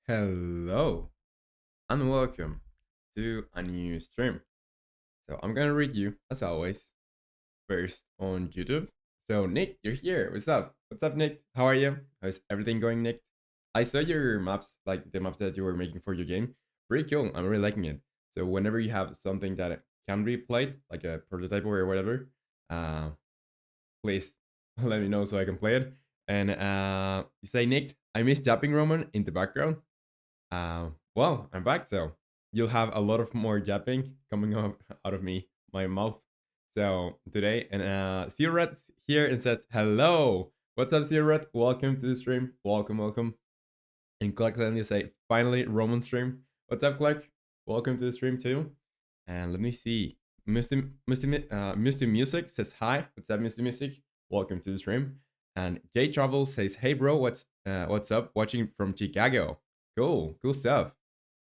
Hello and welcome to a new stream. So I'm gonna read you as always first on YouTube. So Nick, you're here. What's up? What's up, Nick? How are you? How's everything going, Nick? I saw your maps, like the maps that you were making for your game. Pretty cool. I'm really liking it. So whenever you have something that can be played, like a prototype or whatever, uh, please let me know so I can play it. And you say, Nick, I miss Japping Roman in the background. Well, I'm back, so you'll have a lot of more yapping coming up out of my mouth. So today, and Red here and says, "Hello, what's up, Red? Welcome to the stream. Welcome, welcome." And Clark suddenly say, "Finally, Roman stream. What's up, Clark? Welcome to the stream too." And let me see. Misty Music says hi. What's up, Misty Music? Welcome to the stream. And J Travel says, "Hey, bro, what's up? Watching from Chicago. Cool stuff.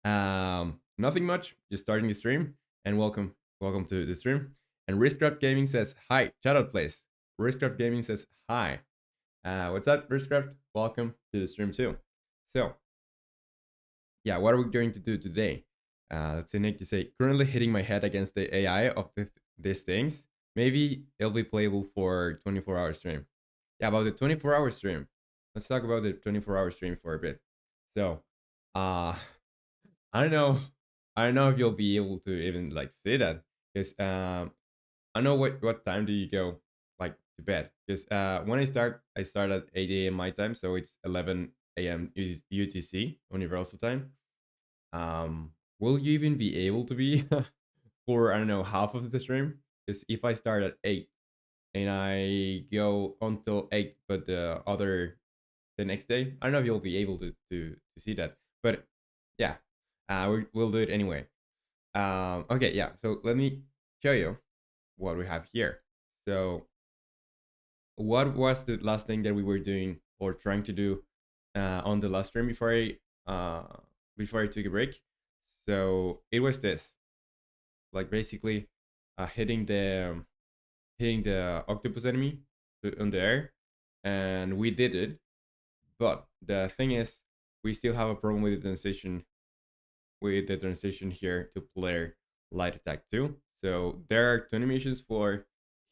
Nothing much. Just starting the stream. And welcome to the stream." And Riskcraft Gaming says, "Hi, shout out, please." Riskcraft Gaming says, "Hi. What's up, Riskcraft? Welcome to the stream too." So yeah, what are we going to do today? Let's say Nick to say currently hitting my head against the AI of these things. Maybe it'll be playable for 24-hour stream. Yeah, about the 24-hour stream. Let's talk about the 24-hour stream for a bit. So, uh, I don't know. I don't know if you'll be able to even like see that because I know what time do you go like to bed? Because when I start at 8 a.m. my time, so it's 11 a.m. UTC Universal Time. Will you even be able to be for I don't know half of the stream? Because if I start at 8 and I go until 8, but the next day, I don't know if you'll be able to see that. But yeah, we'll do it anyway. Okay, yeah. So let me show you what we have here. So what was the last thing that we were doing or trying to do on the last stream before I took a break? So it was this, like basically hitting the octopus enemy on the air, and we did it. But the thing is, we still have a problem with the transition here to player light attack 2. So there are two animations for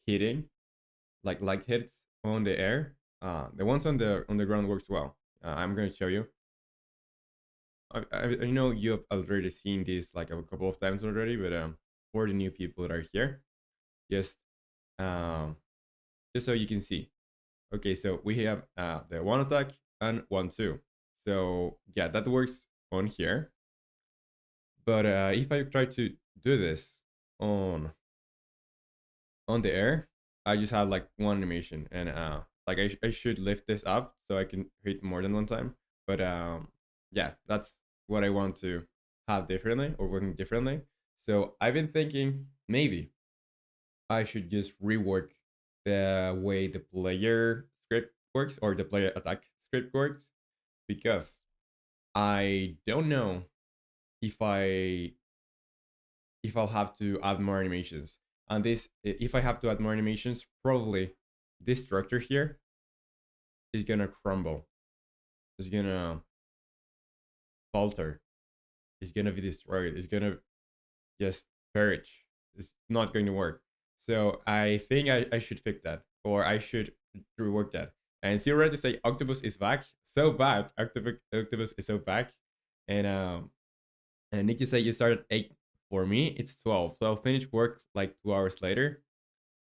hitting, like light hits on the air. The ones on the ground works well. I'm going to show you. I know you have already seen this like a couple of times already, but for the new people that are here, just um, just so you can see. Okay, so we have the one attack and 1-2. So yeah, that works on here. But if I try to do this on on the air, I just have like one animation, and like I should lift this up so I can hit more than one time. But yeah, that's what I want to have differently or working differently. So I've been thinking maybe I should just rework the way the player script works or the player attack script works, because I don't know if I'll have to add more animations. And this, if I have to add more animations, probably this structure here is gonna crumble. It's gonna falter. It's gonna be destroyed. It's gonna just perish. It's not going to work. So I think I should fix that, or I should rework that. And Zero to say Octopus is back. So bad. Octopus is so back. And Nikki said you started 8. For me, it's 12. So I'll finish work like 2 hours later,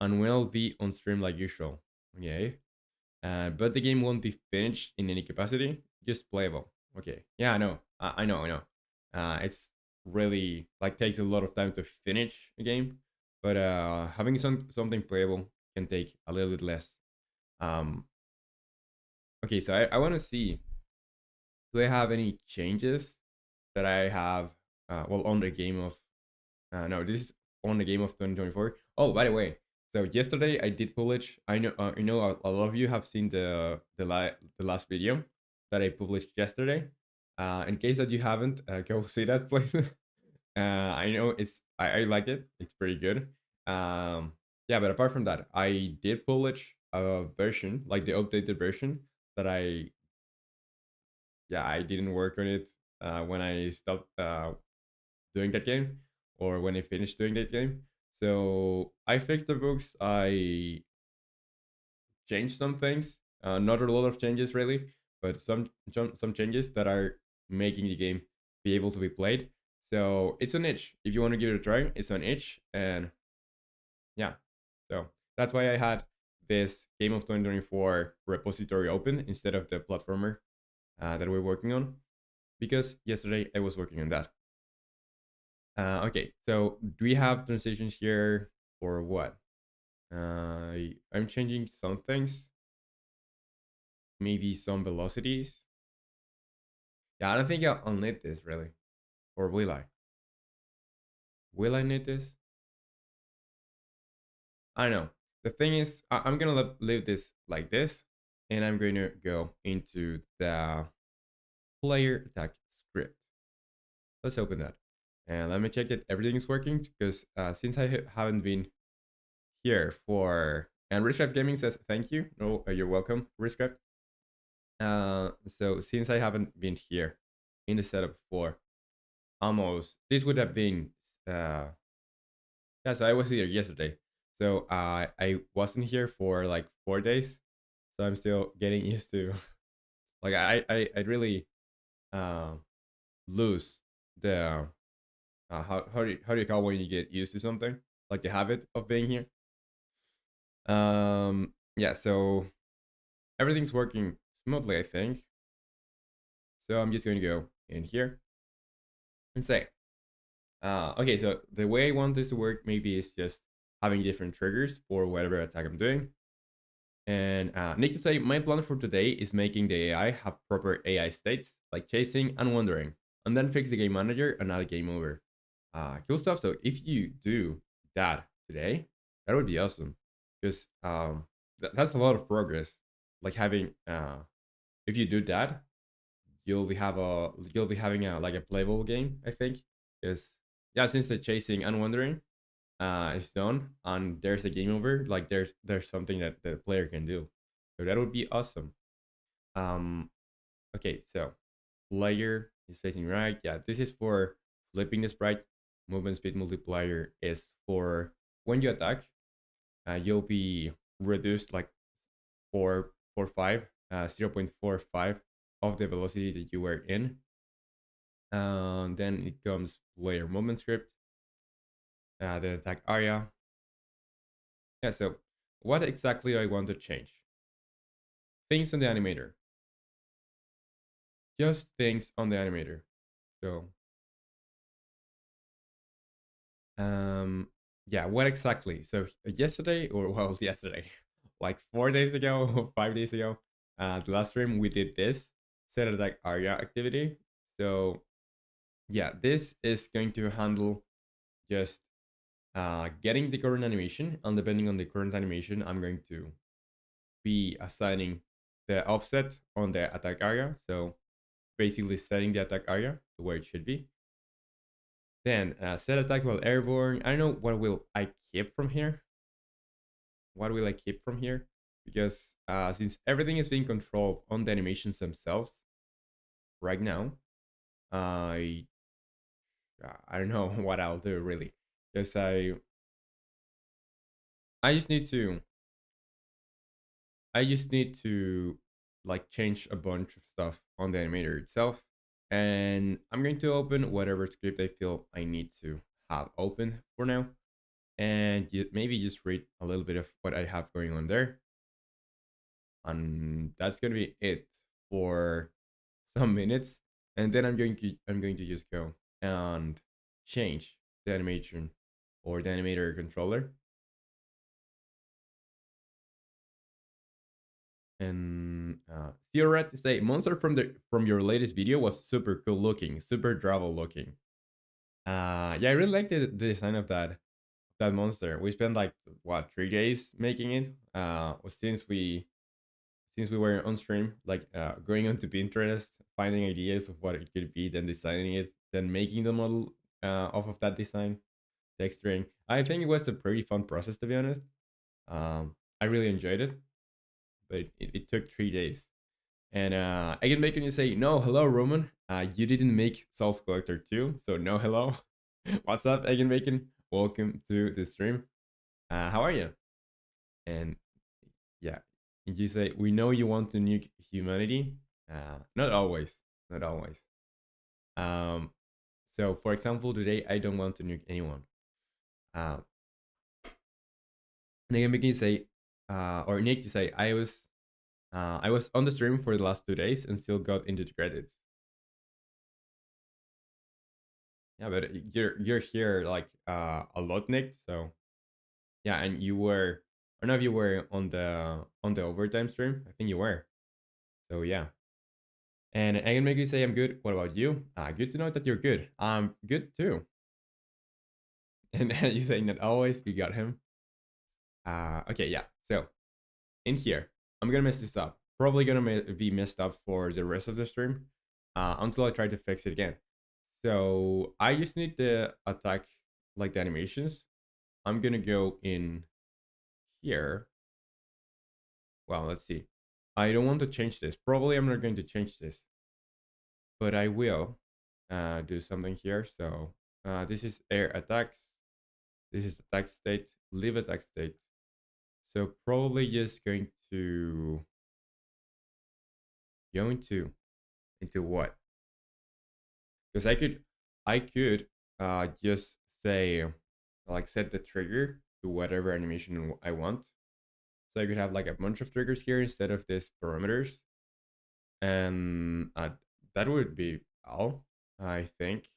and we'll be on stream like usual. Okay. But the game won't be finished in any capacity, just playable. Okay. Yeah, I know. I know. It's really like takes a lot of time to finish a game, but having something playable can take a little bit less. Um, okay, so I want to see, do I have any changes that I have well on the game of no, this is on the game of 2024. Oh, by the way, so yesterday I did publish. I know a lot of you have seen the last video that I published yesterday. In case that you haven't, go see that, please. I know I like it. It's pretty good. Yeah, but apart from that, I did publish a version, like the updated version that I didn't work on it when I stopped doing that game, or when I finished doing that game. So I fixed the bugs. I changed some things. Not a lot of changes really, but some changes that are making the game be able to be played. So it's an itch. If you want to give it a try, it's an itch, and yeah. So that's why I had this game of 2024 repository open instead of the platformer that we're working on, because yesterday I was working on that. Okay, so do we have transitions here or what? I'm changing some things, maybe some velocities. Yeah, I don't think I'll need this really. Or will I? Will I need this? I don't know. The thing is, I'm gonna leave this like this, and I'm going to go into the player attack script. Let's open that. And let me check that everything is working, because since I haven't been here for... And Riskcraft Gaming says thank you. No, you're welcome, Riskcraft. So since I haven't been here in the setup for almost... This would have been... Yeah, so I was here yesterday. So I wasn't here for like 4 days. So I'm still getting used to... Like I really uh, lose the... how do you call when you get used to something, like the habit of being here. Yeah, so everything's working smoothly, I think. So I'm just going to go in here and say, okay, so the way I want this to work maybe is just having different triggers for whatever attack I'm doing. And need to say, my plan for today is making the AI have proper AI states, like chasing and wandering, and then fix the game manager and add game over. Cool stuff. So if you do that today, that would be awesome, because that's a lot of progress. Like having, if you do that, you'll be having a like a playable game, I think, because yeah, since the chasing and wandering is done and there's a game over, like there's something that the player can do. So that would be awesome. Um, okay, so player is facing right. Yeah, this is for flipping the sprite. Movement speed multiplier is for when you attack, you'll be reduced like 0.45 of the velocity that you were in. Then it comes player movement script, the attack area. Yeah, so what exactly do I want to change? Things on the animator. Just things on the animator. So, um, yeah, what exactly? So yesterday, or well, yesterday, like 4 days ago, 5 days ago, the last stream we did this set attack area activity. So yeah, this is going to handle just getting the current animation, and depending on the current animation, I'm going to be assigning the offset on the attack area. So basically setting the attack area to where it should be. Then set attack while airborne. I don't know what will I keep from here. What will I keep from here? Because since everything is being controlled on the animations themselves right now, I I don't know what I'll do really, because I just need to I just need to like change a bunch of stuff on the animator itself. And I'm going to open whatever script I feel I need to have open for now. And maybe just read a little bit of what I have going on there. And that's going to be it for some minutes. And then I'm going to just go and change the animation or the animator controller. And Theoret to say monster from your latest video was super cool looking, super travel looking. Yeah, I really like the design of that monster. We spent like what 3 days making it. Since we were on stream, like going onto Pinterest, finding ideas of what it could be, then designing it, then making the model off of that design, texturing. I think it was a pretty fun process, to be honest. I really enjoyed it, but it took 3 days. And I can make you say, no, hello, Roman. You didn't make Souls Collector 2, so no hello. What's up, Egg and Bacon? Welcome to the stream. How are you? And yeah, and you say, we know you want to nuke humanity. Not always, not always. Um, so for example, today I don't want to nuke anyone. Um, and I can make you say, or Nick to say, I was on the stream for the last 2 days and still got into the credits. Yeah, but you're here like a lot, Nick. So yeah, and you were. I don't know if you were on the overtime stream. I think you were. So yeah, and I can make you say I'm good. What about you? Good to know that you're good. I'm good too. And you say not always. You got him. Okay, yeah. So in here, I'm gonna mess this up. Probably gonna be messed up for the rest of the stream until I try to fix it again. So I just need the attack, like the animations. I'm gonna go in here. Well, let's see. I don't want to change this. Probably I'm not going to change this, but I will do something here. So this is air attacks. This is attack state, leave attack state. So probably just going to into what? Because I could just say like set the trigger to whatever animation I want. So I could have like a bunch of triggers here instead of these parameters, and that would be all, I think.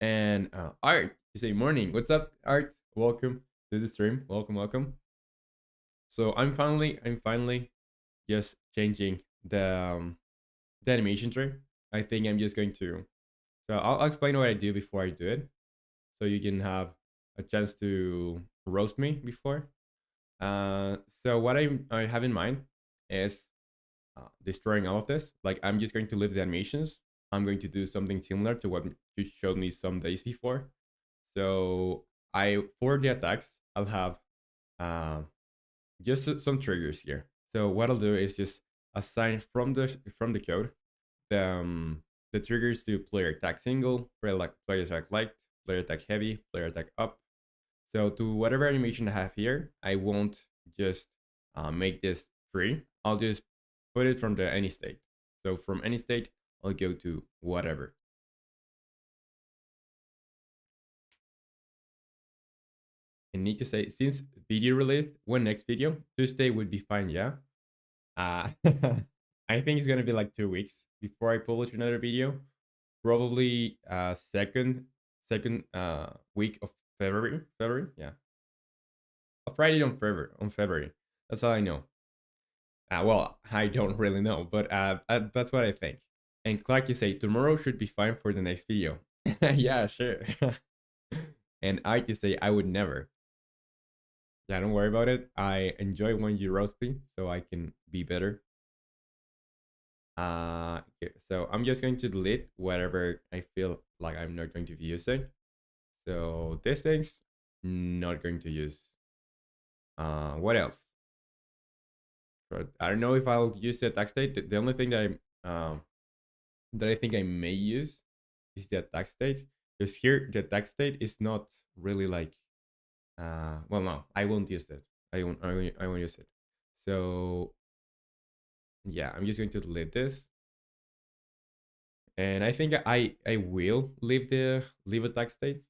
And Art, you say morning. What's up, Art? Welcome to the stream. Welcome, welcome. So I'm finally just changing the animation tree. I think I'm just going to. So I'll explain what I do before I do it, so you can have a chance to roast me before. So what I have in mind is destroying all of this. Like I'm just going to leave the animations. I'm going to do something similar to what you showed me some days before. So I for the attacks, I'll have uh, just some triggers here. So what I'll do is just assign from the code the triggers to player attack single, player attack light, player attack heavy, player attack up. So to whatever animation I have here, I won't just make this free. I'll just put it from the any state. So from any state, I'll go to whatever. I need to say, since video released, when next video? Tuesday would be fine, yeah? Uh, I think it's gonna be like 2 weeks before I publish another video. Probably second week of February. February, yeah. A Friday on February. That's all I know. Well, I don't really know, but that's what I think. And Clark, you say tomorrow should be fine for the next video. Yeah, sure. And I to say I would never. Yeah, don't worry about it. I enjoy when you roast me, so I can be better. Okay, so I'm just going to delete whatever I feel like I'm not going to be using. So these things, not going to use. What else? But I don't know if I'll use the attack state. The only thing that I think I may use is the attack state, because here the attack state is not really like well, no, I won't use it. I won't use it. So yeah, I'm just going to delete this. And I think I will leave attack state.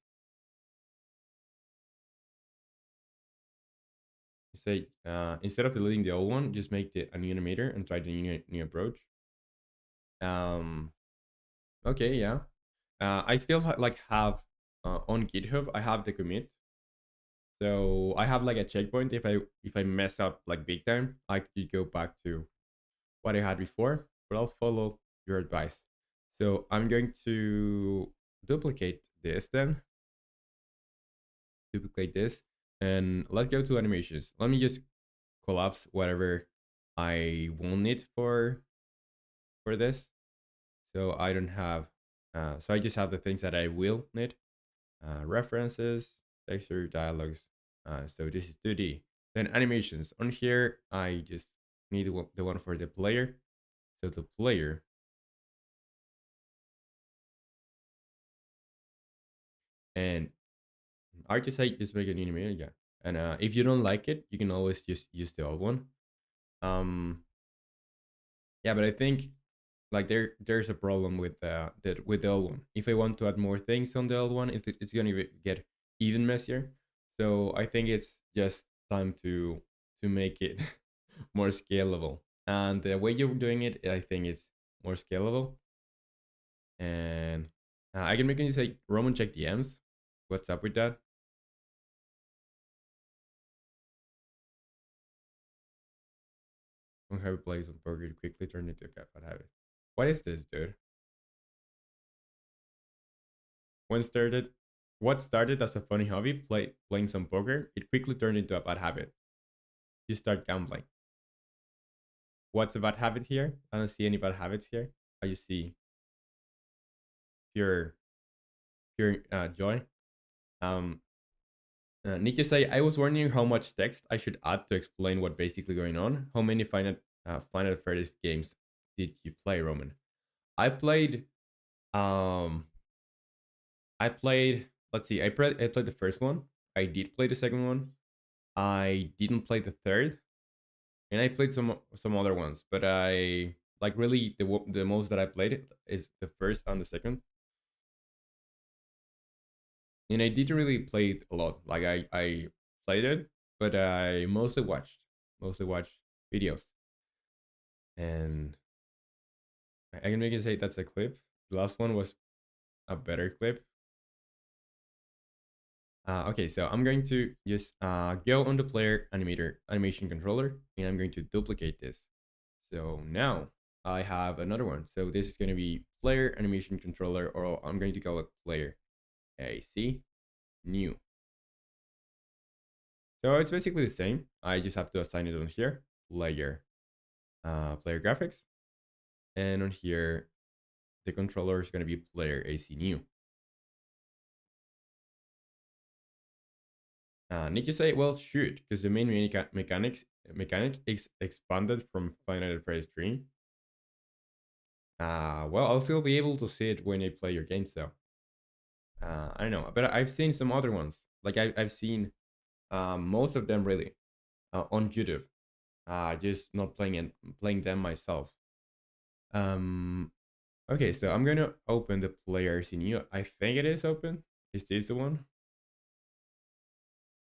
Say instead of deleting the old one, just make a new animator and try the new approach. Okay, yeah. I still like have on GitHub. I have the commit, so I have like a checkpoint. If I mess up like big time, I could go back to what I had before. But I'll follow your advice. So I'm going to duplicate this then. Duplicate this, and let's go to animations. Let me just collapse whatever I will need for this. So I don't have. So I just have the things that I will need. References, texture, dialogues. So this is 2D. Then animations. On here, I just need the one for the player. So the player, and I just make an new email, yeah. And if you don't like it, you can always just use the old one. Um, yeah, but I think like there's a problem with with the old one. If I want to add more things on the old one, it's gonna get even messier. So I think it's just time to make it more scalable. And the way you're doing it, I think is more scalable. And I can make you say Roman check DMs. What's up with that? When have plays on burger to quickly turn into a cat habit. What is this, dude? When started what started as a funny hobby, playing some poker, it quickly turned into a bad habit. You start gambling. What's a bad habit here? I don't see any bad habits here. I just see pure joy. Um, need to say, I was wondering how much text I should add to explain what basically going on. How many Final Fantasy games did you play, Roman? I played. Um, I played. Let's see. I played the first one. I did play the second one. I didn't play the third, and I played some other ones. But I like really the most that I played is the first and the second. And I didn't really play it a lot. Like I played it, but I mostly watched videos. And I can make it say that's a clip. The last one was a better clip. Okay, so I'm going to just go on the player animation controller, and I'm going to duplicate this. So now I have another one. So this is going to be player animation controller, or I'm going to call it player AC new. So it's basically the same. I just have to assign it on here, layer player graphics, and on here the controller is going to be player AC new. Need to say, well, shoot, because the main mechanic is expanded from Final Fantasy 3. Well, I'll still be able to see it when I play your games, though. I don't know, but I've seen some other ones. Like I've seen most of them really on YouTube. Just not playing them myself. Um, okay, so I'm gonna open the players in you. I think it is open. Is this the one?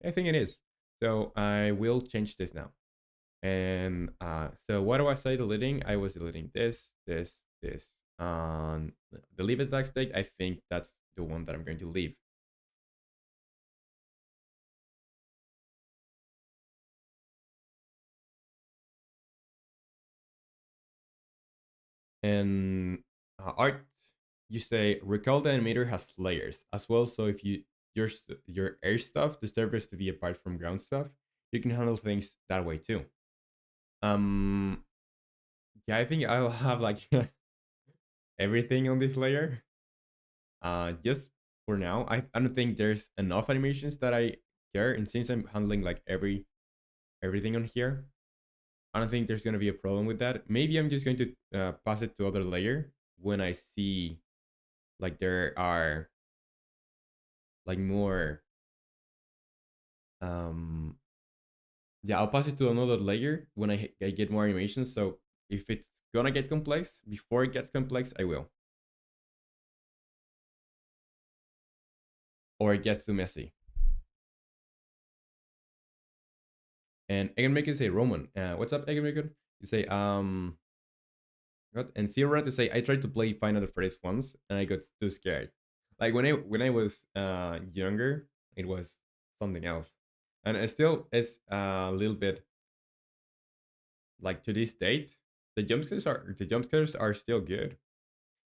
I think it is. So I will change this now. And so what was I deleting? I was deleting this. The leave it back state. I think that's the one that I'm going to leave. And art, you say recall the animator has layers as well. So if your air stuff deserves to be apart from ground stuff, you can handle things that way too. Um, yeah, I think I'll have like everything on this layer. Just for now, I don't think there's enough animations that I care. And since I'm handling like everything on here, I don't think there's gonna be a problem with that. Maybe I'm just going to pass it to other layer when I see like there are like more um yeah, I'll pass it to another layer when I get more animations. So if it's gonna get complex before it gets complex, I will, or it gets too messy. And I can make it say Roman, what's up, I can make it you say what? And Sierra to say I tried to play Final Fantasy once and I got too scared. Like when I was younger, it was something else, and it still is a little bit like to this date. The jump scares are still good.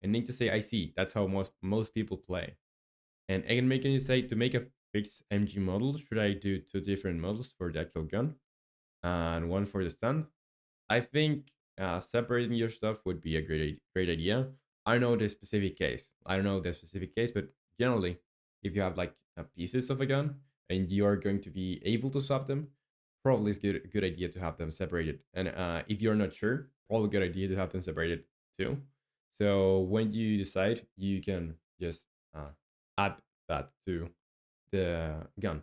And need to say I see. That's how most people play. And I can make you say to make a fixed MG model, should I do two different models for the actual gun and one for the stand? I think separating your stuff would be a great idea. I don't know the specific case. I don't know the specific case, but generally, if you have like pieces of a gun and you are going to be able to swap them, probably it's good idea to have them separated. And if you're not sure, probably good idea to have them separated too. So when you decide, you can just uh, add that to the gun.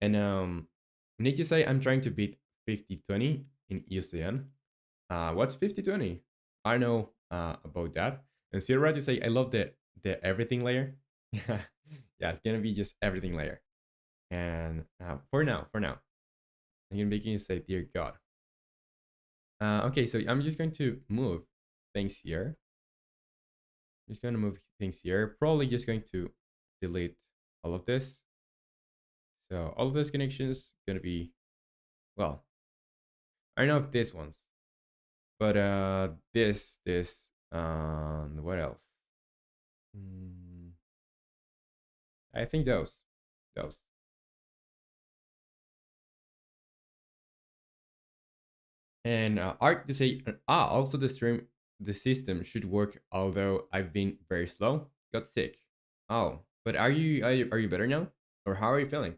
And need to say I'm trying to beat 50-20 in UCN. What's 50-20? I know about that. And Sierra to say I love the everything layer. Yeah, it's gonna be just everything layer. And for now, I'm gonna begin to say dear God. Okay, so I'm just going to move things here. Just gonna move things here. Probably just going to delete all of this. So all of those connections gonna be, well, I don't know if this one's, but this what else? Mm, I think those. And Art to say also the system should work. Although I've been very slow, got sick. Oh, but are you better now, or how are you feeling?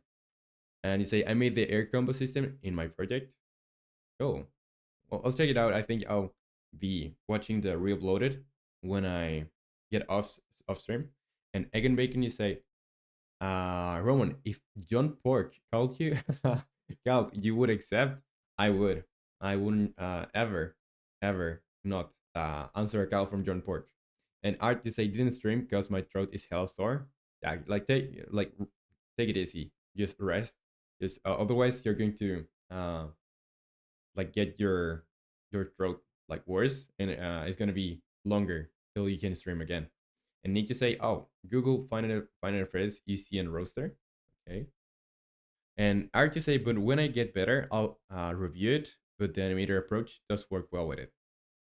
And you say I made the air combo system in my project. Oh, well, I'll check it out. I think I'll be watching the re-uploaded when I get off stream. And egg and bacon, you say, Roman, if John Pork called you, Cal, you would accept? I would. I wouldn't ever not answer a call from John Pork. And Art, you say didn't stream because my throat is hell sore. Yeah, take it easy. Just rest. Just otherwise you're going to like get your throat like worse, and it's gonna be longer till you can stream again. And need to say, oh, Google find a phrase easy and roaster. Okay. And I to say, but when I get better, I'll review it. But the animator approach does work well with it.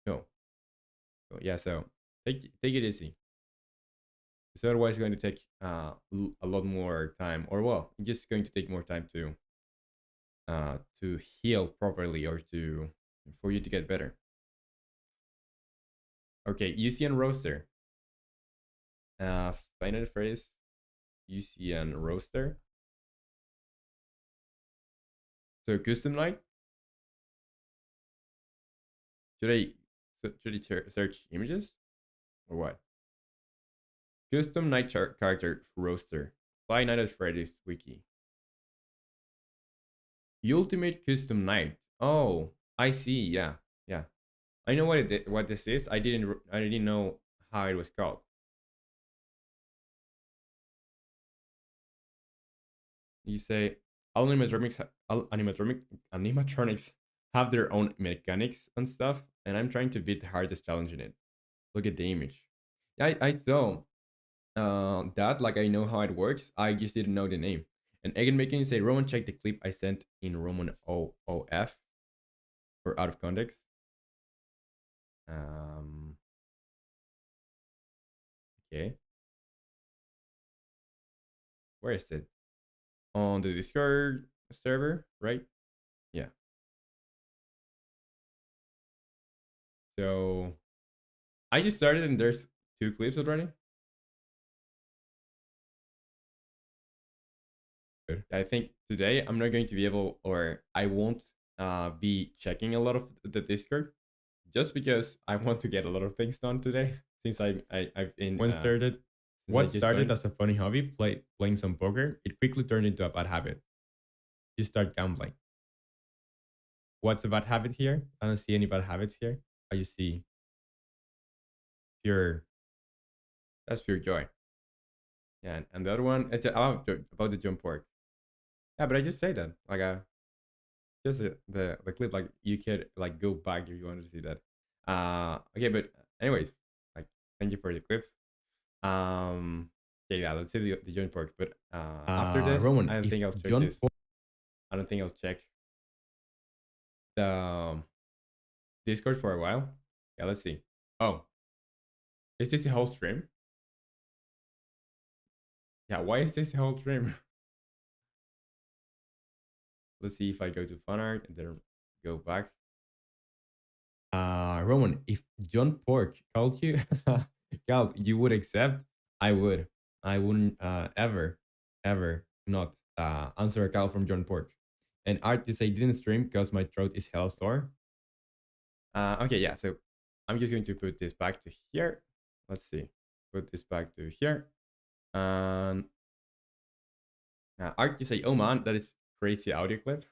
So, yeah, so take it easy. It's otherwise going to take a lot more time, or well, just going to take more time to heal properly, or to for you to get better. Okay, UCN roaster. Final phrase UCN roaster. So custom night. Should I search images or what? Custom night character roaster. Five Nights at Freddy's wiki. Ultimate custom night. Oh, I see. Yeah, yeah. I know what this is. I didn't know how it was called. You say animatronics have their own mechanics and stuff, and I'm trying to beat the hardest challenge in it. Look at the image. I saw that, like, I know how it works. I just didn't know the name. And again, making say Roman, check the clip I sent in Roman OOF for out of context. Um, okay, where is it? On the Discord server, right? Yeah. So I just started, and there's two clips already. Good. I think today I'm not going to be able, or I won't be checking a lot of the Discord, just because I want to get a lot of things done today. Since I've been When started, since I what just started joined. as a funny hobby, playing some poker, it quickly turned into a bad habit. You start gambling. What's a bad habit here? I don't see any bad habits here. I just see pure. That's pure joy. Yeah, and the other one, it's about the jump work. Yeah, but I just say that, like, just the clip, like, you could like go back if you want to see that. Okay, but anyways, like, thank you for the clips. Okay, yeah, let's see the joint work. But after this, I Roman, don't if think I'll check John this. I don't think I'll check the Discord for a while. Yeah, let's see. Oh, is this the whole stream? Yeah, why is this the whole stream? Let's see if I go to fun art and then go back. Roman, if John Pork called you, Cal, you would accept? I would. I wouldn't ever not answer a call from John Pork. And artist, I didn't stream because my throat is hell sore. Okay, yeah. So I'm just going to put this back to here. Let's see. Put this back to here. And art, you say, oh man, that is crazy audio clip.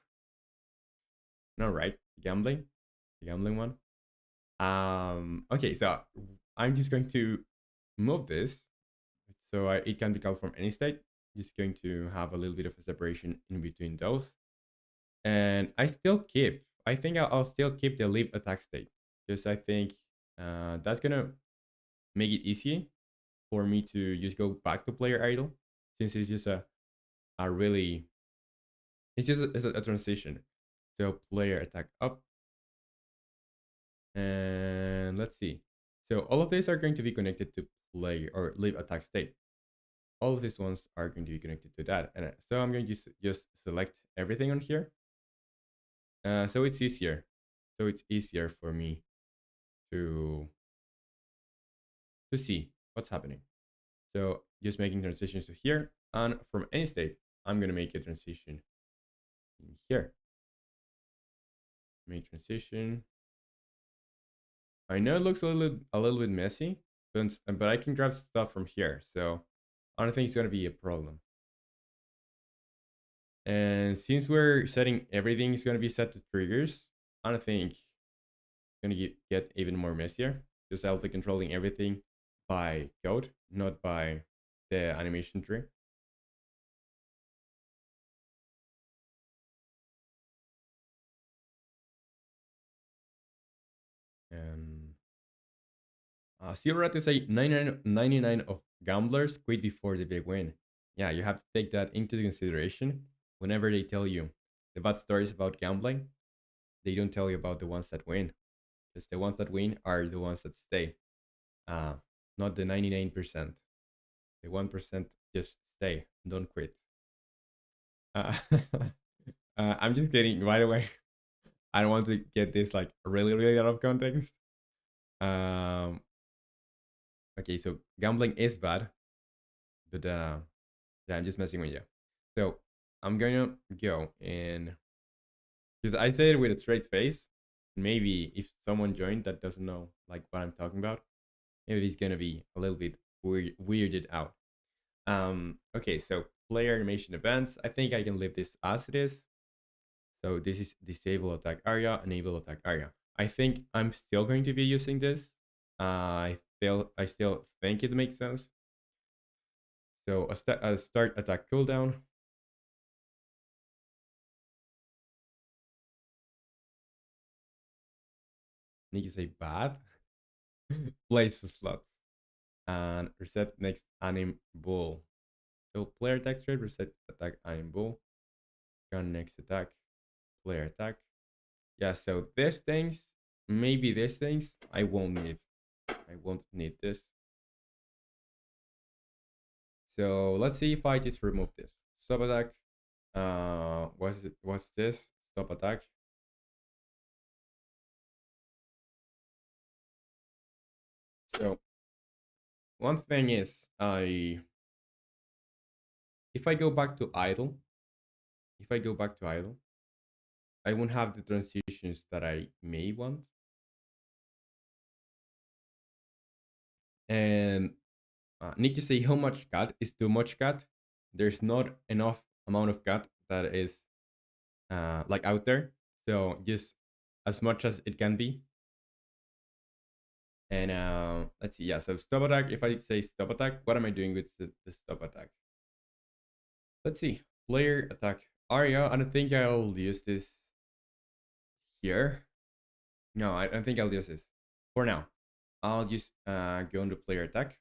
No, right? Gambling, the gambling one. Okay, so I'm just going to move this so it can be called from any state. Just going to have a little bit of a separation in between those. And I think I'll still keep the leap attack state because I think that's gonna make it easy for me to just go back to player idle since it's just a really, it's just a transition. So player attack up, and let's see. So all of these are going to be connected to player or leap attack state. All of these ones are going to be connected to that. And so I'm going to just select everything on here. So it's easier. So it's easier for me to see what's happening. So just making transitions to here, and from any state, I'm gonna make a transition in here. Make transition. I know it looks a little bit messy, but I can grab stuff from here, so I don't think it's gonna be a problem. And since we're setting everything is gonna be set to triggers, I don't think it's gonna get even more messier because I'll be controlling everything by code, not by the animation tree. And Zero to say 99 of gamblers quit before the big win. Yeah, you have to take that into consideration whenever they tell you the bad stories about gambling. They don't tell you about the ones that win, because the ones that win are the ones that stay, uh, not the 99%. The 1% just stay, don't quit. Uh, I'm just kidding. By the way, I don't want to get this like really out of context. Um, okay, so gambling is bad, but yeah, I'm just messing with you. So I'm gonna go and because I say it with a straight face. Maybe if someone joined that doesn't know like what I'm talking about, maybe he's gonna be a little bit weirded out. Okay, so player animation events. I think I can leave this as it is. So this is disable attack area, enable attack area. I think I'm still going to be using this. I still think it makes sense. So a start attack cooldown. Need to say bad. Place for slots and reset next anim bull. So player attack straight, reset attack anim bull. Gun next attack, player attack. Yeah, so these things, maybe these things, I won't need. I won't need this. So let's see if I just remove this. Stop attack. What's this? Stop attack. So one thing is if I go back to idle, if I go back to idle, I won't have the transitions that I may want. And need to say how much cut is too much cut. There's not enough amount of cut that is like out there. So just as much as it can be. And let's see. Yeah. So stop attack. If I say stop attack, what am I doing with the stop attack? Let's see. Player attack area. I don't think I'll use this here. No, I don't think I'll use this for now. I'll just go into player attack.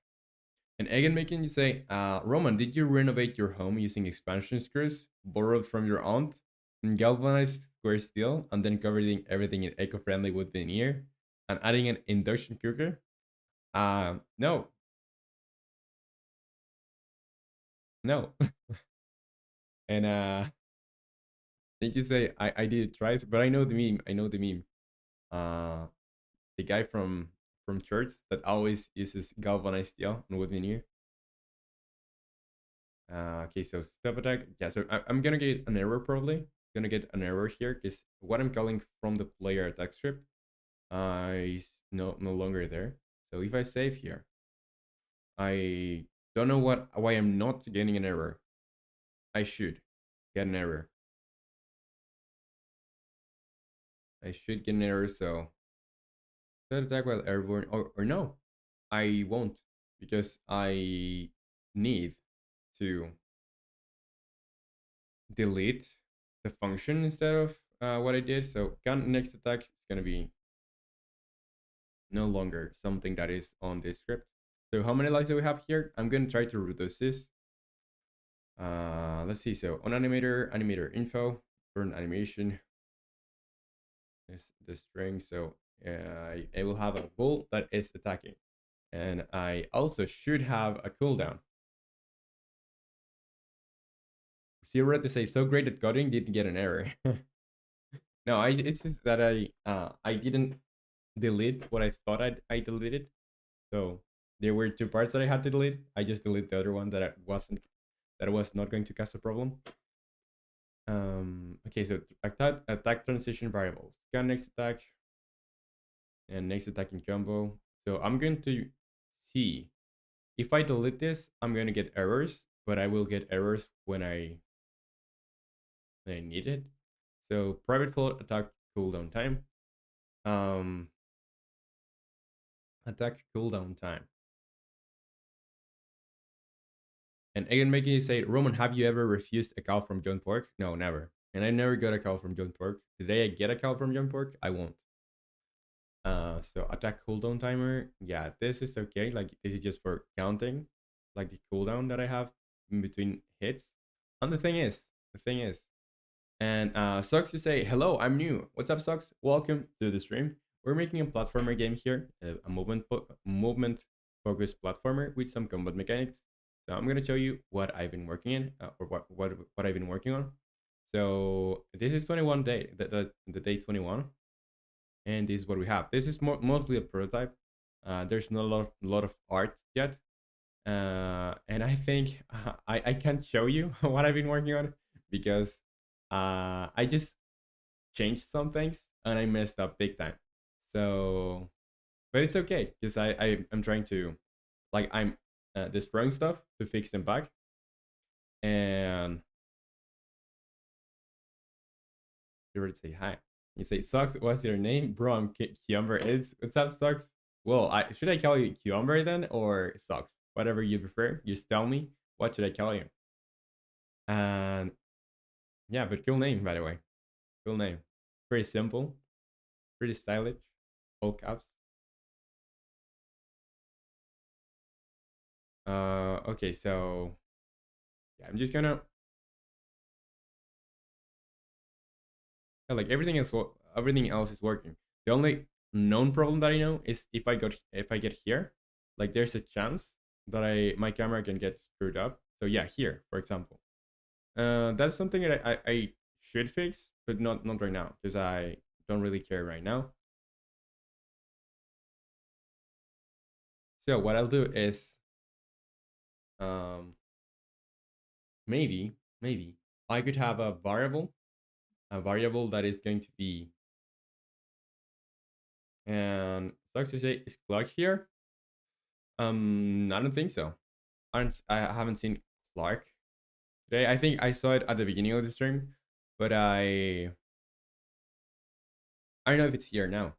And again, making you say, Roman, did you renovate your home using expansion screws borrowed from your aunt and galvanized square steel and then covering everything in eco-friendly wood veneer and adding an induction cooker? No, no. And did you say I did it twice? But I know the meme. I know the meme. Uh, the guy from church that always uses galvanized steel and wood veneer. Okay, so step attack. Yeah, so I'm gonna get an error probably gonna get an error here because what I'm calling from the player attack script is no longer there. So if I save here, I don't know why I'm not getting an error. I should get an error. I should get an error. So set attack while airborne, or no, I won't because I need to delete the function instead of what I did. So count next attack is gonna be no longer something that is on this script. So how many lights do we have here? I'm gonna try to reduce this. Let's see. So on animator info, burn animation is the string. So I will have a bull that is attacking, and I also should have a cooldown. Zero to say so great at coding didn't get an error. No, it's just that I didn't delete what I thought I deleted. So there were two parts that I had to delete. I just deleted the other one that I was not going to cause a problem. Okay, so attack transition variables. Scan next attack and next attack in combo. So I'm going to see if I delete this, I'm going to get errors, but I will get errors when I need it. So private float attack cooldown time. Um, attack cooldown time. And again, making you say, Roman, have you ever refused a call from John Pork? No, never. And I never got a call from John Pork. Today I get a call from John Pork, I won't. So attack cooldown timer. Yeah, this is okay. Like this is just for counting, like the cooldown that I have in between hits. And the thing is, and Socks, you say, hello, I'm new. What's up, Socks? Welcome to the stream. We're making a platformer game here, a movement focused platformer with some combat mechanics. So I'm gonna show you what I've been working in, or what I've been working on. So this is 21 day, the day 21, and this is what we have. This is mostly a prototype. There's not a lot of art yet, and I think I can't show you what I've been working on because I just changed some things and I messed up big time. So, but it's okay because I'm trying to, like, I'm destroying stuff to fix them back. And you already say hi. You say, Sucks, what's your name? Bro, I'm Kiumber. What's up, Sucks? Well, should I call you Kiumber then or Sucks? Whatever you prefer. Just tell me, what should I call you? And yeah, but cool name, by the way. Cool name. Pretty simple, pretty stylish, all caps. Okay, so yeah, I'm just gonna like everything else is working. The only known problem that I know is if I get here, like there's a chance that my camera can get screwed up. So yeah, here, for example. That's something that I should fix, but not right now, because I don't really care right now. So what I'll do is um maybe I could have a variable that is going to be, and sucks to say, is Clark here? I don't think so. I haven't seen Clark today. I think I saw it at the beginning of the stream, but I don't know if it's here now.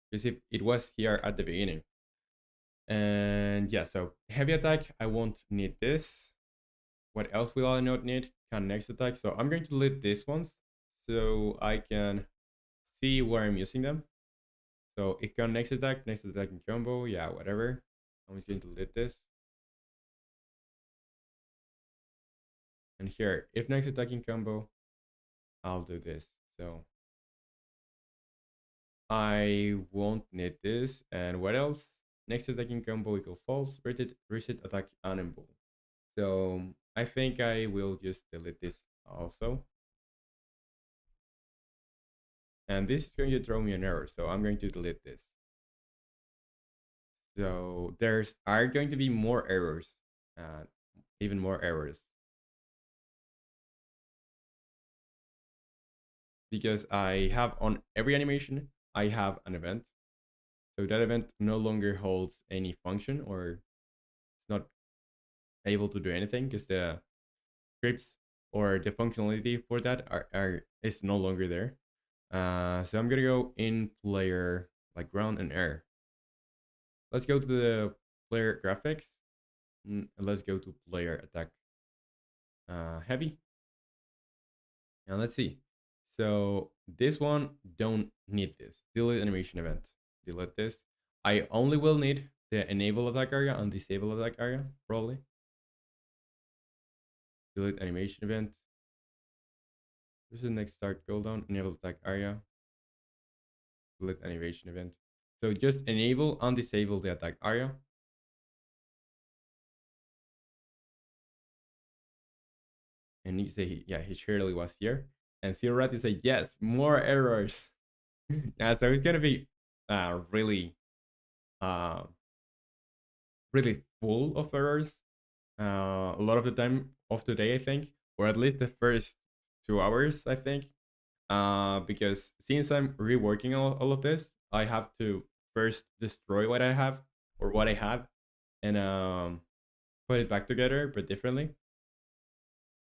Because if it was here at the beginning. And yeah, so heavy attack, I won't need this. What else will I not need? Can next attack. So I'm going to delete these ones so I can see where I'm using them. So it can next attack in combo, yeah, whatever. I'm just going to delete this. And here, if next attack in combo, I'll do this. So I won't need this. And what else? Next attacking combo equal false. Reset attack unable. So I think I will just delete this also. And this is going to throw me an error. So I'm going to delete this. So are going to be more errors, even more errors. because I have on every animation, I have an event. So that event no longer holds any function or it's not able to do anything because the scripts or the functionality for that are is no longer there. So I'm gonna go in player like ground and air. Let's go to the player graphics. Let's go to player attack heavy. And let's see. So this one don't need this. Delete animation event. Delete this. I only will need the enable attack area and disable attack area, probably. Delete animation event. This is the next start cooldown. Enable attack area. Delete animation event. So just enable and disable the attack area. And you say, yeah, he surely was here. And Zero Rat is like, yes, more errors. Yeah, so it's gonna be really uh really full of errors a lot of the time of today, I think, or at least the first 2 hours, I think. Because since I'm reworking all of this, I have to first destroy what I have or what I had and put it back together, but differently.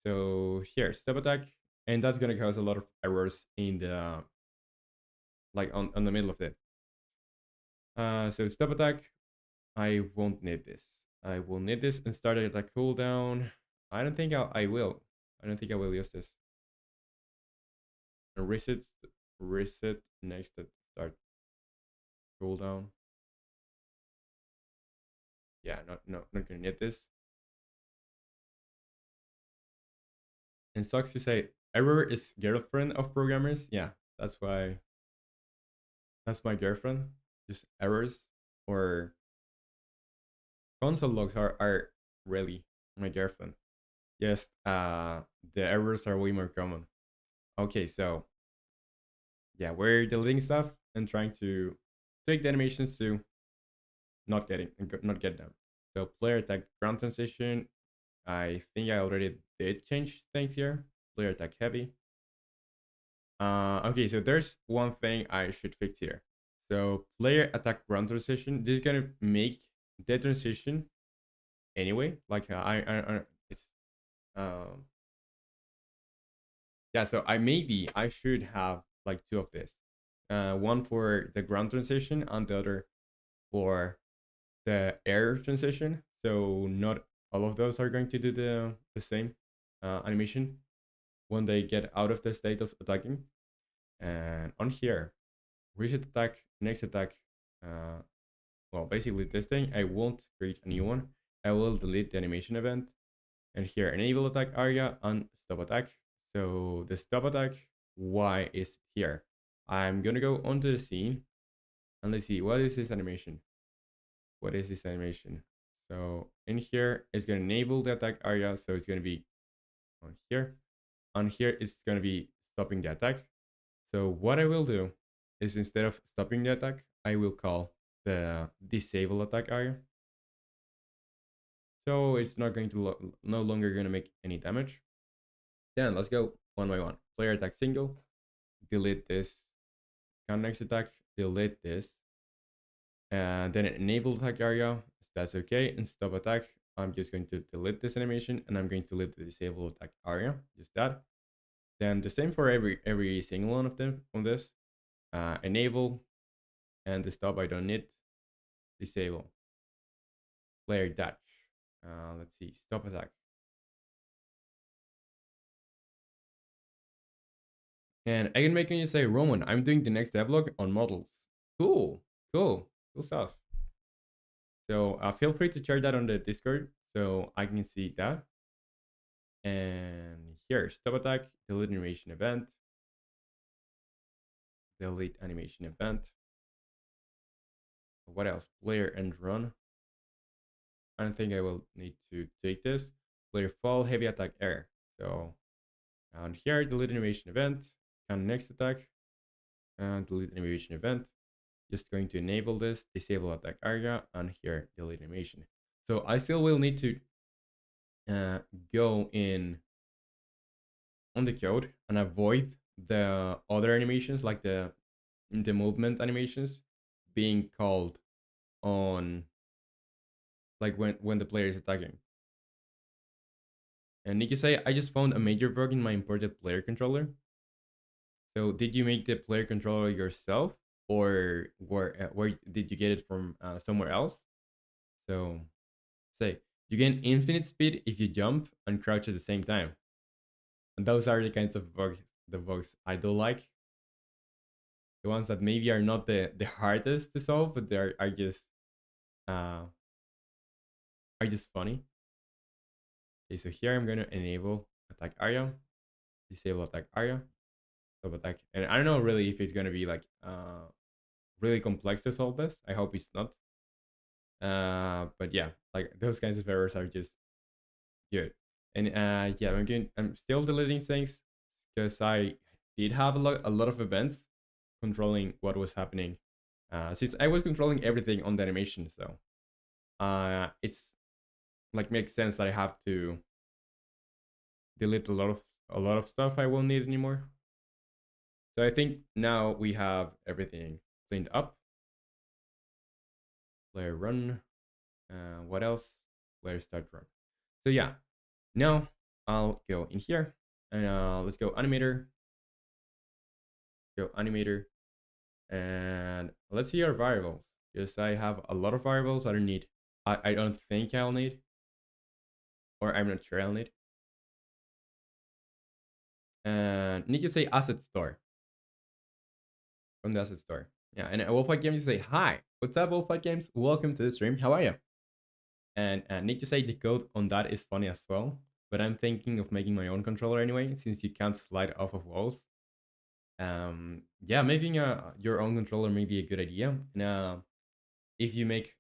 So here, step attack, and that's gonna cause a lot of errors in the like on the middle of it. So step attack, I won't need this. I will need this and start it at cooldown. I don't think I will. I don't think I will use this. And reset next to start cooldown. Yeah, not gonna need this. And sucks to say, error is girlfriend of programmers. Yeah, that's why. That's my girlfriend. Just errors or console logs are really my girlfriend. Just the errors are way more common. Okay, so yeah, we're deleting stuff and trying to take the animations to not get them. So player attack ground transition. I think I already did change things here. Player attack heavy. Okay, so there's one thing I should fix here. So player attack ground transition. This is gonna make the transition anyway. Like it's um yeah. So I should have like two of this. One for the ground transition and the other for the air transition. So not all of those are going to do the same animation when they get out of the state of attacking. And on here, reset attack, next attack. Well, basically this thing, I won't create a new one. I will delete the animation event. And here, enable attack area and stop attack. So the stop attack, why is here? I'm gonna go onto the scene and let's see, what is this animation? What is this animation? So in here, it's gonna enable the attack area. So it's gonna be on here. On here, it's gonna be stopping the attack. So what I will do is instead of stopping the attack, I will call the disable attack area. So it's not going to no longer going to make any damage. Then let's go one by one. Player attack single, delete this. Count next attack, delete this. And then enable attack area, that's okay. And stop attack, I'm just going to delete this animation and I'm going to delete the disable attack area, just that. Then the same for every single one of them on this. Enable and the stop I don't need. Disable. Player dash. Let's see. Stop attack. And I can make you say, Roman, I'm doing the next devlog on models. Cool. Cool. Cool stuff. So feel free to share that on the Discord so I can see that. And here, stop attack, delete animation event. Delete animation event. What else? Player and run. I don't think I will need to take this. Player fall, heavy attack air. So down here, delete animation event. And next attack. And delete animation event. Just going to enable this, disable attack area, and here, delete animation. So I still will need to go in on the code and avoid the other animations, like the movement animations, being called on like when the player is attacking. And Nikki say, I just found a major bug in my imported player controller. So did you make the player controller yourself, or where did you get it from somewhere else? So say you gain infinite speed if you jump and crouch at the same time. And those are the kinds of bugs I do like. The ones that maybe are not the hardest to solve, but they uh are just funny. Okay, so here I'm gonna enable attack area, disable attack area, sub attack, and I don't know really if it's gonna be like really complex to solve this. I hope it's not. But yeah, like those kinds of errors are just good. And yeah, I'm still deleting things because I did have a lot of events controlling what was happening. Since I was controlling everything on the animation, so it's like makes sense that I have to delete a lot of stuff I won't need anymore. So I think now we have everything cleaned up. Player run. What else? Player start run. So yeah, now I'll go in here and let's go animator. Go animator, and let's see our variables. Because I have a lot of variables I don't need. I don't think I'll need, or I'm not sure I'll need. And need to say asset store from the asset store. Yeah, and Wolfpack Games, you say hi. What's up, Wolfpack Games? Welcome to the stream. How are you? And need to say the code on that is funny as well. But I'm thinking of making my own controller anyway, since you can't slide off of walls. Yeah, making your own controller may be a good idea. And if you make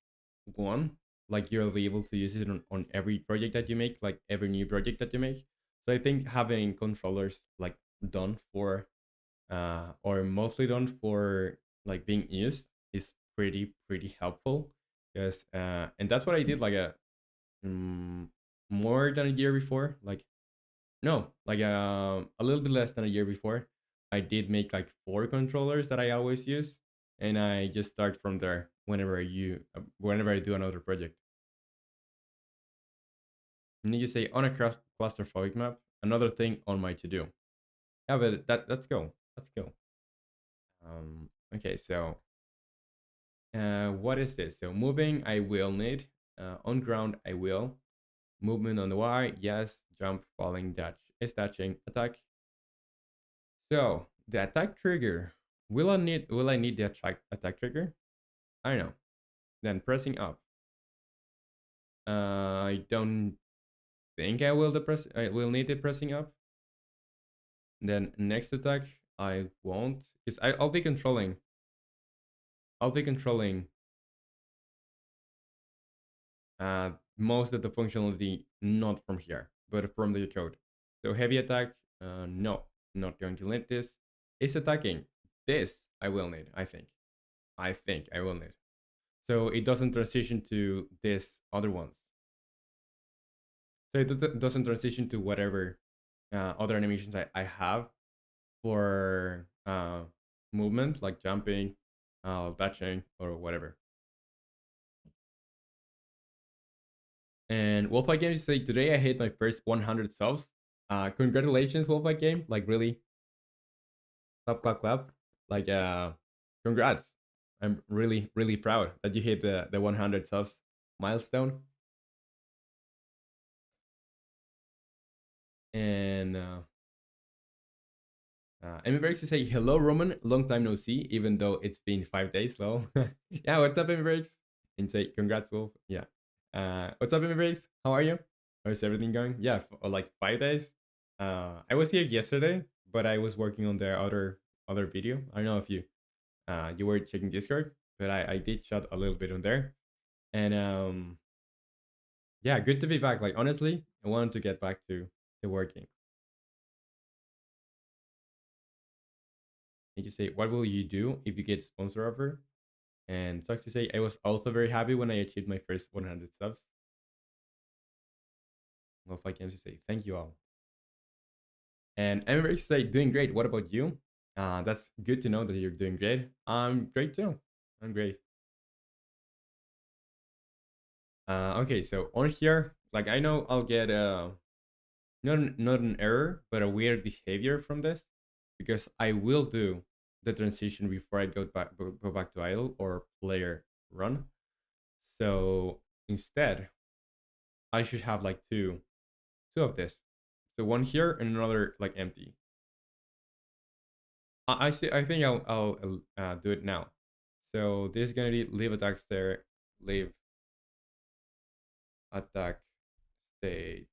one, like you'll be able to use it on every project that you make, like every new project that you make. So I think having controllers like done for or mostly done for like being used is pretty helpful because and that's what I did like mm, more than a year before, like no, like a little bit less than a year before. I did make like 4 controllers that I always use, and I just start from there whenever I do another project. And you say on a claustrophobic map, another thing on my to do. Yeah, but let's go. Let's go. Okay, so what is this? So moving, I will need. On ground, I will. Movement on the Y, yes. Jump, falling, dash, is dashing, attack. So the attack trigger. Will I need the attack trigger? I don't know. Then pressing up. I don't think I will need it pressing up. Then next attack, I won't, because I'll be controlling most of the functionality not from here, but from the code. So heavy attack, no, not going to need this. Is attacking this? I will need. I think I will need. So it doesn't transition to this other ones. So it doesn't transition to whatever other animations I have for movement, like jumping, touching, or whatever. And Wolfpack Games say today I hit my first 100 subs. Congratulations, Wolfpack Game! Like really, clap, clap, clap! Like congrats! I'm really proud that you hit the 100 subs milestone. And Emi to say hello, Roman. Long time no see, even though it's been 5 days. Well, yeah. What's up, Emi? And say congrats, Wolf. Yeah. What's up, Emi? How are you? How's everything going? Yeah, like 5 days. I was here yesterday, but I was working on the other video. I don't know if you were checking Discord, but I did chat a little bit on there. And yeah, good to be back. Like honestly, I wanted to get back to working. And you say, what will you do if you get sponsor offer? And sucks to say, I was also very happy when I achieved my first 100 subs. Well, if I can just say thank you all. And everybody say doing great. What about you? That's good to know that you're doing great. I'm great too. I'm great. Okay, so on here, like I know I'll get not an error, but a weird behavior from this because I will do the transition before I go back to idle or player run. So instead, I should have like two of this. So one here and another like empty. I see. I think I'll do it now. So this is gonna be leave attacks there, leave attack state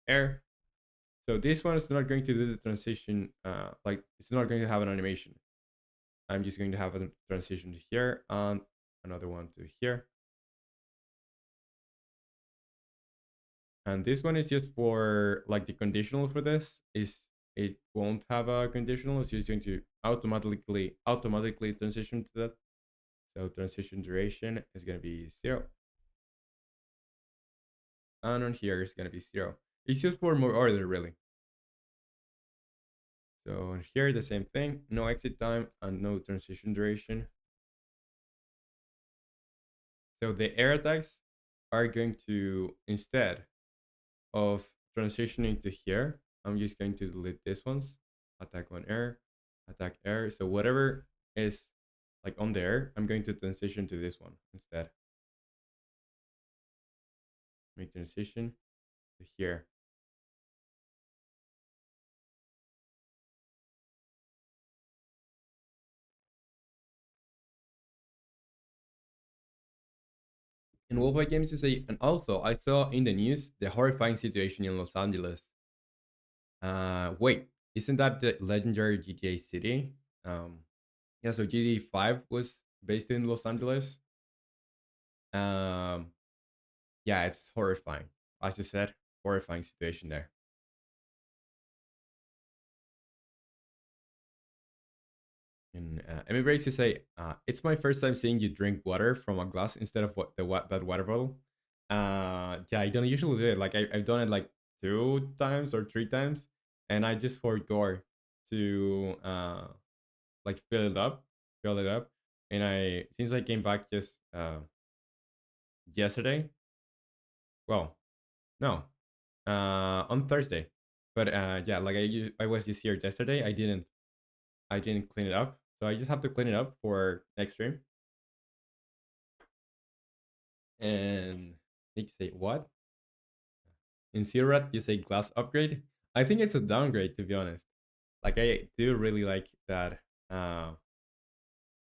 air. So this one is not going to do the transition. Like it's not going to have an animation. I'm just going to have a transition to here and another one to here. And this one is just for like the conditional for this is it won't have a conditional. It's just going to automatically transition to that. So transition duration is going to be 0. And on here is going to be 0. It's just for more order really. So on here the same thing, no exit time and no transition duration. So the air attacks are going to, instead of transitioning to here, I'm just going to delete these ones. Attack on air, attack air. So whatever is like on the air, I'm going to transition to this one instead. Make transition to here. And Wolfeye Games to say, and also I saw in the news the horrifying situation in Los Angeles. Wait, isn't that the legendary GTA city? Yeah, so GTA 5 was based in Los Angeles. Um, yeah, it's horrifying. As you said, horrifying situation there. And Emmy to say, it's my first time seeing you drink water from a glass instead of that water bottle. Yeah, I don't usually do it. Like I've done it like 2 times or 3 times, and I just forgot to like fill it up. And I since I came back just yesterday. Well, no, on Thursday. But yeah, like I was just here yesterday. I didn't clean it up, so I just have to clean it up for next stream. And Nick say what? In Zero you say glass upgrade. I think it's a downgrade to be honest. Like I do really like uh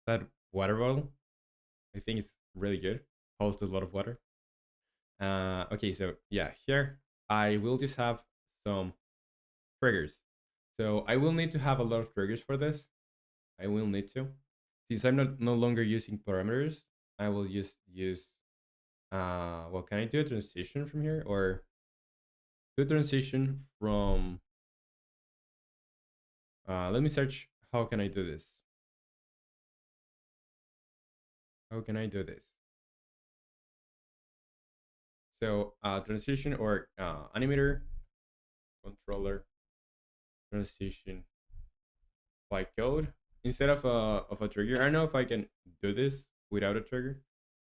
that water bottle. I think it's really good. Holds a lot of water. Okay, so yeah, here I will just have some triggers. So I will need to have a lot of triggers for this. I will need to. Since I'm not no longer using parameters, I will just use well, can I do a transition from here or do a transition from let me search how can I do this? How can I do this? So transition or animator controller transition by code instead of a trigger. I don't know if I can do this without a trigger.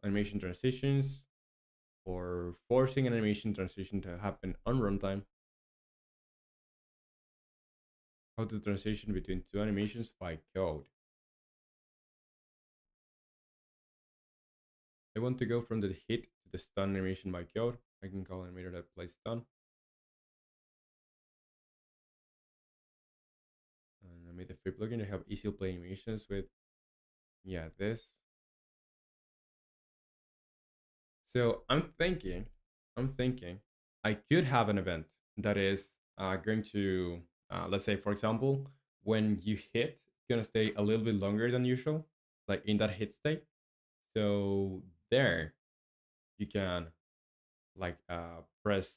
Animation transitions or forcing an animation transition to happen on runtime. How to transition between two animations by code. I want to go from the hit to the stun animation by code. I can call animator that plays stun. And I made a free plugin to have easy play animations with, yeah, this. So I'm thinking I could have an event that is going to, let's say, for example, when you hit, it's going to stay a little bit longer than usual, like in that hit state. So there you can like press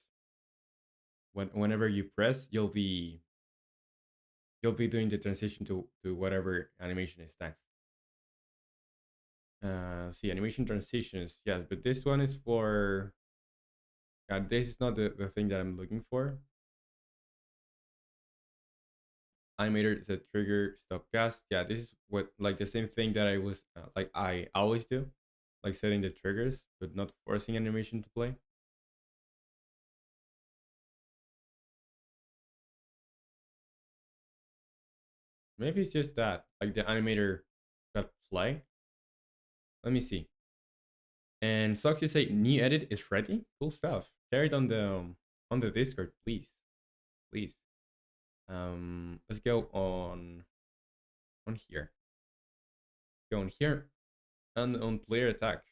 whenever you press, you'll be doing the transition to whatever animation is next. See animation transitions, yes, but this one is for this is not the thing that I'm looking for. Animator is a trigger stop cast. Yeah, this is what like the same thing that I was like I always do, like setting the triggers but not forcing animation to play. Maybe it's just that like the animator got play. Let me see. And Soxy say new edit is ready. Cool stuff. Share it on the Discord, please, please. Let's go on here. Go on here and on player attack.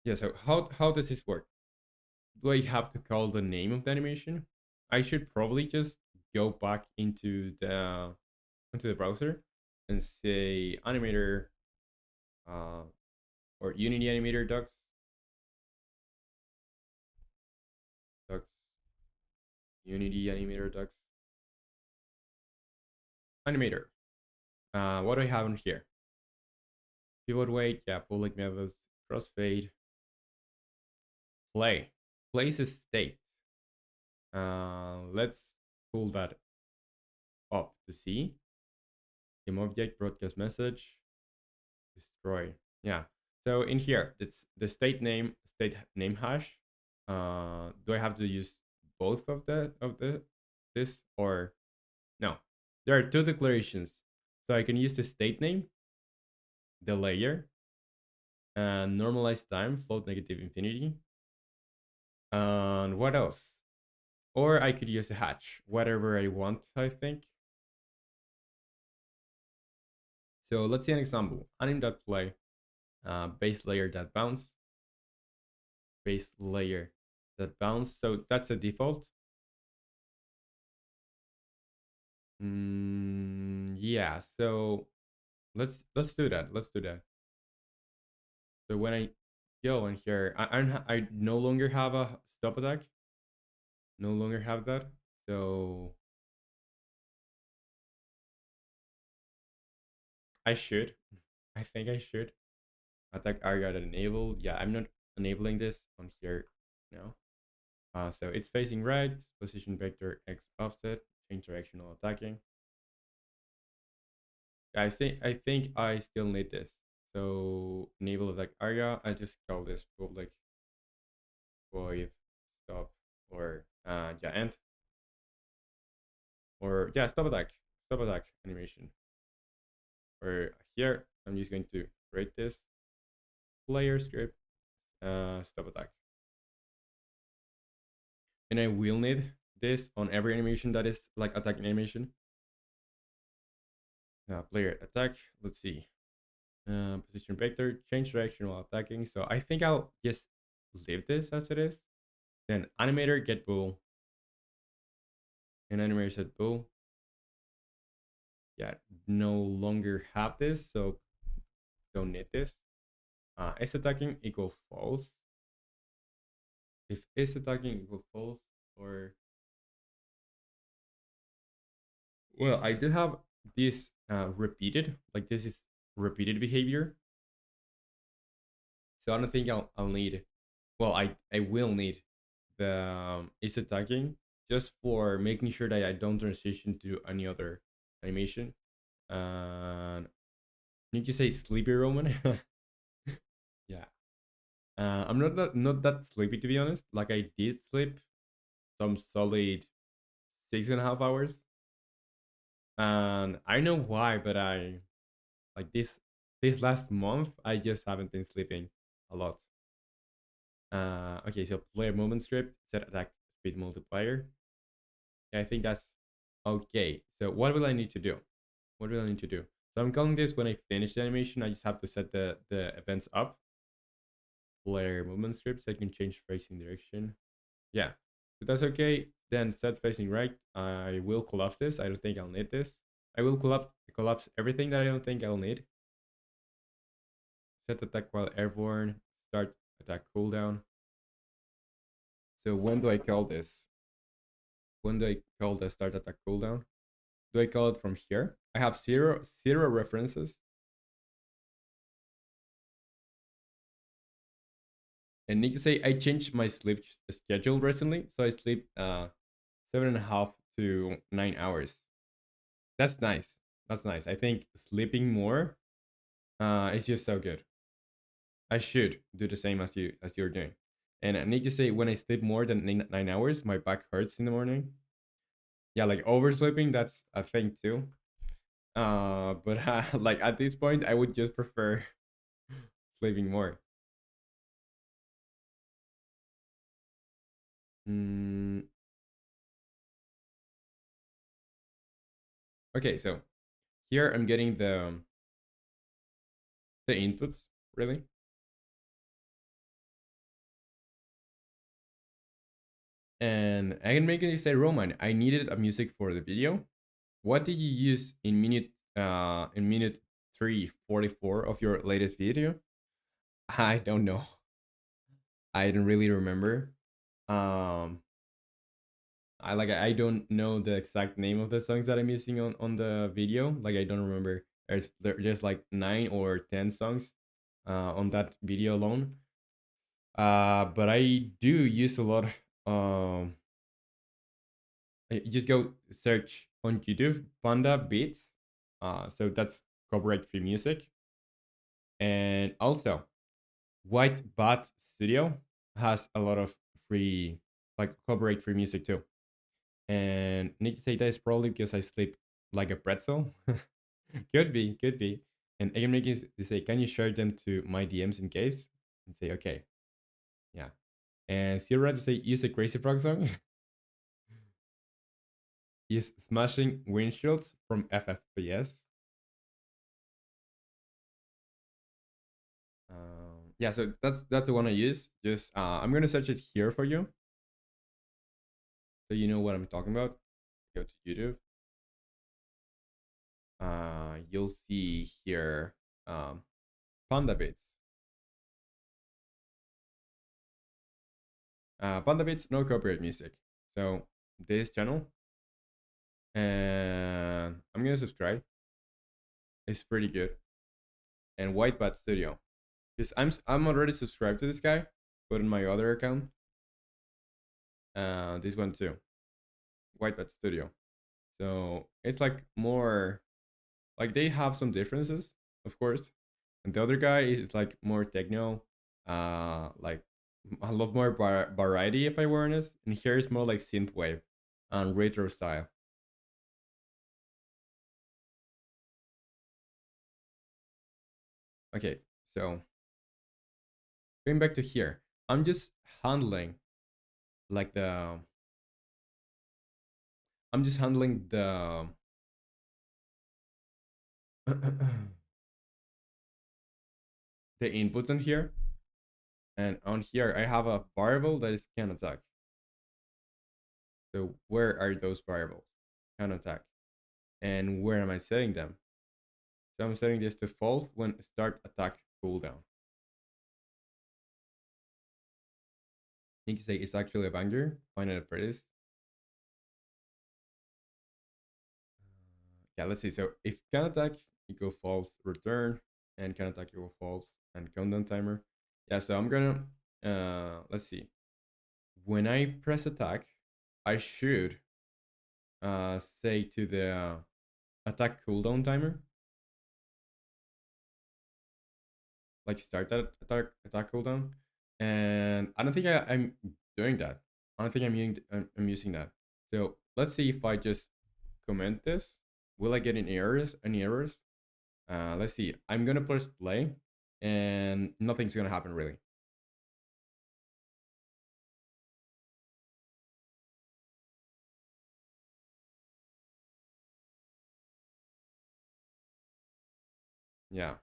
Yeah. So how does this work? Do I have to call the name of the animation? I should probably just go back into the browser and say animator uh, or Unity animator docs Unity animator docs animator. What do I have on here? Pivot weight, yeah, public methods, crossfade, play. Place a state. Let's pull that up to see. Game object, broadcast message, destroy. Yeah. So in here, it's the state name hash. Do I have to use both of the this or no? There are two declarations. So I can use the state name, the layer, and normalize time, float negative infinity. And what else? Or I could use a hatch, whatever I want, I think. So let's see an example. Anim.play, base layer that bounce, base layer that bounce. So that's the default. Yeah, so let's do that. Let's do that. So when I go in here, I no longer have a stop attack. No longer have that. So I should. I think I should. Attack area enabled. Yeah, I'm not enabling this on here now. So it's facing right, position vector X offset, change direction while attacking. Yeah, I think I still need this. So enable attack area. I just call this public void stop or yeah end or yeah stop attack animation. Or here I'm just going to create this player script stop attack. And I will need this on every animation that is like attack animation. Player attack. Let's see. Position vector, change direction while attacking. So I think I'll just leave this as it is. Then animator get bool. And animator set bool. Yeah, no longer have this, so don't need this. Is attacking equal false? If is attacking equal false, or well, I do have this repeated, like this is repeated behavior. So I don't think I'll need. Well, I will need the is attacking just for making sure that I don't transition to any other animation. And you can say sleepy Roman. Yeah. I'm not that sleepy to be honest. Like I did sleep some solid 6.5 hours, and I know why, but I like this last month I just haven't been sleeping a lot. Okay, so player movement script set attack speed multiplier. Yeah, I think that's okay. So what will I need to do? What will I need to do? So I'm calling this when I finish the animation. I just have to set the events up. Player movement scripts. I can change facing direction. Yeah, so that's okay. Then set facing right. I will collapse this. I don't think I'll need this. I will collapse everything that I don't think I'll need. Set attack while airborne. Start attack cooldown. So when do I call this? When do I call the start attack cooldown? Do I call it from here? I have zero references. And need to say I changed my sleep schedule recently, so I sleep 7.5 to 9 hours. That's nice. That's nice. I think sleeping more is just so good. I should do the same as you're doing. And I need to say, when I sleep more than 9 hours, my back hurts in the morning. Yeah, like oversleeping, that's a thing too. But like at this point, I would just prefer sleeping more. Mm, okay, so here I'm getting the inputs really, and I can make it say, Roman, I needed a music for the video. What did you use in minute 3:44 of your latest video? I don't know. I don't really remember. Um, I don't know the exact name of the songs that I'm using on the video. Like I don't remember. There just like 9 or 10 songs on that video alone. But I do use a lot. Um, you just go search on YouTube Panda Beats. So that's copyright free music. And also White Bat Studio has a lot of free, like copyright free music too. And I need to say that is probably because I sleep like a pretzel. Could be, could be. And I can make it to say, can you share them to my DMs in case? And say, okay, yeah. And Sierra to say, use a Crazy Frog song. Use Smashing Windshields from FFPS. Yeah, so that's the one I use. Just I'm gonna search it here for you, so you know what I'm talking about. Go to YouTube. You'll see here Panda Beats. Panda Beats, no copyright music. So this channel, and I'm gonna subscribe. It's pretty good. And White Bat Studio, because I'm already subscribed to this guy, but in my other account, this one too, White Bat Studio. So it's like more, like they have some differences, of course. And the other guy is like more techno, like a lot more variety, if I were honest. And here is more like synthwave and retro style. Okay, so going back to here, I'm just handling like I'm just handling the inputs on here, and on here I have a variable that is can attack. So where are those variables? Can attack, and where am I setting them? So I'm setting this to false when start attack cooldown. You can say it's actually a banger. Find it for this. Yeah, let's see. So if can attack equal false, return, and can attack equal false, and countdown timer. Yeah, so I'm gonna let's see. When I press attack, I should say to the attack cooldown timer, like start that attack cooldown. And I don't think I'm doing that. I don't think I'm using that. So let's see if I just comment this. Will I get any errors? Any errors? Let's see. I'm gonna press play, and nothing's gonna happen really. Yeah,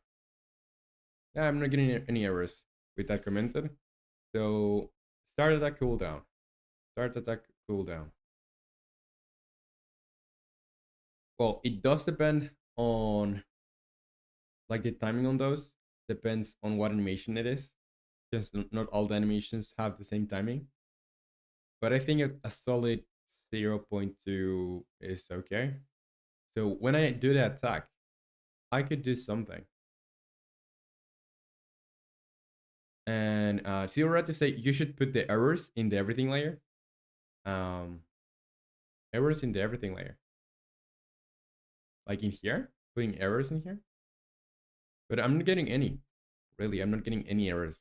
yeah. I'm not getting any errors with that commented. So start attack cooldown. Start attack cooldown. Well, it does depend on like the timing on those. Depends on what animation it is, because not all the animations have the same timing. But I think a solid 0.2 is okay. So when I do the attack, I could do something. And Zero to say you should put the errors in the everything layer. Um, errors in the everything layer. Like in here, putting errors in here. But I'm not getting any. Really, I'm not getting any errors.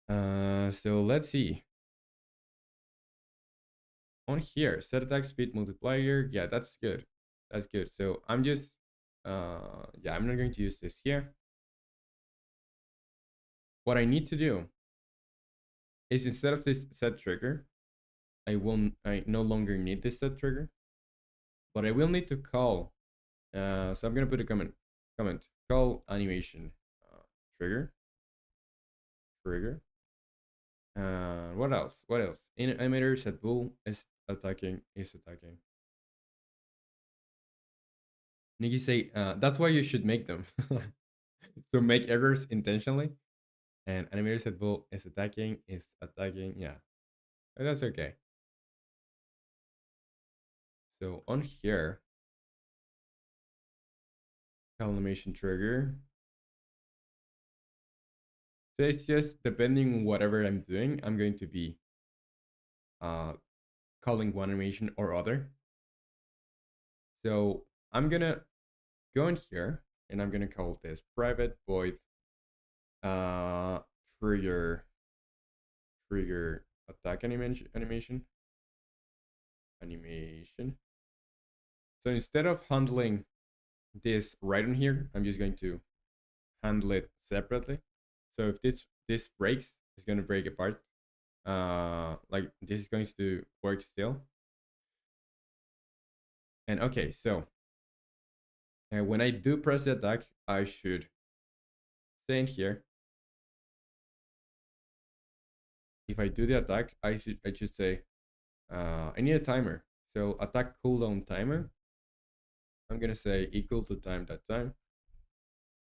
So let's see. On here, set attack speed multiplier. Yeah, that's good. That's good. So I'm just, yeah, I'm not going to use this here. What I need to do is instead of this set trigger, I no longer need this set trigger, but I will need to call. So I'm gonna put a comment, call animation trigger, trigger. What else? What else? In animator set bool is attacking, is attacking. Nikki say, that's why you should make them. So make errors intentionally. And animator set bool is attacking, is attacking. Yeah, that's okay. So on here, call animation trigger. So it's just depending on whatever I'm doing, I'm going to be uh, calling one animation or other. So I'm gonna go in here and I'm gonna call this private void uh, trigger trigger attack animation. So instead of handling this right on here, I'm just going to handle it separately. So if this breaks, it's gonna break apart. Like this is going to work still. And okay, so when I do press the attack, I should stay in here. If I do the attack, I should say I need a timer. So attack cooldown timer. I'm gonna say equal to time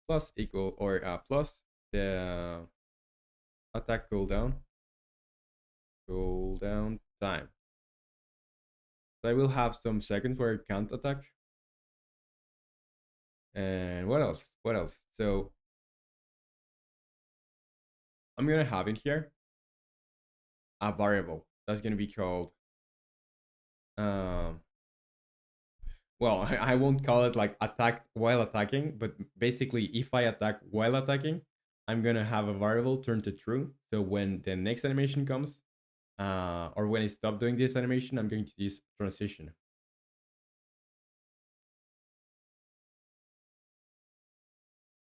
plus equal or plus the attack cooldown time. So I will have some seconds where I can't attack. And what else? What else? So I'm gonna have in here a variable that's gonna be called um well, I won't call it like attack while attacking, but basically if I attack while attacking, I'm gonna have a variable turned to true. So when the next animation comes, or when I stop doing this animation, I'm going to use transition.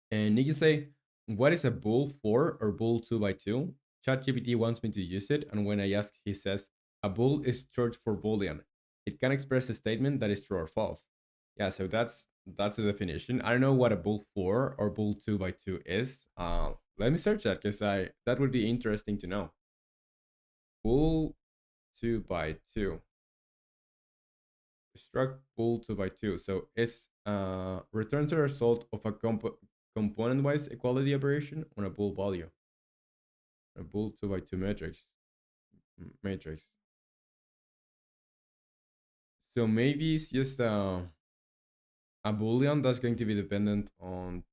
And you can say, what is a bool for or bool 2 by 2? ChatGPT wants me to use it, and when I ask, he says, a bool is short for boolean. It can express a statement that is true or false. Yeah, so that's the definition. I don't know what a bool 4 or bool 2 by 2 is. Let me search that because that would be interesting to know. Bool 2 by 2. Struct bool 2 by 2. So it's returns the result of a component-wise equality operation on a bool value. A bool 2 by 2 matrix. So maybe it's just a boolean that's going to be dependent on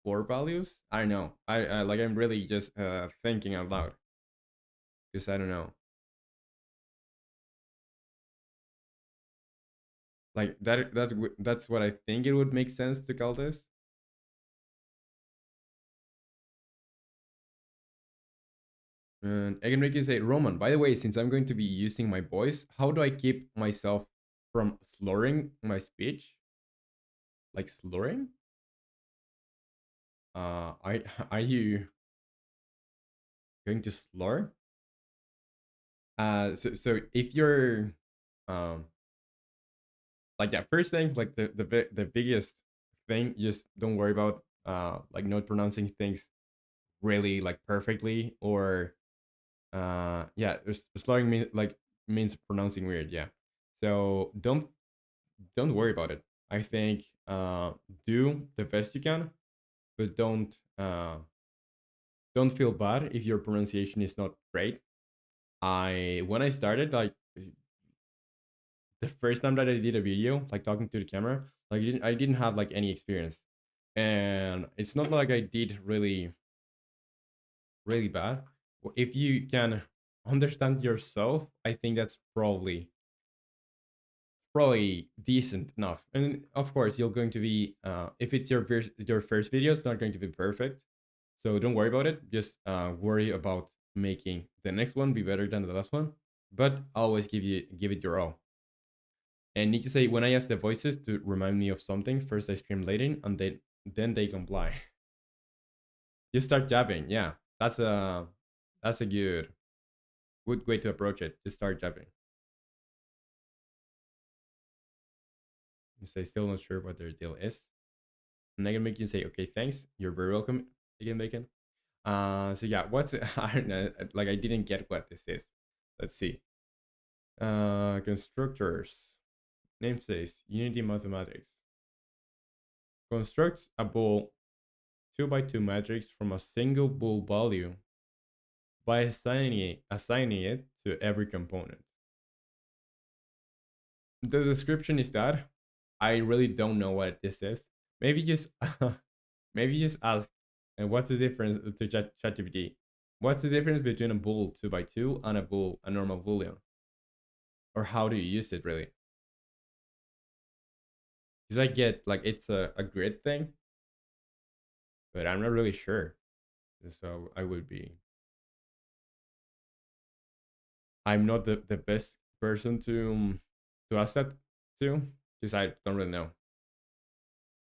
4 values. I don't know. I like I'm really just thinking out loud because I don't know. Like that's what I think it would make sense to call this. And I can make you say, Roman, by the way, since I'm going to be using my voice, how do I keep myself from slurring my speech? Like slurring? I are you going to slur? So if you're um like yeah, first thing, like the biggest thing, just don't worry about like not pronouncing things really like perfectly or yeah, slurring means pronouncing weird, yeah. So don't worry about it. I think do the best you can, but don't feel bad if your pronunciation is not great. I when I started like the first time that I did a video, like talking to the camera, like I didn't have like any experience, and it's not like I did really bad. If you can understand yourself, I think that's probably probably decent enough. And of course, you're going to be if it's your first video, it's not going to be perfect. So don't worry about it. Just worry about making the next one be better than the last one. But always give it your all. And need to say when I ask the voices to remind me of something, first I scream Latin, and then they comply. Just start jabbing. Yeah, that's a good way to approach it. Just start jabbing. You say still not sure what their deal is, and I can make you say okay, thanks. You're very welcome again, bacon. So yeah, what's I don't know. Like I didn't get what this is. Let's see. Constructors. Namespace. Unity mathematics. Constructs a bool 2 by 2 matrix from a single bool value by assigning it to every component. The description is that I really don't know what this is. Maybe just maybe just ask and what's the difference to ChatGPT? What's the difference between a bool 2 by 2 and a normal boolean? Or how do you use it really? Because I get like it's a grid thing, but I'm not really sure. So I'm not the best person to ask that to because I don't really know.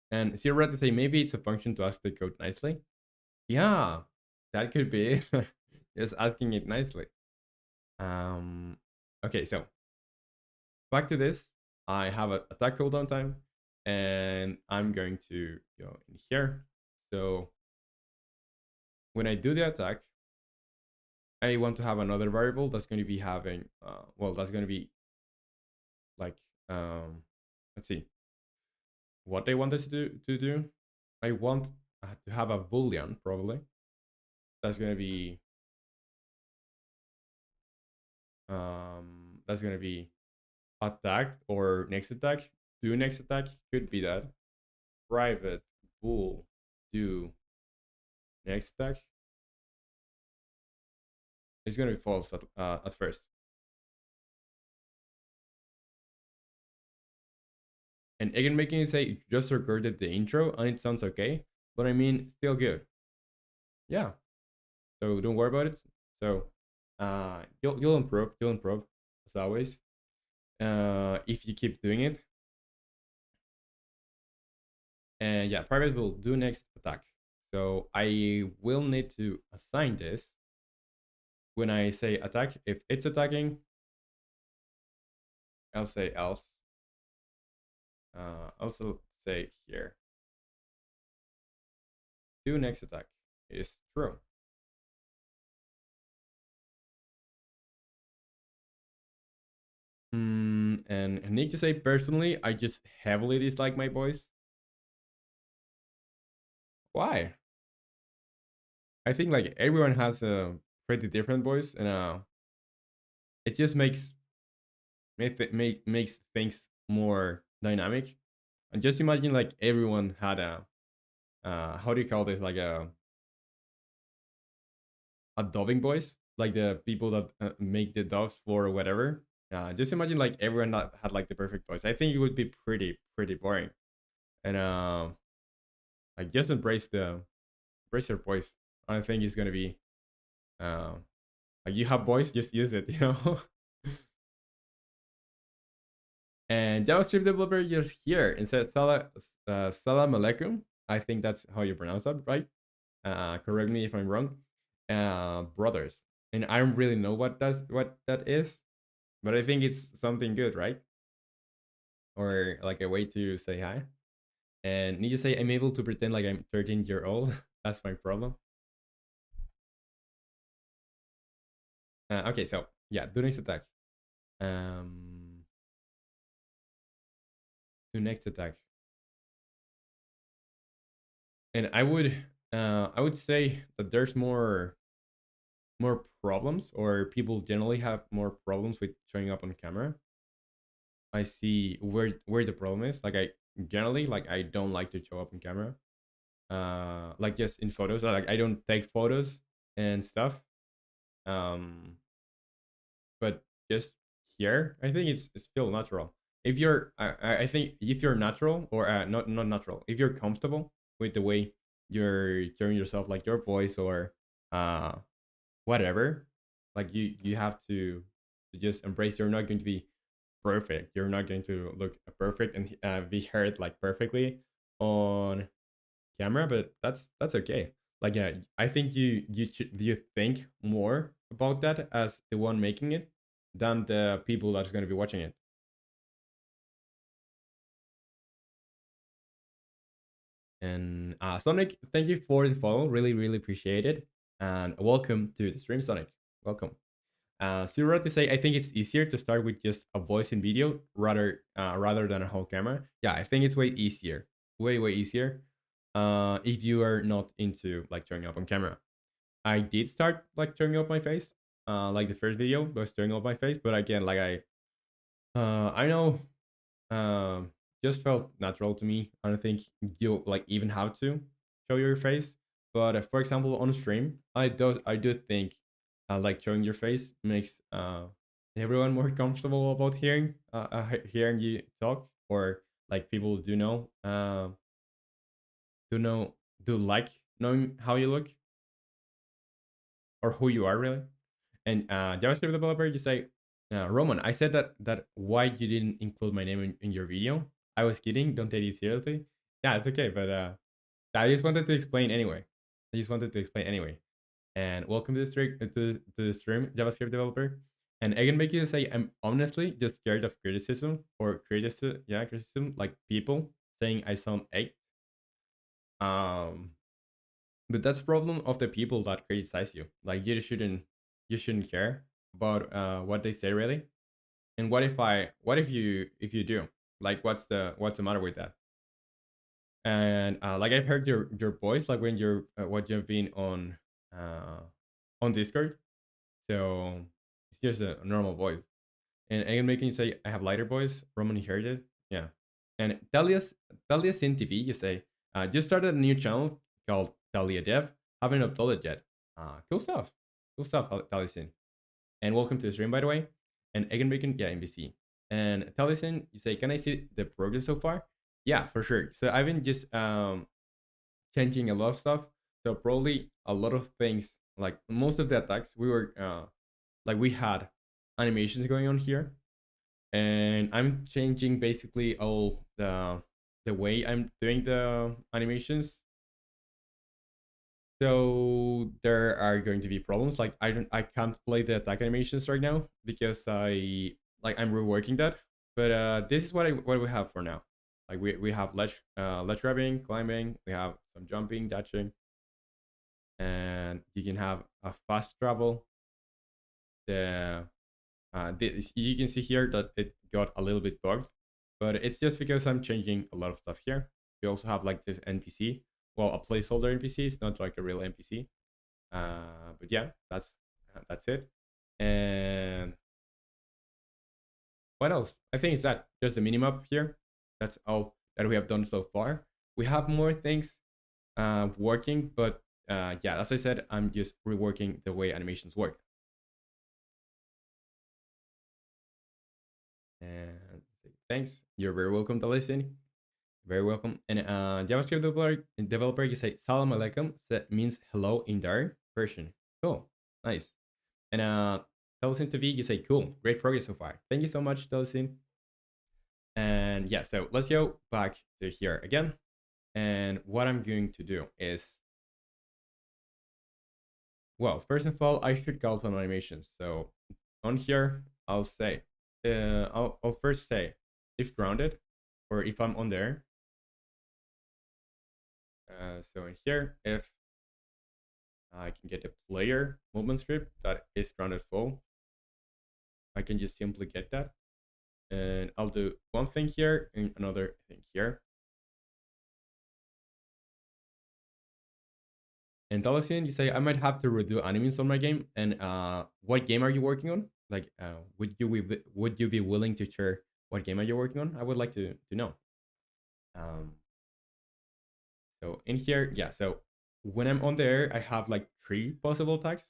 And Zero to say maybe it's a function to ask the code nicely. Yeah, that could be it. Just asking it nicely. Um, okay, so back to this. I have a attack cooldown time, and I'm going to go in here. So when I do the attack, I want to have another variable that's going to be having, well, that's going to be like, let's see, what I want this to do. I want to have a boolean probably. That's going to be attacked or next attack. Do next attack could be that private bool do next attack. It's going to be false at first. And again, making you say just recorded the intro and it sounds okay, but I mean still good. Yeah. So don't worry about it. So you'll improve. You'll improve as always. If you keep doing it. And yeah, private will do next attack. So I will need to assign this when I say attack. If it's attacking, I'll say else. Also say here. Do next attack is true. And I need to say personally, I just heavily dislike my voice. Why? I think like everyone has a pretty different voice, and it just makes things more dynamic. And just imagine like everyone had a how do you call this, like a dubbing voice, like the people that make the dubs for whatever. Just imagine like everyone that had like the perfect voice. I think it would be pretty boring. And like just embrace your voice. I think it's gonna be like you have voice, just use it, you know. And JavaScript developer just here and says salam alaikum. I think that's how you pronounce that, right? Correct me if I'm wrong. Brothers, and I don't really know what that is, but I think it's something good, right? Or like a way to say hi. And need to say I'm able to pretend like I'm 13-year-old. That's my problem. Okay, so yeah, do next attack. Um, do next attack. And I would say that there's more problems, or people generally have more problems with showing up on camera. I see where the problem is. Like I generally like I don't like to show up on camera. Like just in photos. Like I don't take photos and stuff. Um, but just here, I think it's still natural. if you're I think if you're natural or not natural, if you're comfortable with the way you're showing yourself, like your voice or uh whatever, like you have to just embrace. You're not going to be perfect. You're not going to look perfect and be heard like perfectly on camera, but that's okay. Like I think you think more about that as the one making it than the people that's going to be watching it. And Sonic, thank you for the follow. Really, really appreciate it. And welcome to the stream, Sonic. Welcome. Zero to say, I think it's easier to start with just a voice in video rather than a whole camera. Yeah, I think it's way easier, way easier. If you are not into like turning up on camera, I did start like turning up my face. Like the first video was turning up my face, but again, like I know um, just felt natural to me. I don't think you like even have to show your face. But for example, on stream, I do think like showing your face makes everyone more comfortable about hearing you talk, or like people do know do like knowing how you look or who you are really. And JavaScript developer, you say, Roman, I said that why you didn't include my name in your video. I was kidding. Don't take it seriously. Yeah, it's okay. But I just wanted to explain anyway. I just wanted to explain anyway. And welcome to the stream, to the stream, JavaScript developer. And I can make you to say, I'm honestly just scared of criticism or criticism, like people saying I sound egg. Um, but that's problem of the people that criticize you. Like you shouldn't care about what they say really. And what if you do, like what's the matter with that? And like I've heard your voice, like when you're what you've been on Discord. So it's just a normal voice. And I am making you say I have lighter voice. Roman heard it. Yeah. And Talia's in TV, you say, just started a new channel called Talia Dev. Haven't uploaded yet. Cool stuff. Cool stuff, Taliesin. And welcome to the stream, by the way. And Egan Bacon, yeah, NBC. And Taliesin, you say, can I see the progress so far? Yeah, for sure. So I've been just changing a lot of stuff. So probably a lot of things, like most of the attacks, we had animations going on here, and I'm changing basically all the way I'm doing the animations. So there are going to be problems. Like I can't play the attack animations right now because I'm reworking that. But this is what we have for now. Like we have ledge grabbing, climbing. We have some jumping, dashing, and you can have a fast travel. You can see here that it got a little bit bugged, but it's just because I'm changing a lot of stuff here. We also have like this NPC, well, a placeholder NPC. It's not like a real NPC. But yeah, that's it. And what else? I think it's that just the minimap here. That's all that we have done so far. We have more things working, but yeah, as I said, I'm just reworking the way animations work. And thanks. You're very welcome to listen. Very welcome. And JavaScript developer, you say Salam Alaikum, that means hello in their version. Cool. Nice. And Telesin TV, you say cool. Great progress so far. Thank you so much, Telesin. And yeah, so let's go back to here again. And what I'm going to do is, well, first of all, I should call some animations. So on here, I'll first say if grounded, or if I'm on there. So in here, if I can get a player movement script that is grounded full, I can just simply get that. And I'll do one thing here and another thing here. And Talasin, you say I might have to redo animes on my game. And what game are you working on? Like, would you be willing to share what game are you working on? I would like to know. Um, so in here, yeah. So when I'm on there, I have like 3 possible tags.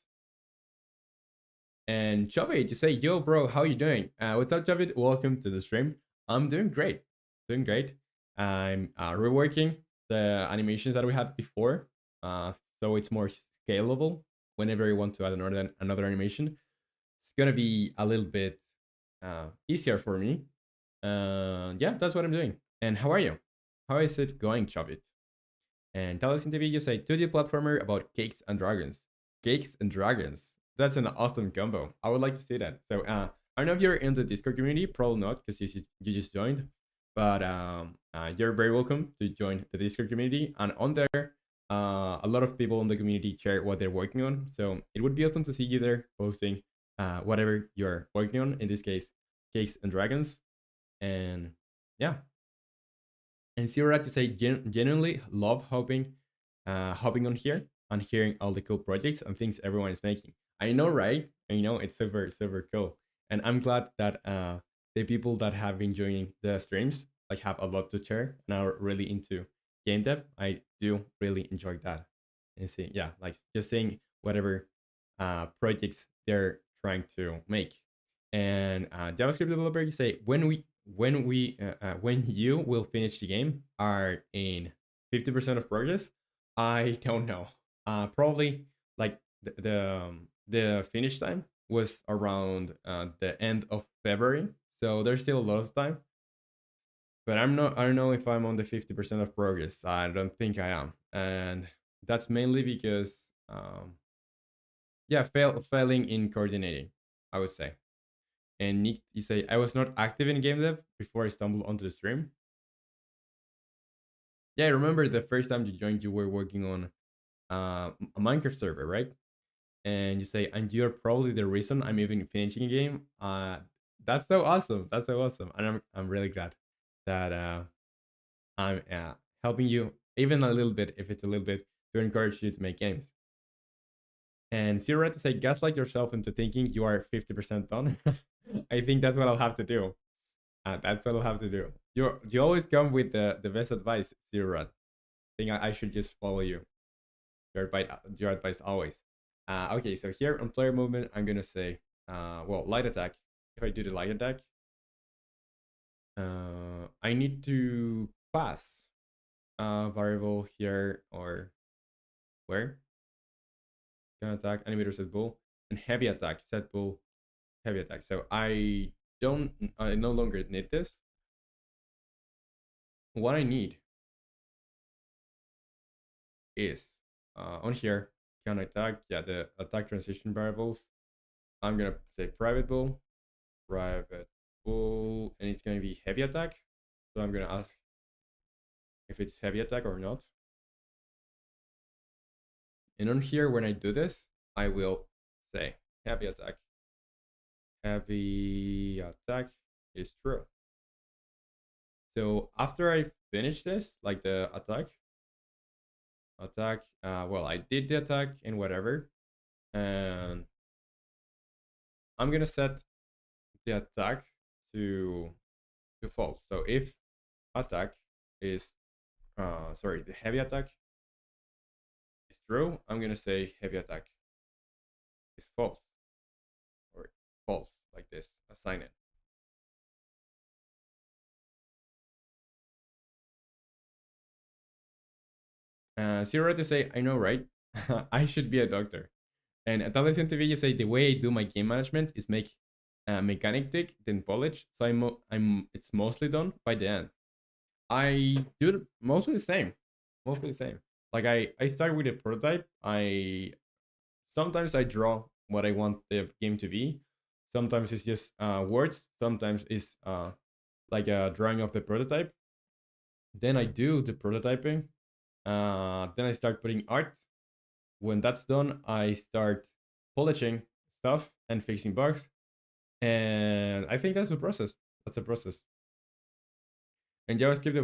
And Javid, you say, yo, bro, how you doing? What's up, Javid? Welcome to the stream. I'm doing great. Doing great. I'm reworking the animations that we had before, uh, so it's more scalable. Whenever you want to add another animation, it's gonna be a little bit easier for me. Yeah, that's what I'm doing. And how are you? How is it going, Chavit? And tell us in the video, say 2D platformer about cakes and dragons. Cakes and dragons. That's an awesome combo. I would like to see that. So I don't know if you're in the Discord community, probably not because you just joined. But you're very welcome to join the Discord community. And on there, a lot of people in the community share what they're working on. So it would be awesome to see you there posting whatever you're working on. In this case, cakes and dragons. And yeah, and Zero to say genuinely love hopping on here and hearing all the cool projects and things everyone is making. I know, right? I know it's super cool, and I'm glad that the people that have been joining the streams like have a lot to share and are really into game dev. I do really enjoy that, and see, yeah, like just seeing whatever projects they're trying to make. And JavaScript developer, you say when you will finish the game are in 50% of progress. I don't know. Probably like the finish time was around the end of February, so there's still a lot of time. But I'm not. I don't know if I'm on the 50% of progress. I don't think I am, and that's mainly because yeah, failing in coordinating, I would say. And Nick, you say I was not active in game dev before I stumbled onto the stream. Yeah, I remember the first time you joined, you were working on a Minecraft server, right? And you say, and you're probably the reason I'm even finishing a game. That's so awesome. That's so awesome, and I'm really glad that I'm helping you even a little bit, if it's a little bit, to encourage you to make games. And Zero to say, gaslight yourself into thinking you are 50% done. I think that's what I'll have to do. That's what I'll have to do. You always come with the best advice, Zero. I think I should just follow you. Your advice always. Okay, so here on player movement, I'm gonna say, well, light attack. If I do the light attack, I need to pass a variable here or where can attack animator set bull and heavy attack set bull heavy attack. So I no longer need this. What I need is on here can attack, yeah, the attack transition variables. I'm gonna say private bull, and it's gonna be heavy attack. So I'm gonna ask if it's heavy attack or not. And on here, when I do this, I will say heavy attack. Heavy attack is true. So after I finish this, like the attack, well, I did the attack and whatever, and I'm gonna set the attack to false. So if attack is sorry, the heavy attack is true, I'm gonna say heavy attack is false or false, like this. Assign it. Zero to say, I know, right? I should be a doctor. And at Talent TV, you say the way I do my game management is make mechanic tick, then polish. So it's mostly done by the end. I do it mostly the same, mostly the same. Like I start with a prototype. Sometimes I draw what I want the game to be. Sometimes it's just words. Sometimes it's like a drawing of the prototype. Then I do the prototyping. Then I start putting art. When that's done, I start polishing stuff and fixing bugs. And I think that's the process. That's a process. And JavaScript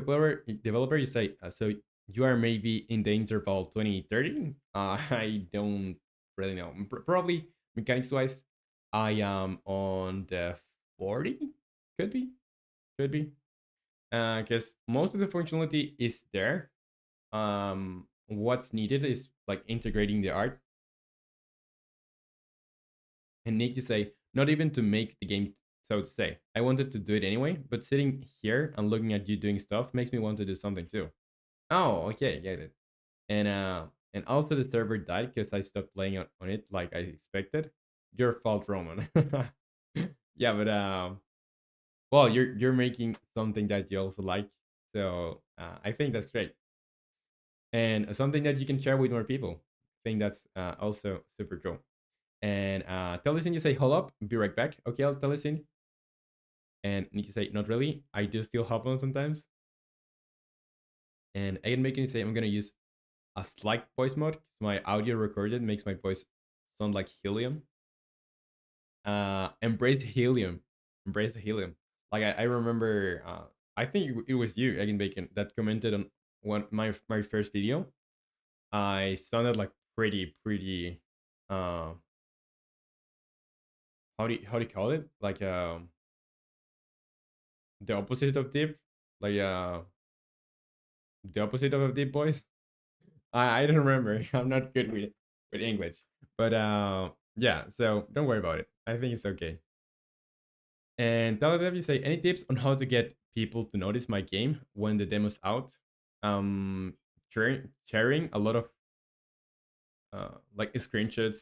developer, you say, so you are maybe in the interval 2030? I don't really know. Probably mechanics wise, I am on the 40. Could be, could be. Because most of the functionality is there. What's needed is like integrating the art. And need to say, not even to make the game so to say. I wanted to do it anyway, but sitting here and looking at you doing stuff makes me want to do something too. Oh, okay, get it. And also the server died because I stopped playing on it like I expected. Your fault, Roman. Yeah, but well, you're making something that you also like, so I think that's great, and something that you can share with more people. I think that's also super cool. And tell listen, you say hold up, be right back. Okay, I'll tell listen, and Nikki say not really. I do still hop on sometimes, and I can make it say I'm gonna use a slight voice mode. My audio recorded makes my voice sound like helium. Embrace the helium. Embrace the helium. Like I remember, I think it was you, Egin Bacon, that commented on one my first video. I sounded like pretty. Uh, how do you call it? Like the opposite of deep, like the opposite of a deep voice. I don't remember. I'm not good with English, but yeah. So don't worry about it. I think it's okay. And WW say any tips on how to get people to notice my game when the demo's out? Um, sharing a lot of like screenshots,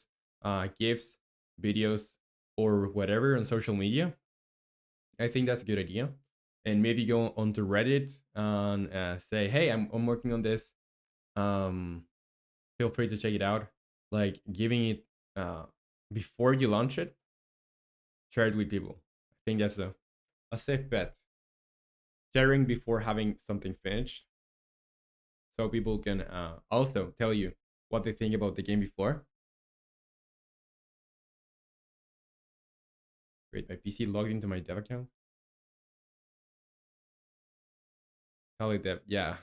gifs, videos, or whatever on social media. I think that's a good idea. And maybe go onto Reddit and say, "Hey, I'm working on this. Um, feel free to check it out." Like giving it uh, before you launch it, share it with people. I think that's a safe bet. Sharing before having something finished, so people can also tell you what they think about the game before. Wait, my PC logged into my dev account. Tell it dev, yeah.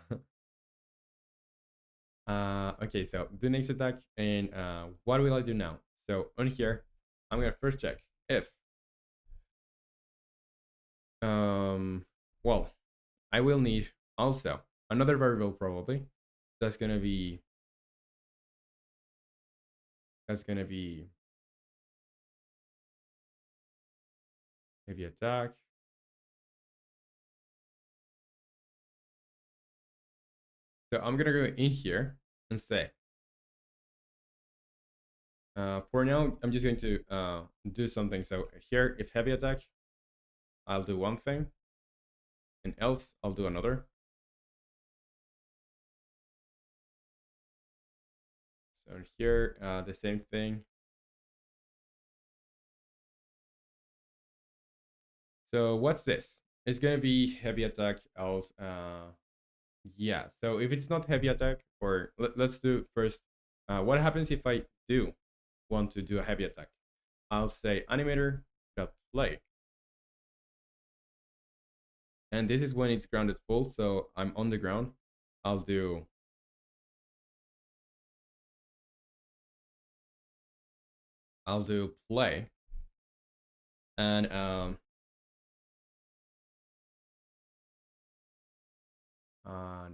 Okay, so the next attack, and what will I do now? So on here, I'm gonna first check if um well, I will need also another variable probably. That's gonna be that's gonna be maybe attack. So I'm gonna go in here and say for now, I'm just going to do something. So here, if heavy attack, I'll do one thing, and else I'll do another. So here, the same thing. So what's this? It's gonna be heavy attack. Else, yeah. So if it's not heavy attack, or let's do first. What happens if I do want to do a heavy attack? I'll say animator dot play, and this is when it's grounded full. So I'm on the ground. I'll do play, and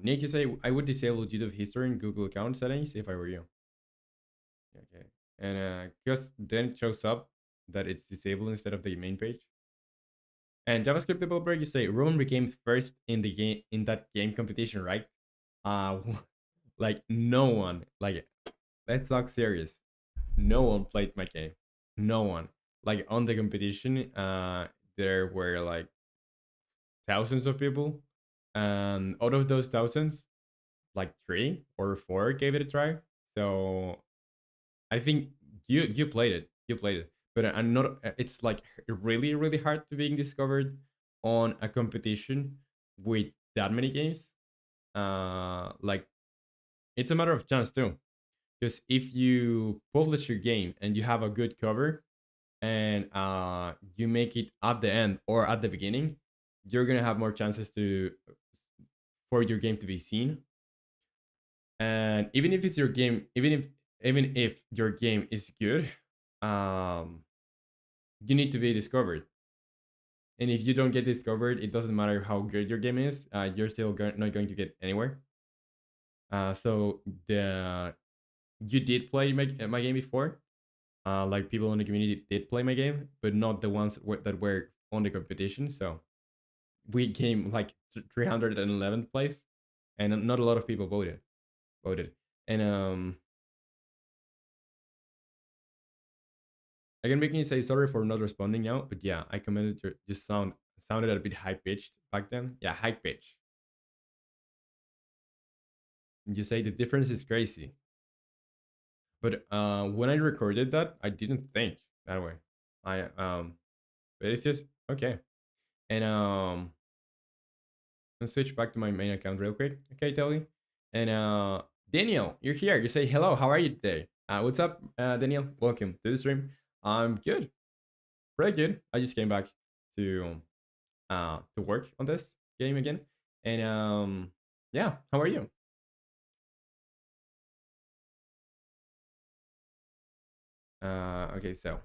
Nick, you say I would disable YouTube history in Google account settings if I were you. Okay, and because then it shows up that it's disabled instead of the main page. And JavaScript developer, you say Roman became first in the game in that game competition, right? Uh, like no one, like let's talk serious. No one played my game. No one. Like on the competition, there were like thousands of people, and out of those thousands, like 3 or 4 gave it a try. So I think you played it. You played it. But I'm not. It's like really hard to being discovered on a competition with that many games. Like it's a matter of chance too. Because if you publish your game and you have a good cover and you make it at the end or at the beginning, you're gonna have more chances to for your game to be seen. And even if it's your game, even if your game is good, um you need to be discovered. And if you don't get discovered, it doesn't matter how good your game is, you're still not going to get anywhere. So the you did play my game before, like people in the community did play my game, but not the ones that were on the competition. So we came like 311th place, and not a lot of people voted. And I can make you say sorry for not responding now, but yeah, I commented to just sounded a bit high pitched back then. Yeah, high pitch. You say the difference is crazy, but when I recorded that, I didn't think that way. I but it's just okay. And let's switch back to my main account real quick. Okay, Telly. And Daniel, you're here. You say hello. How are you today? What's up, Daniel? Welcome to the stream. I'm good, pretty good. I just came back to work on this game again. And yeah, how are you? Okay, so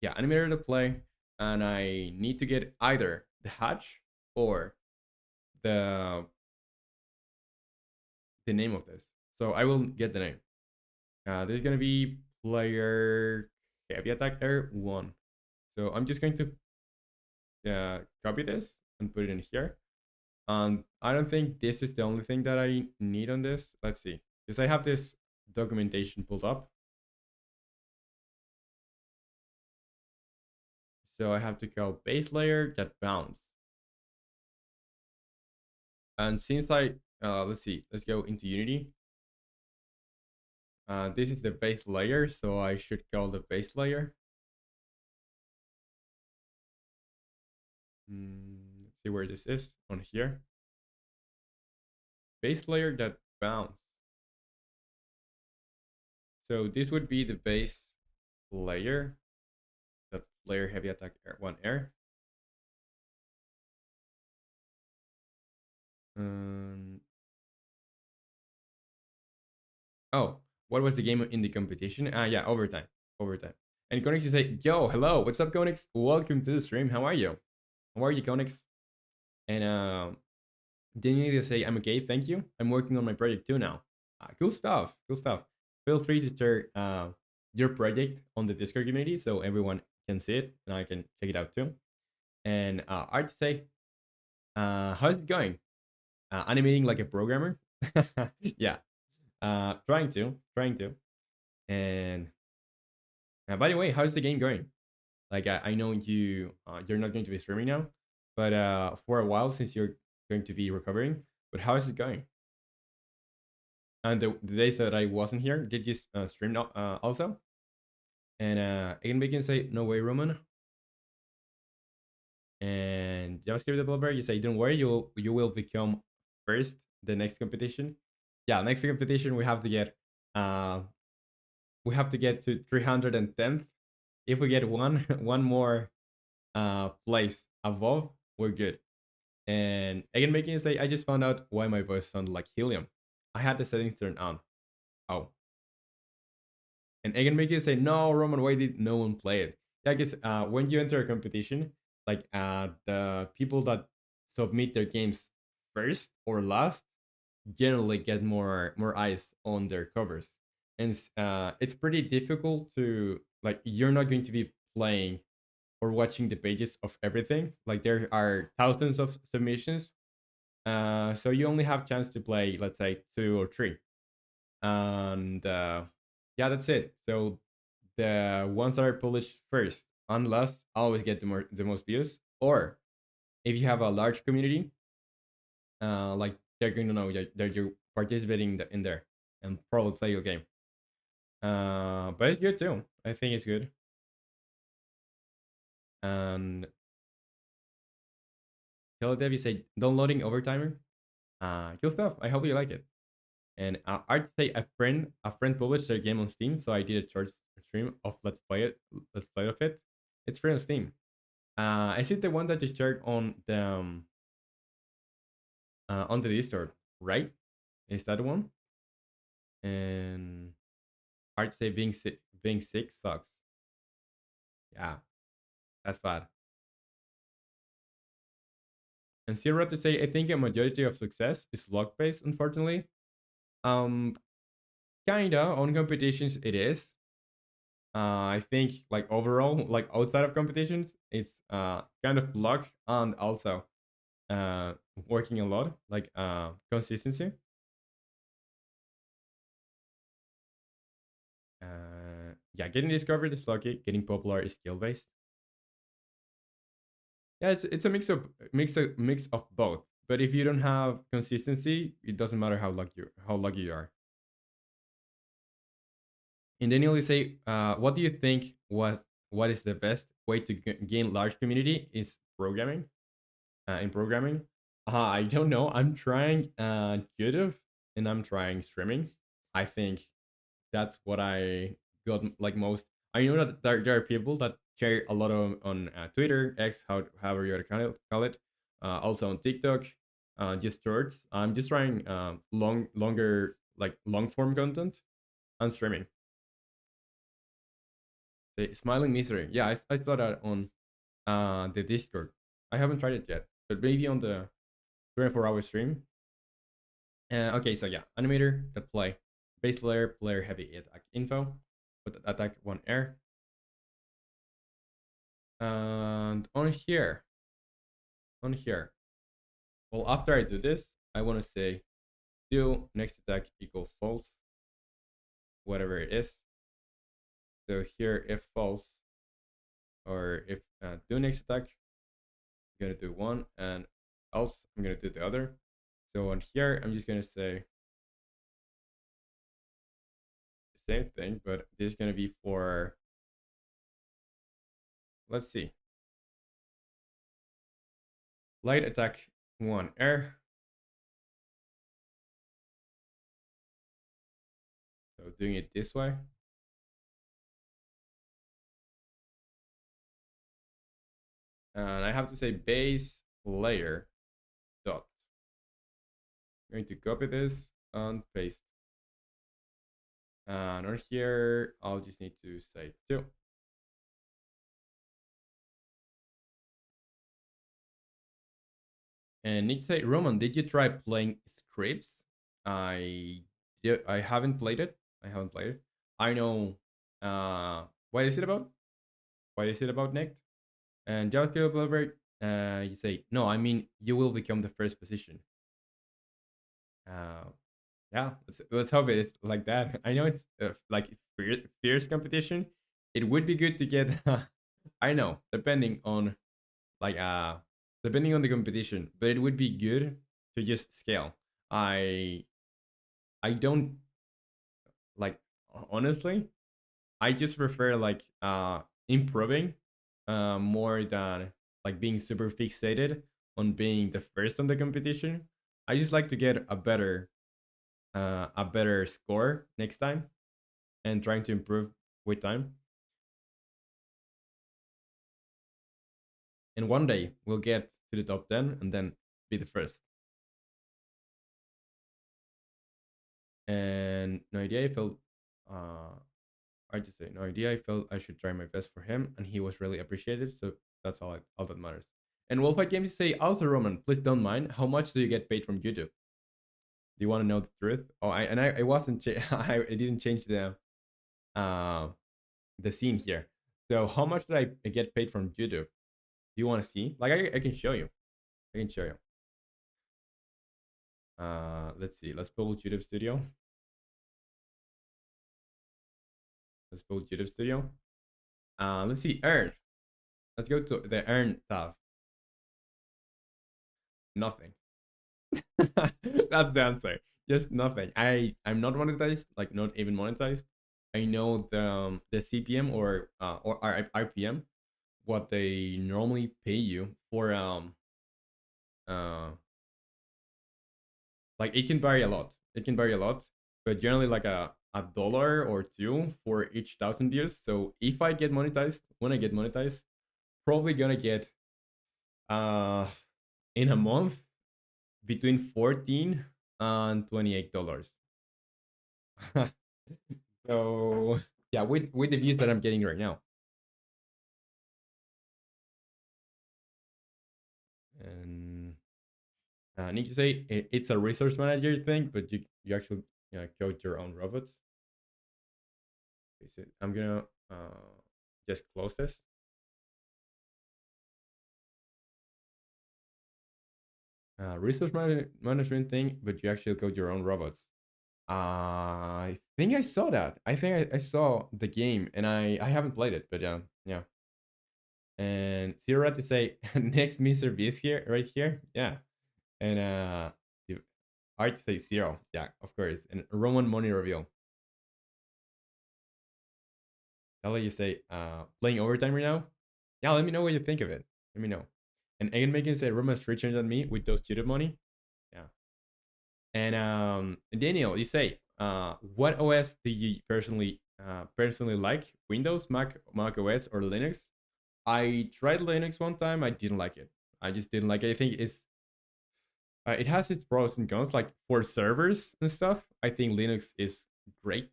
yeah, animator to play, and I need to get either the hatch or the the name of this. So I will get the name. There's gonna be player heavy attacker one. So I'm just going to copy this and put it in here. And I don't think this is the only thing that I need on this. Let's see, because I have this documentation pulled up. So I have to call base layer get bounds. And since I let's see, let's go into Unity. This is the base layer, so I should call the base layer. Let's see where this is on here. Base layer that bounds. So this would be the base layer. That layer heavy attack air, one air. Um, oh, what was the game in the competition? Yeah, overtime. Overtime. And Konix, you say, yo, hello, what's up, Konix? Welcome to the stream. How are you? How are you, Konix? And then you need to say, I'm okay, thank you. I'm working on my project too now. Cool stuff, cool stuff. Feel free to share your project on the Discord community so everyone can see it and I can check it out too. And I'd say, how's it going? Animating like a programmer? Yeah, trying to. And by the way, how's the game going? Like I know you're not going to be streaming now, but for a while since you're going to be recovering. But how is it going? And the days that I wasn't here, did you stream also? And again, we can say no way, Roman. And JavaScript developer, you say don't worry, you will become first the next competition. Yeah, next competition uh we have to get to 310th. If we get one one more place above, we're good. And again, making say I just found out why my voice sounded like helium. I had the settings turned on. Oh, and again, make you say, no, Roman, why did no one play it? Yeah, I guess when you enter a competition, like the people that submit their games first or last generally get more eyes on their covers. And it's pretty difficult to, like, you're not going to be playing or watching the pages of everything. Like, there are thousands of submissions. So you only have chance to play, let's say, two or three. And yeah, that's it. So the ones that are published first and last always get the most views. Or if you have a large community, like they're going to know that you're participating in there and probably play your game. But it's good too. I think it's good. And hello, Dev, you say downloading overtimer. Cool stuff. I hope you like it. And I'd say a friend published their game on Steam, so I did a short stream of let's play of it. It's free on Steam. Is it the one that you shared on the Discord, right? Is that one? And I'd say being sick sucks. Yeah, that's bad. And Zero to say I think a majority of success is luck based, unfortunately. Um, kinda on competitions it is. I think like overall, like outside of competitions, it's kind of luck and also working a lot, like consistency. Yeah, getting discovered is lucky. Getting popular is skill based. Yeah, it's a mix of both. But if you don't have consistency, it doesn't matter how lucky you are. And then you'll say, what do you think? What is the best way to gain large community is programming? In programming, I don't know. I'm trying YouTube and I'm trying streaming. I think that's what I got like most. I know that there are people that share a lot on Twitter, X, however you want to call it. Also on TikTok, just shorts. I'm just trying longer, like long form content and streaming. The smiling misery. Yeah, I saw that on the Discord. I haven't tried it yet, but maybe on the 24-hour stream. Okay, so yeah, animator, the play, base layer, player heavy attack info, with attack one air. And on here, well, after I do this, I want to say do next attack equal false, whatever it is. So here, if false, or if do next attack, I'm gonna do one, and else I'm gonna do the other. So on here, I'm just gonna say the same thing, but this is gonna be for, let's see, light attack one air. So doing it this way. And I have to say base layer dot. I'm going to copy this and paste. And on here, I'll just need to say 2. And need to say, Roman, did you try playing scripts? I haven't played it. I haven't played it. I know. What is it about? What is it about, Nick? And JavaScript developer, you say no. I mean, you will become the first position. Uh, yeah, let's hope it is like that. I know it's like fierce competition. It would be good to get. I know, like depending on the competition, but it would be good to just scale. I I don't like, honestly. I just prefer like improving more than like being super fixated on being the first on the competition. I just like to get a better score next time and trying to improve with time. And one day we'll get to the top 10 and then be the first. And no idea, I felt, I just say, no idea, I felt I should try my best for him and he was really appreciative. So that's all that matters. And Wolfpack Games say, also Roman, please don't mind. How much do you get paid from YouTube? Do you want to know the truth? Oh, I wasn't, I didn't change uh, the scene here. So how much did I get paid from YouTube? Do you want to see? Like I can show you. I can show you. Let's see. Let's pull YouTube Studio. Let's pull YouTube Studio. Let's see. Earn. Let's go to the Earn tab. Nothing. That's the answer. Just nothing. I'm not monetized. Like not even monetized. I know the CPM or RPM, what they normally pay you for uh like it can vary a lot. It can vary a lot, but generally like a dollar or two for each 1,000 views. So if I get monetized, when I get monetized, probably gonna get uh in a month between 14 and $28. So yeah, with the views that I'm getting right now. And I need to say it's a resource manager thing, but you actually code your own robots. I'm gonna just close this. Resource management thing, but you actually code your own robots. I think I saw that. I think I saw the game, and I haven't played it, but yeah. And Zero to say next Mr. Beast here, right here, yeah. And hard to say Zero, yeah, of course. And Roman money reveal. I'll let you say playing overtime right now. Yeah, let me know what you think of it. Let me know. And Egan Megan said Roman's richer than me with those tutor money. Yeah. And Daniel, you say, what OS do you personally like? Windows, Mac OS, or Linux? I tried Linux one time. I didn't like it. I just didn't like it. I think it has its pros and cons. Like for servers and stuff, I think Linux is great,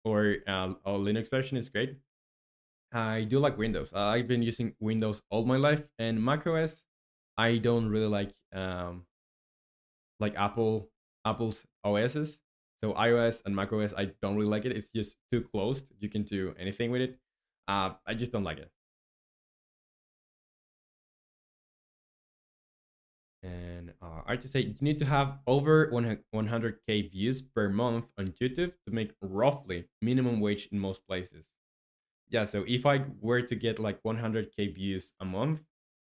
or a Linux version is great. I do like Windows. I've been using Windows all my life, and Mac OS, I don't really like Apple's OSs. So iOS and Mac OS, I don't really like it. It's just too closed. You can do anything with it. I just don't like it. And I just say you need to have over 100K views per month on YouTube to make roughly minimum wage in most places. Yeah, so if I were to get like 100K views a month,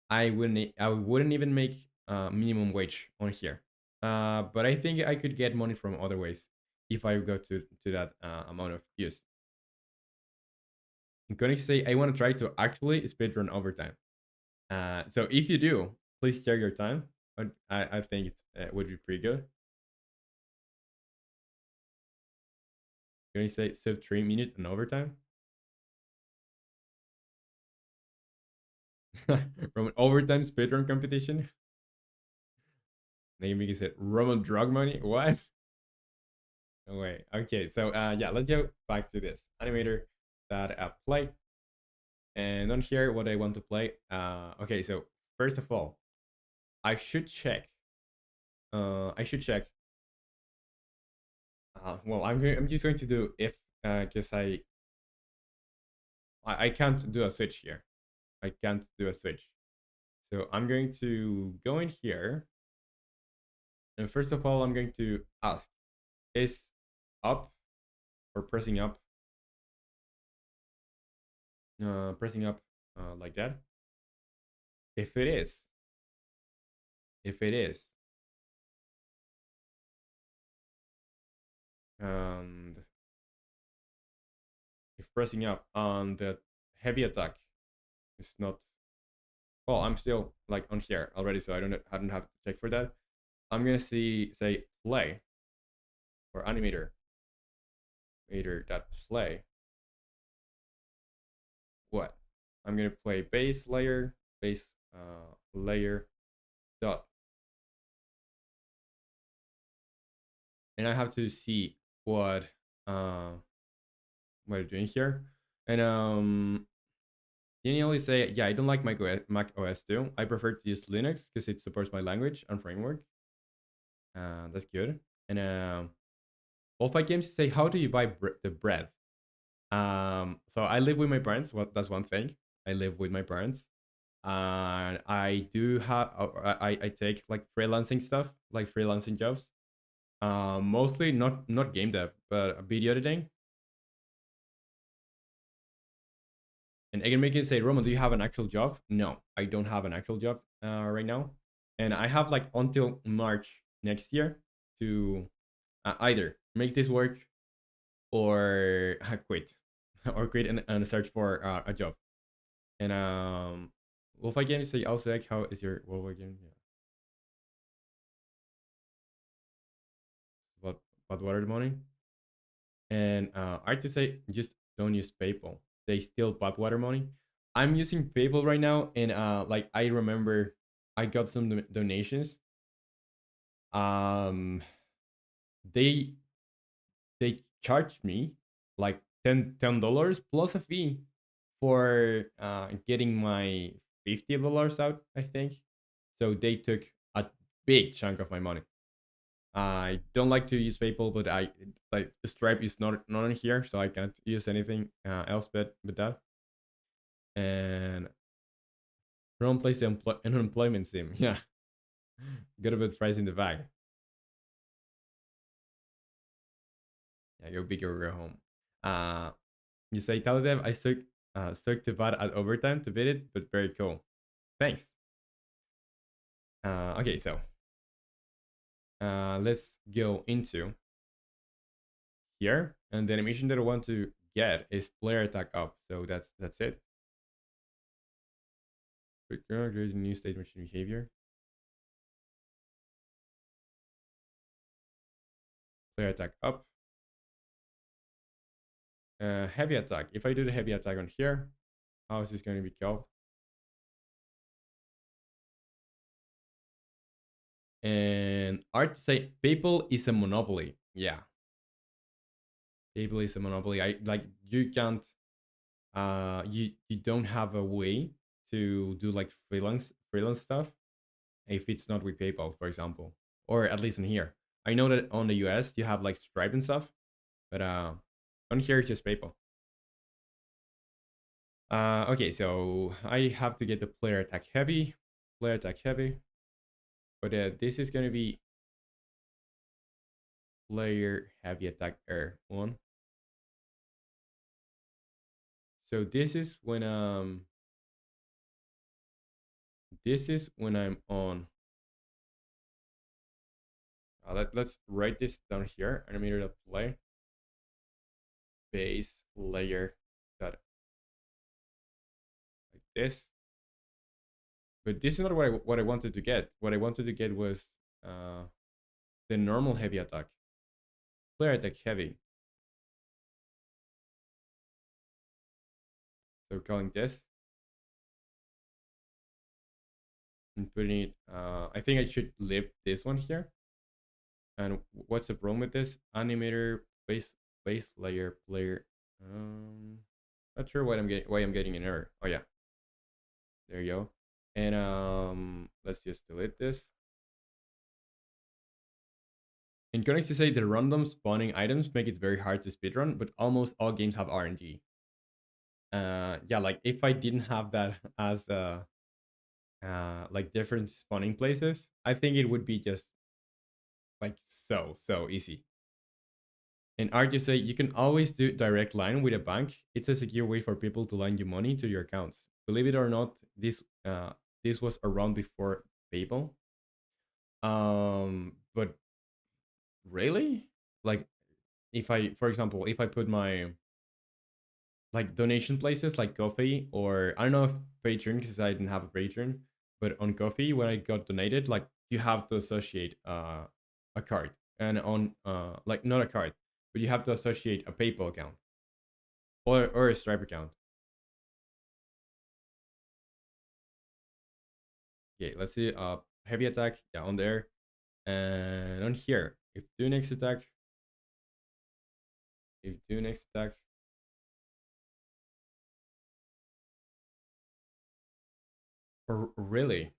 I wouldn't even make minimum wage on here. But I think I could get money from other ways if I go to that amount of views. I'm going to say I want to try to actually speedrun overtime. So if you do, please share your time. I think it would be pretty good. Going to say save 3 minutes on overtime from an overtime speedrun competition. Then you said Roman drug money. What? No way. Okay, so yeah, let's go back to this animator that I play. And on here, what I want to play. Okay, so first of all, I should check. I should check. Well, I'm just going to do if because I can't do a switch here. I can't do a switch. So I'm going to go in here, and first of all, I'm going to ask: is up or pressing up? Pressing up like that. If it is, if it is, and if pressing up on the heavy attack is not, well, I'm still like on here already, so I don't have to check for that. I'm gonna say play or animator that play. What? I'm gonna play base layer dot, and I have to see uh what I'm doing here. And Daniel, you say, yeah, I don't like Mac OS too. I prefer to use Linux because it supports my language and framework. That's good. And all five games say, how do you buy the bread? So I live with my parents. Well, that's one thing. I live with my parents. And I do have, I take like freelancing stuff, like freelancing jobs. Mostly not game dev, but video editing. And again, make it say, Roman, do you have an actual job? No, I don't have an actual job right now. And I have like until March next year to either make this work or quit, or quit and search for a job. And Wolfie Games say also like, how is your Wolfie game? Yeah. What what are the money? And I to say just don't use PayPal. They steal water money. I'm using PayPal right now, and like I remember I got some donations. Um, they they charged me like $10 plus a fee for getting my $50 out, I think. So they took a big chunk of my money. I don't like to use PayPal, but I like Stripe is not on here, so I can't use anything else but that. And Ron plays the unemployment sim. Yeah, Gotta put fries in the bag. Yeah, go big or go home. Uh, you say, tell them I stuck to bad at overtime to beat it, but very cool. Thanks. Okay, so let's go into here, and the animation that I want to get is player attack up. So that's it. Create a new state machine behavior. Player attack up. Heavy attack. If I do the heavy attack on here, how is this going to be called? And art to say people is a monopoly. Yeah, people is a monopoly. I like you can't you don't have a way to do like freelance stuff if it's not with PayPal, for example, or at least in here. I know that on the US you have like Stripe and stuff, but on here it's just PayPal. Okay, so I have to get the player attack heavy, but this is gonna be player heavy attack air one. So this is when I'm on. Let's write this down here. Animator play base layer dot like this. But this is not what I wanted to get. What I wanted to get was uh, the normal heavy attack, player attack heavy. So calling this and putting it. I think I should leave this one here. And what's the problem with this animator base layer player? Not sure why I'm getting an error. Oh yeah, there you go. And let's just delete this. And Codex to say the random spawning items make it very hard to speedrun, but almost all games have RNG. Yeah, like if I didn't have that as like different spawning places, I think it would be just like so easy. And Art, you say you can always do direct line with a bank. It's a secure way for people to lend you money to your accounts. Believe it or not, this was around before PayPal. But really, like if I, for example, if I put my like donation places like Coffee or I don't know if Patreon because I didn't have a Patreon, but on Coffee when I got donated, like you have to associate a card and on like not a card, but you have to associate a PayPal account or a Stripe account. Okay, let's see. Heavy attack, yeah, on there, and on here. If do next attack, or really,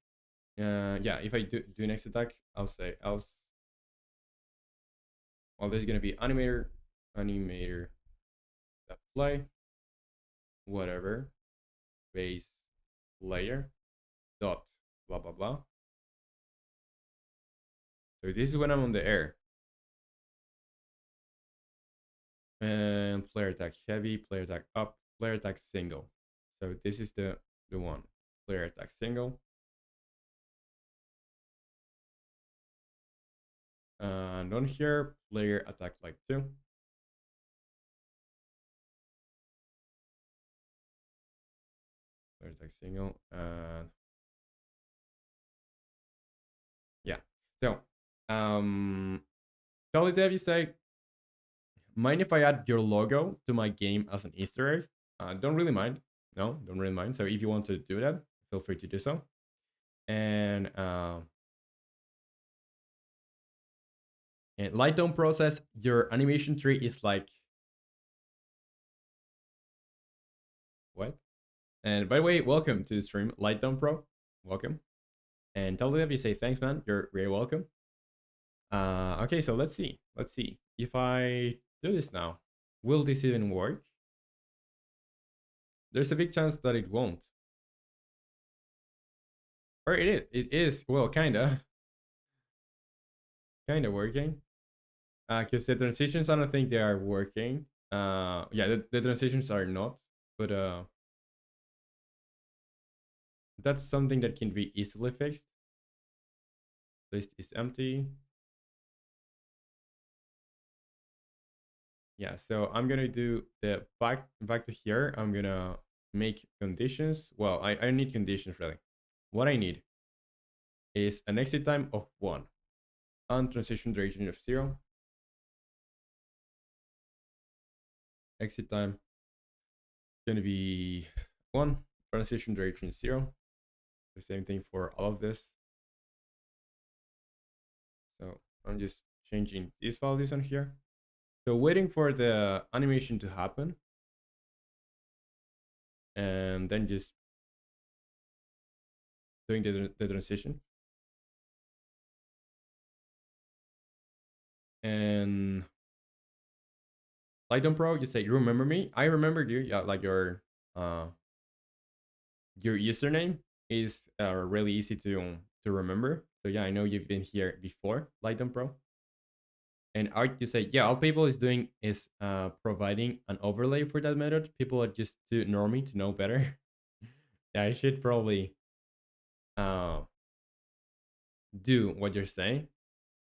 yeah. If I do next attack, I'll say else. Well, this is gonna be animator play, whatever, base layer dot blah blah blah. So this is when I'm on the air. And player attack heavy, player attack up, player attack single. So this is the one. Player attack single. And on here, player attack like 2. Player attack single. And yeah. So tell the dev you say, mind if I add your logo to my game as an Easter egg? Don't really mind. No, don't really mind. So if you want to do that, feel free to do so. And light tone process, your animation tree is like what? And by the way, welcome to the stream, Light Tone Pro. Welcome. And tell them if you say thanks, man. You're very welcome. Okay, so let's see. Let's see if I do this now. Will this even work? There's a big chance that it won't. Or it is. It is. Well, kinda. kind of working. Because the transitions, I don't think they are working. Yeah, the transitions are not, but that's something that can be easily fixed. List is empty. Yeah, so I'm gonna do the back to here. I'm gonna make conditions. Well, I need conditions really. What I need is an exit time of 1 and transition duration of 0. Exit time gonna be 1, transition duration 0. The same thing for all of this. So I'm just changing these values on here. So waiting for the animation to happen, and then just doing the transition. And Lighton Pro, you say, you remember me? I remembered you. Yeah, like uh your username is really easy to remember. So yeah, I know you've been here before, Lighton Pro. And Art, you say, yeah, all people is doing is providing an overlay for that method. People are just too normie to know better. Yeah, I should probably uh do what you're saying.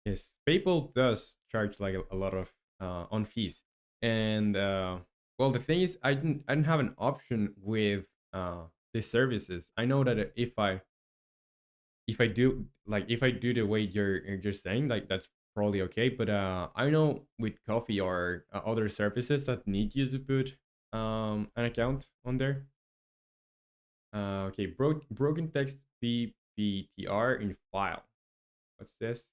Yes, PayPal does charge like a lot of on fees, and well, the thing is, I didn't have an option with these services. I know that if I do the way you're saying, like that's probably okay. But I know with coffee or other services that need you to put an account on there. Okay, broken text PPTR in file. What's this?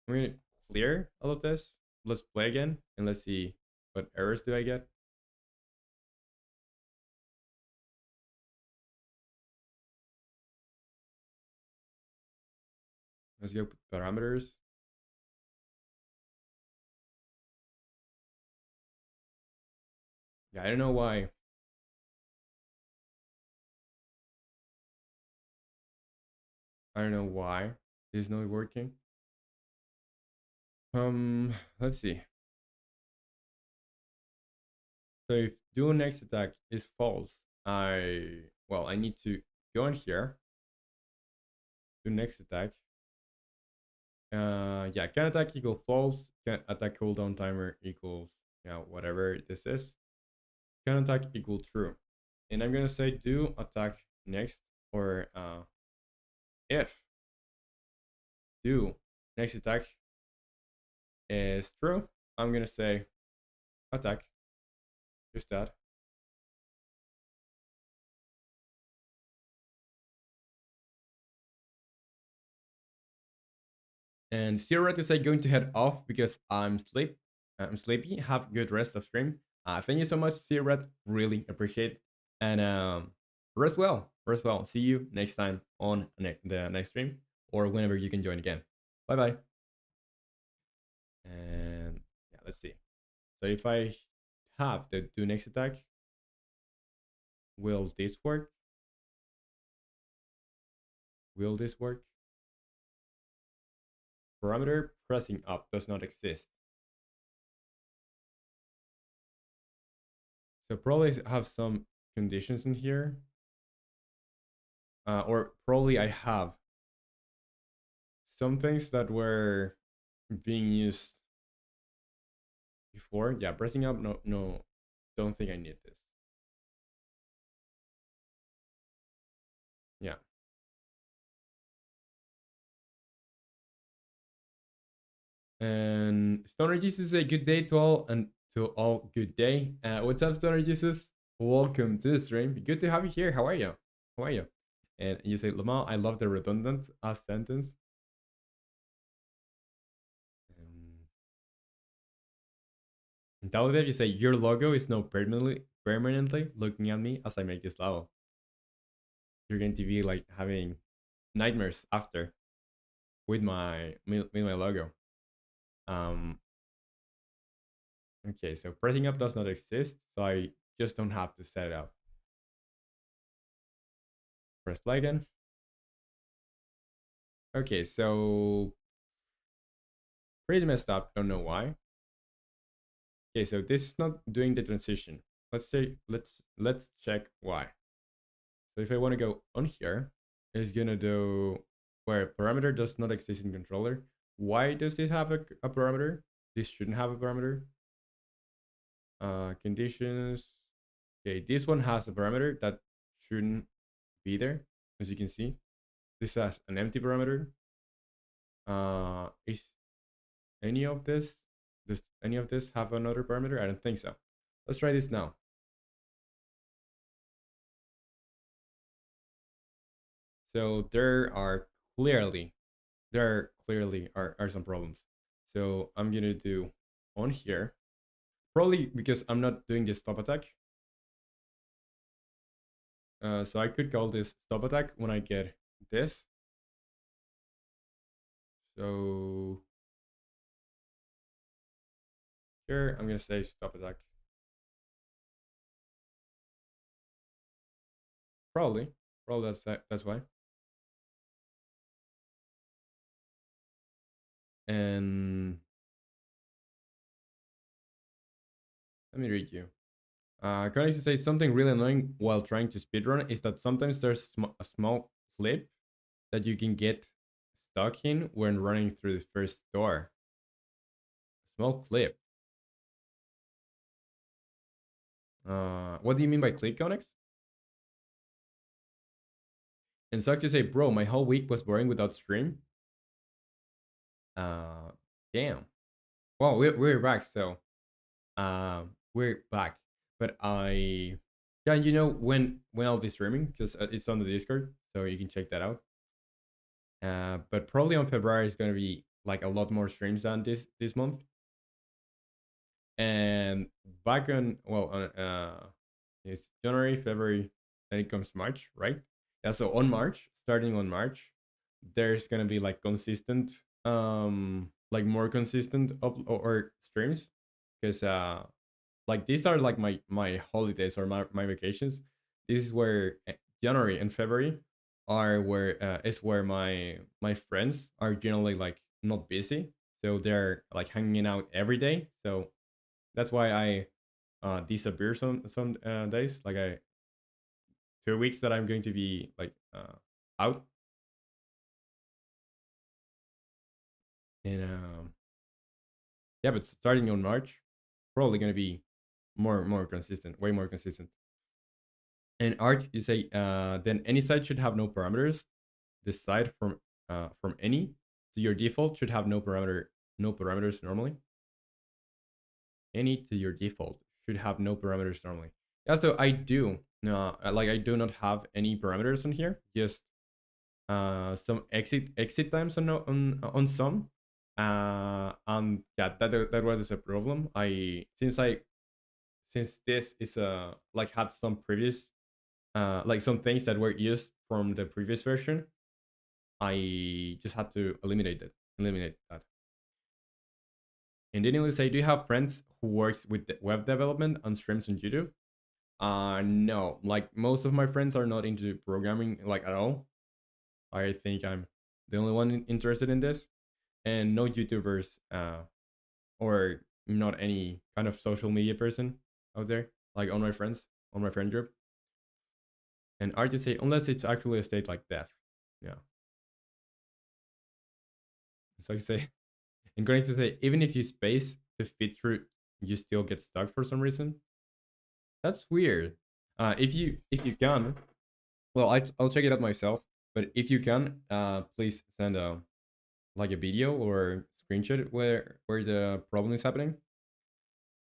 I'm gonna clear all of this. Let's play again and let's see what errors do I get. Let's go parameters. Yeah, I don't know why. I don't know why this is not working. Let's see. So if do next attack is false, I need to go in here. Do next attack. Yeah, can attack equal false. Can attack cooldown timer equals whatever this is. Can attack equal true. And I'm gonna say do attack next or if do next attack is true, I'm gonna say attack. Just that. And zero is like going to head off because I'm sleepy. Have good rest of stream. Thank you so much, Zero. Really appreciate it. And rest well. Rest well. See you next time on the next stream or whenever you can join again. Bye bye. And yeah, let's see. So if I have the do next attack, will this work? Will this work? Parameter pressing up does not exist. So probably have some conditions in here. Or probably I have some things that were being used before. Yeah, pressing up, no, don't think I need this. Yeah. And Stoner Jesus, a good day to all, and to all good day. What's up, Stoner Jesus? Welcome to the stream. Good to have you here. How are you? How are you? And you say, Lamar, I love the redundant sentence. And Dalidev, you say, your logo is now permanently looking at me as I make this level. You're going to be like having nightmares after with my logo. Um, okay, so pressing up does not exist, so I just don't have to set it up. Press play again. Okay, so Pretty messed up. Don't know why. Okay, so this is not doing the transition. Let's check why. So if I want to go on here, it's gonna do where parameter does not exist in controller. Why does it have a parameter? This shouldn't have a parameter. Conditions. Okay, this one has a parameter that shouldn't be there. As you can see, this has an empty parameter. Is any of this? Does any of this have another parameter? I don't think so. Let's try this now. So clearly, there clearly are some problems. So I'm gonna do on here, probably because I'm not doing this stop attack. So I could call this stop attack when I get this. So here I'm gonna say stop attack. Probably, probably that's why. And let me read you. Can I just say something really annoying while trying to speedrun is that sometimes there's a small clip that you can get stuck in when running through the first door. Small clip. What do you mean by clip, Conex? And suck to say, bro, my whole week was boring without stream. Uh, Damn. Well, we're back, so we're back. But yeah, you know when I'll be streaming because it's on the Discord, so you can check that out. But probably on February is gonna be like a lot more streams than this month. And back on it's January, February, then it comes March, right? Yeah, so on March, starting on March, there's gonna be like consistent, like more consistent or streams, because like these are like my holidays or my vacations. This is where January and February are where is where my friends are generally like not busy, so they're like hanging out every day. So that's why I disappear some days. Like I 2 weeks that I'm going to be like out, and yeah, but starting on March, probably gonna be more consistent, way more consistent. And art, you say then any site should have no parameters. This site from any to your default should have no parameters normally. Any to your default should have no parameters normally. Yeah, so I do. No, like I do not have any parameters on here. Just some exit times on some. And yeah, that was a problem. Since this is like had some previous like some things that were used from the previous version, I just had to eliminate that. And then you say, do you have friends who works with web development and streams on YouTube? No, like most of my friends are not into programming like at all. I think I'm the only one interested in this, and no YouTubers or not any kind of social media person out there like on my friend group. And artists say unless it's actually a state like death. Yeah. So I say, and going to say even if you space the fit through, you still get stuck for some reason. That's weird. If you can, well, I'll check it out myself. But if you can, please send a like a video or screenshot where the problem is happening,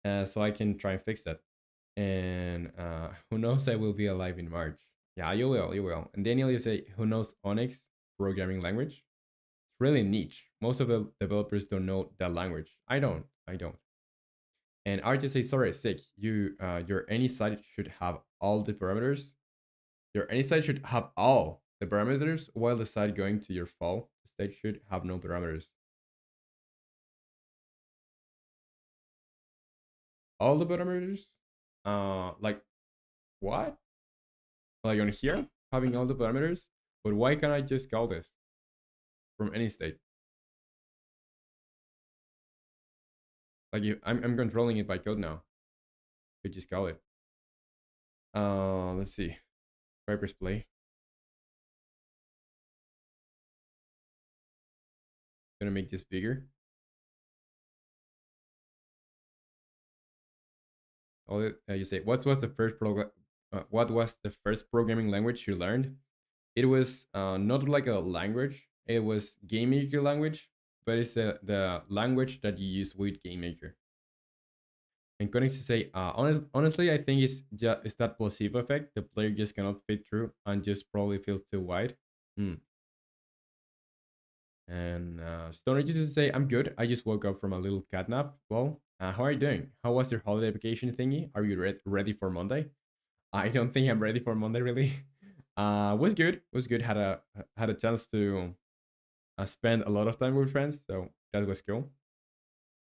so I can try and fix that. And who knows, I will be alive in March. Yeah, you will. And Daniel, you say, who knows Onyx programming language? It's really niche. Most of the developers don't know that language. I don't. And RJ say, sorry, sick. Your any site should have all the parameters. Your any site should have all the parameters, while the site going to your fall state should have no parameters. All the parameters? Like what? Like on here, having all the parameters? But why can't I just call this from any state? Like I'm controlling it by code now. We just call it. Let's see. Try press play. Gonna make this bigger. You say what was the first programming language you learned? It was not like a language. It was game maker language, but it's the language that you use with game maker. And going to say, honestly, I think it's that placebo effect. The player just cannot fit through and just probably feels too wide. Hmm. And Stoner used to say, I'm good. I just woke up from a little cat nap. Well, how are you doing? How was your holiday vacation thingy? Are you ready for Monday? I don't think I'm ready for Monday, really. Was good. Was good. Had a chance to spend a lot of time with friends, so that was cool.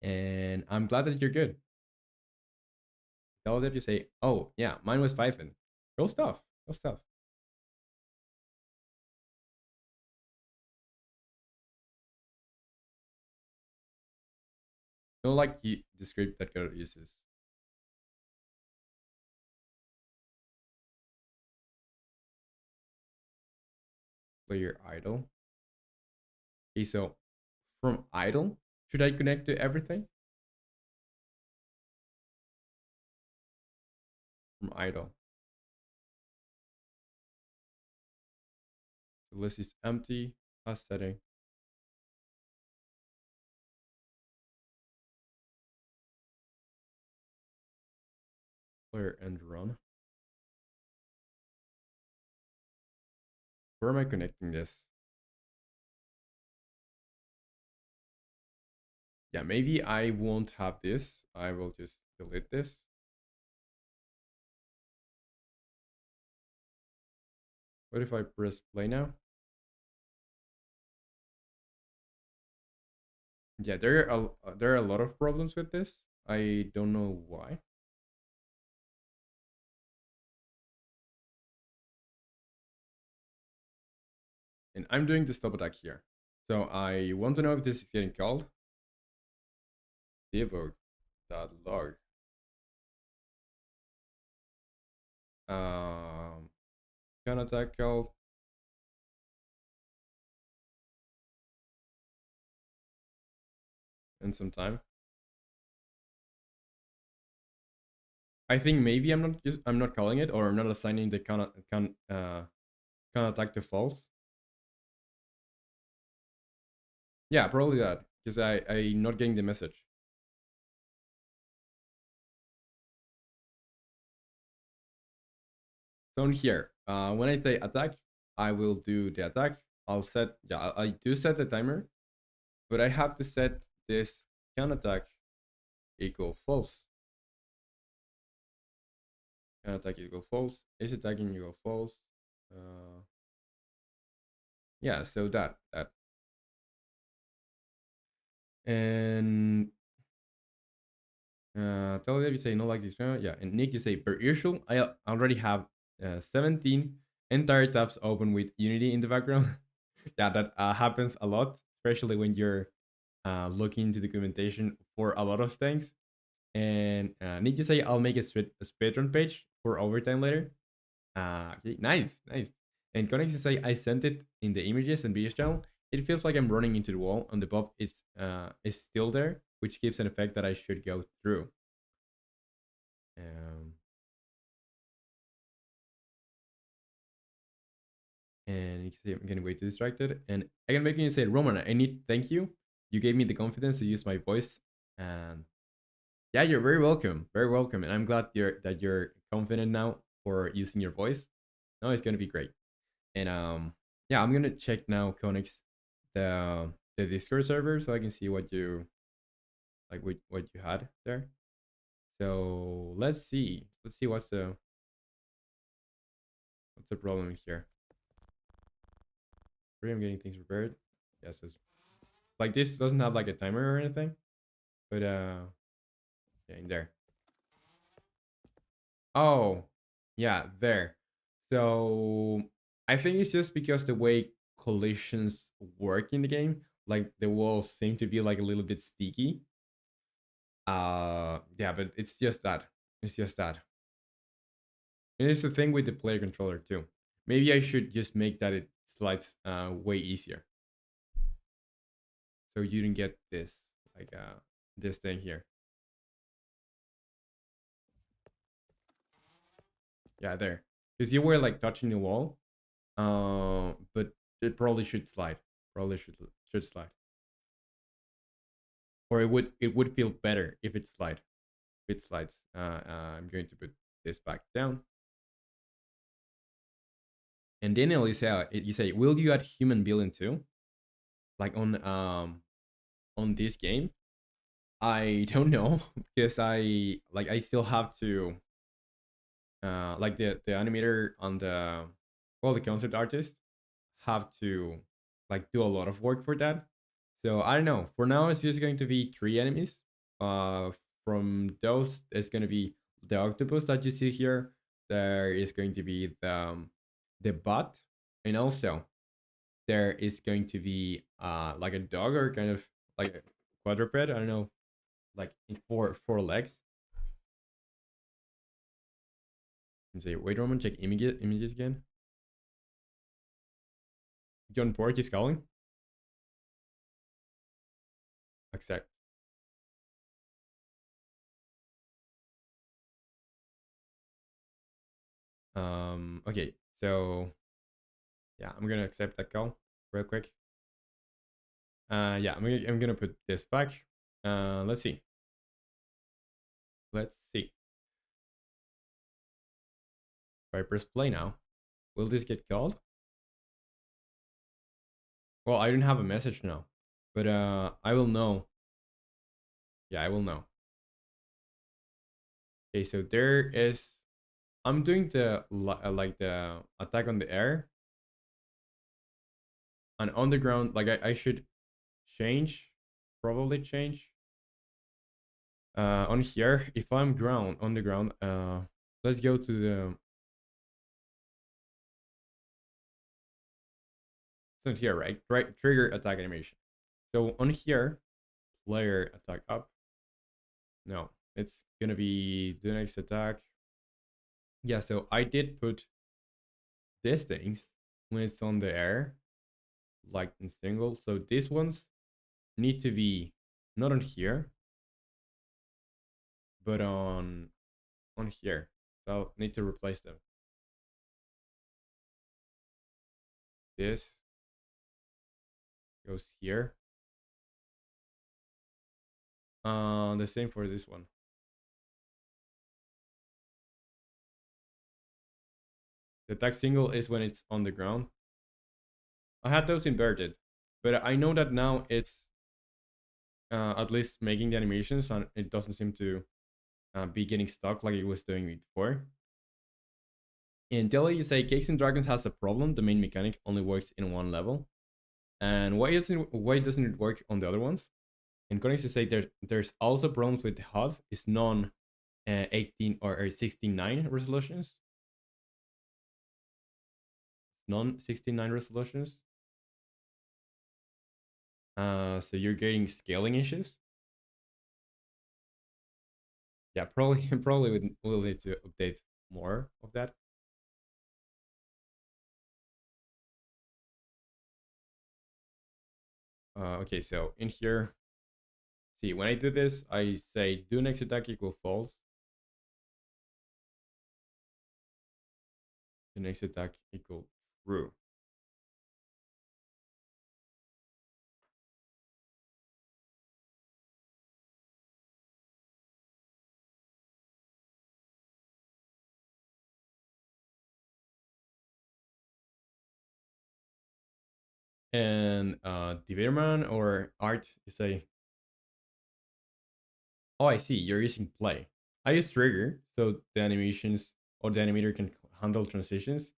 And I'm glad that you're good. Tell them you say, oh yeah, mine was Python. Cool stuff. Cool stuff. No, like the script that God uses. Player idle. Okay, so from idle, should I connect to everything? From idle. The list is empty. Class setting. Player and run. Where am I connecting this? Yeah, maybe I won't have this. I will just delete this. What if I press play now? Yeah, there are a lot of problems with this. I don't know why. And I'm doing the stop attack here. So I want to know if this is getting called. Debug.log. Um, can attack called. In some time. I think maybe I'm not calling it, or I'm not assigning the can attack to false. Yeah, probably that, because I not getting the message. So in here, when I say attack, I will do the attack. I'll set, yeah, I do set the timer, but I have to set this can attack equal false. Can attack equal false. Is attacking equal false. Uh, yeah, so that. And tell them you say no like this. Yeah, and Nick, you say per usual. I already have 17 entire tabs open with Unity in the background. Yeah, that happens a lot, especially when you're looking into documentation for a lot of things. And Nick, you say I'll make a Patreon page for overtime later. Okay, nice, nice. And Connex, you say I sent it in the images and videos channel. It feels like I'm running into the wall, and the pop is still there, which gives an effect that I should go through. Um, and you can see I'm getting way too distracted. And I can make you say, Roman, I need thank you. You gave me the confidence to use my voice. And yeah, you're very welcome. Very welcome. And I'm glad you're confident now for using your voice. No, it's gonna be great. And yeah, I'm gonna check now Konix the Discord server so I can see what you like what you had there. So let's see. Let's see what's the problem here. I'm getting things prepared. Yes, it's like this doesn't have like a timer or anything, but yeah, in there. Oh, yeah, there. So I think it's just because the way collisions work in the game, like the walls seem to be like a little bit sticky. Yeah, but it's just that. It's just that. And it's the thing with the player controller too. Maybe I should just make that it slides way easier, so you didn't get this like this thing here. Yeah, there. Because you were like touching the wall, but it probably should slide. Probably should slide, or it would feel better if it slide. If it slides. I'm going to put this back down, and then you say, will you add human building too, like on this game? I don't know because I still have to like the animator on the well the concept artist have to like do a lot of work for that. So I don't know. For now, it's just going to be three enemies. Uh, from those, it's going to be the octopus that you see here. There is going to be the bot, and also there is going to be like a dog or kind of like a quadruped. I don't know, like in four legs. And say, wait, Roman, check images again. John Pork is calling. Accept. Okay, so yeah, I'm gonna accept that call real quick. Yeah, I'm gonna put this back. Let's see. Let's see. If I press play now, will this get called? Well, I don't have a message now, but I will know. Yeah, I will know. Okay, so there is. I'm doing the like the attack on the air and on the ground. Like I should change, probably change. On here, if I'm ground on the ground, let's go to the. It's not here, right? Right, trigger attack animation. So on here, player attack up. No, it's gonna be the next attack. Yeah, so I did put these things when it's on the air, like in single. So these ones need to be not on here, but on here. So I'll need to replace them. This goes here. The same for this one. The attack single is when it's on the ground. I had those inverted, but I know that now it's at least making the animations, and it doesn't seem to be getting stuck like it was doing before. Until you say Cakes and Dragons has a problem, the main mechanic only works in one level. And why doesn't it work on the other ones? And Codex to say there's also problems with the HUD. It's non 18 or 69 resolutions. Non 69 resolutions. So you're getting scaling issues. Yeah, probably probably we'll need to update more of that. Okay, so in here, see when I do this, I say do next attack equal false. The next attack equal true. And Debaterman or Art, you say, oh, I see, you're using play. I use trigger, so the animations or the animator can handle transitions,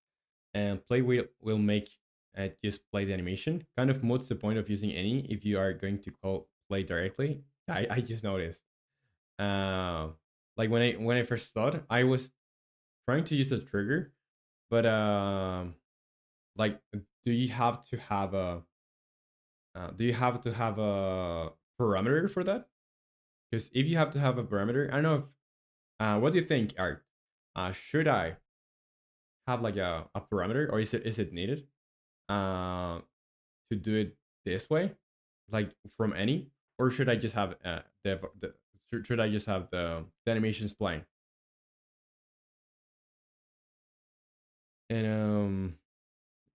and play will make just play the animation. Kind of what's the point of using any if you are going to call play directly? I just noticed. Uh, like when I first thought, I was trying to use a trigger, but like, do you have to have a parameter for that? Because if you have to have a parameter, I don't know if what do you think, Art? Should I have like a parameter, or is it needed uh, to do it this way, like from any, or should I just have should I just have the animations playing? And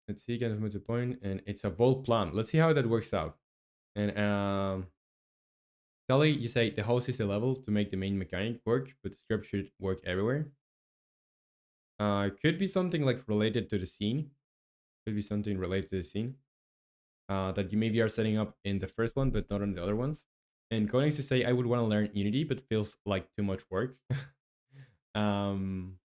let's see, get to the point, and it's a bold plan. Let's see how that works out. And Kelly, you say the host is the level to make the main mechanic work, but the script should work everywhere. It could be something like related to the scene. Could be something related to the scene that you maybe are setting up in the first one, but not on the other ones. And Codex to say I would want to learn Unity, but feels like too much work. um,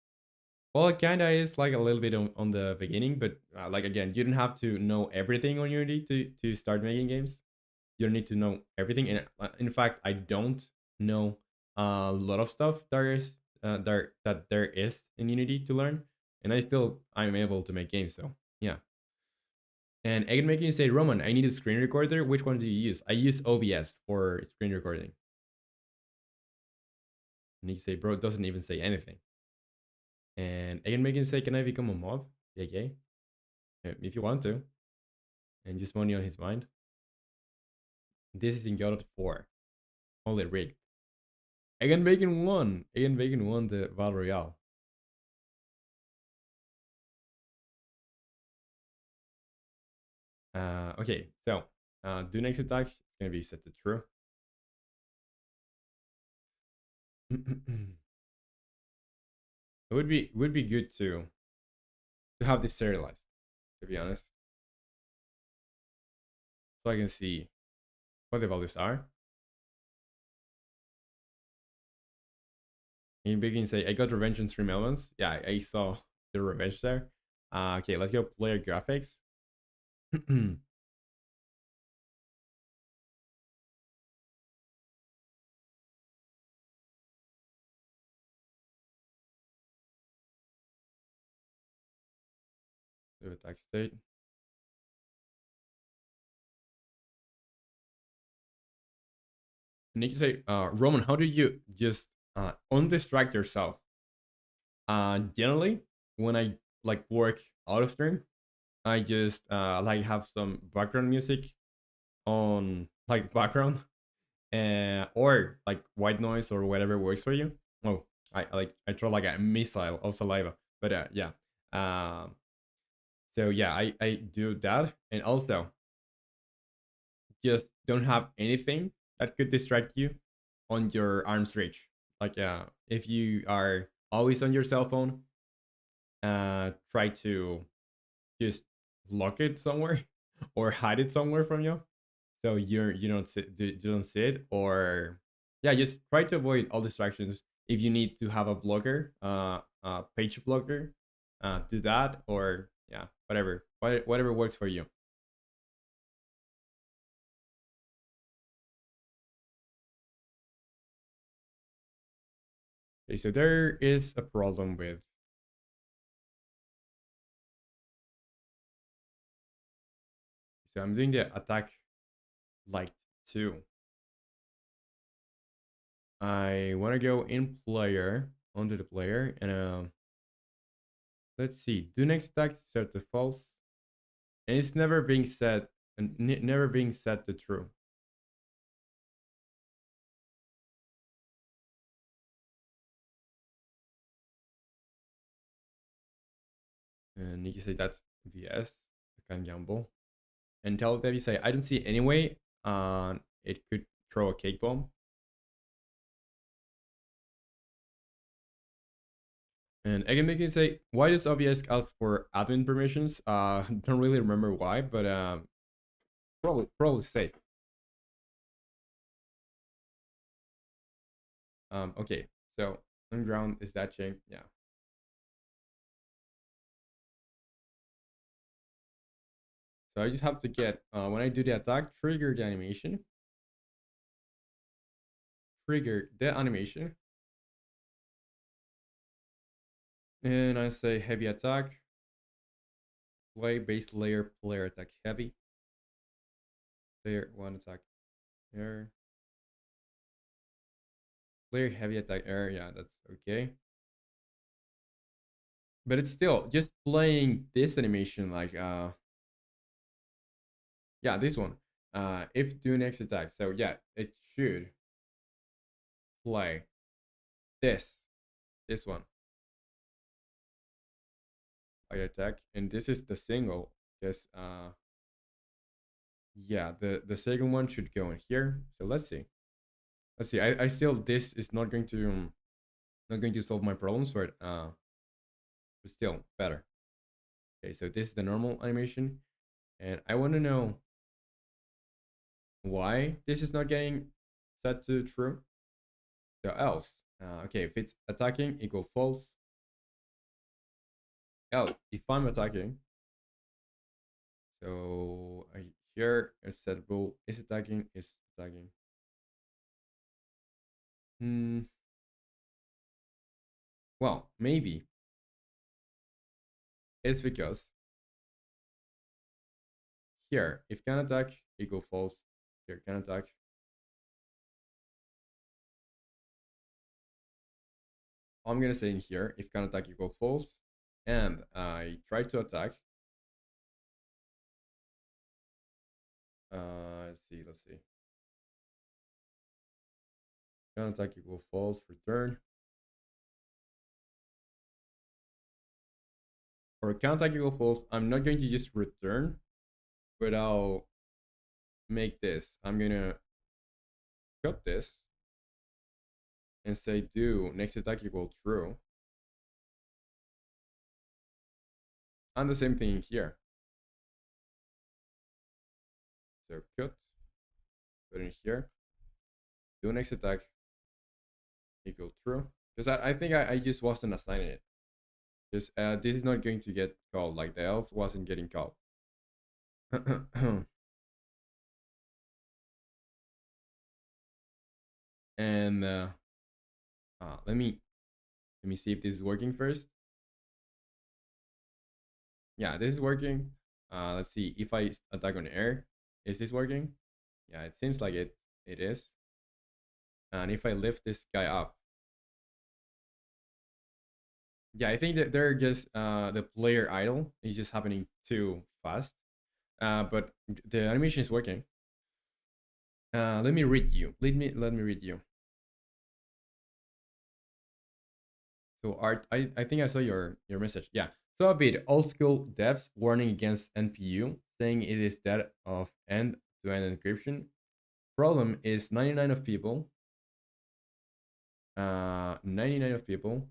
well, it kinda is like a little bit on the beginning, but like again, you don't have to know everything on Unity to start making games. You don't need to know everything, and in fact, I don't know a lot of stuff there is in Unity to learn, and I'm able to make games. So yeah. And Egg making you say, Roman, I need a screen recorder. Which one do you use? I use OBS for screen recording. And you say, bro, it doesn't even say anything. And Egg making you say, can I become a mob? Yeah, okay. If you want to. And just money on his mind. This is in God 4. Only rigged. Again Bacon won. Again Bacon won the Battle Royale. Okay, so do next attack. It's gonna be set to true. It would be good to have this serialized, to be honest. So I can see what the values are. And Bacon say, I got revenge on stream elements. Yeah, I saw the revenge there. Okay, let's go player graphics. Do attack state. I need to say, Roman, how do you just undistract yourself? Generally, when I like work out of stream, I just like have some background music on like background, or like white noise or whatever works for you. Oh, I throw like a missile of saliva, but yeah. Um, so yeah, I do that, and also just don't have anything that could distract you on your arm's reach. Like if you are always on your cell phone, try to just lock it somewhere or hide it somewhere from you, so you don't see it. Or yeah, just try to avoid all distractions. If you need to have a blocker, page blocker, do that. Or yeah, whatever works for you. Okay, so there is a problem with, so I'm doing the attack like 2. I want to go in player, onto the player, and let's see, do next attack set to false, and it's never being set, and never being set to true. And you can say that's VS, I can gamble. And tell Debbie say, I don't see any way it could throw a cake bomb. And again, they can say, why does OBS ask for admin permissions? Don't really remember why, but probably safe. Okay, so on ground is that chain? Yeah. So I just have to get when I do the attack, trigger the animation. Trigger the animation. And I say heavy attack. Play base layer player attack heavy. Player 1 attack here. Player heavy attack air. Yeah, that's okay. But it's still just playing this animation like yeah, this one. If do next attack. So yeah, it should play this one by attack, and this is the single. Yes, yeah, the second one should go in here. So let's see. Let's see. I still this is not going to solve my problems, but still better. Okay, so this is the normal animation, and I want to know why this is not getting set to true. So else, okay, if it's attacking equal false. Else, if I'm attacking, so here is set rule is attacking is attacking. Hmm. Well, maybe it's because here if can attack equal false, here can attack. I'm gonna say in here if can attack equal false, and I try to attack. Let's see. Can attack equal false, return. For can attack equal false, I'm not going to just return, but I'll make this. I'm gonna cut this and say do next attack equal true. And the same thing here. So cut, put in here, do next attack equal true. Because I think I just wasn't assigning it. Because this is not going to get called, like the elf wasn't getting called. And let me see if this is working first. Yeah, this is working. Let's see if I attack on air. Is this working? Yeah, it seems like it is. And if I lift this guy up, yeah, I think that they're just the player idle is just happening too fast. But the animation is working. Let me read you. Let me read you. So Art, I think I saw your message. Yeah. So a bit old school devs warning against NPU, saying it is that of end-to-end encryption. Problem is 99 of people, 99 of people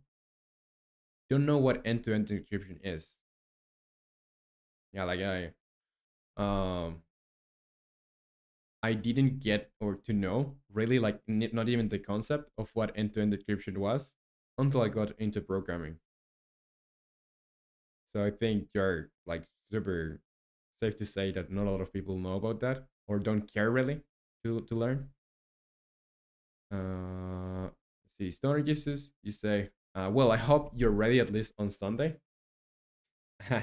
don't know what end-to-end encryption is. Yeah, like I didn't get or to know really like not even the concept of what end-to-end encryption was until I got into programming. So I think you're like super safe to say that not a lot of people know about that or don't care really to learn. See, Stoner Jesus, you say, well, I hope you're ready at least on Sunday.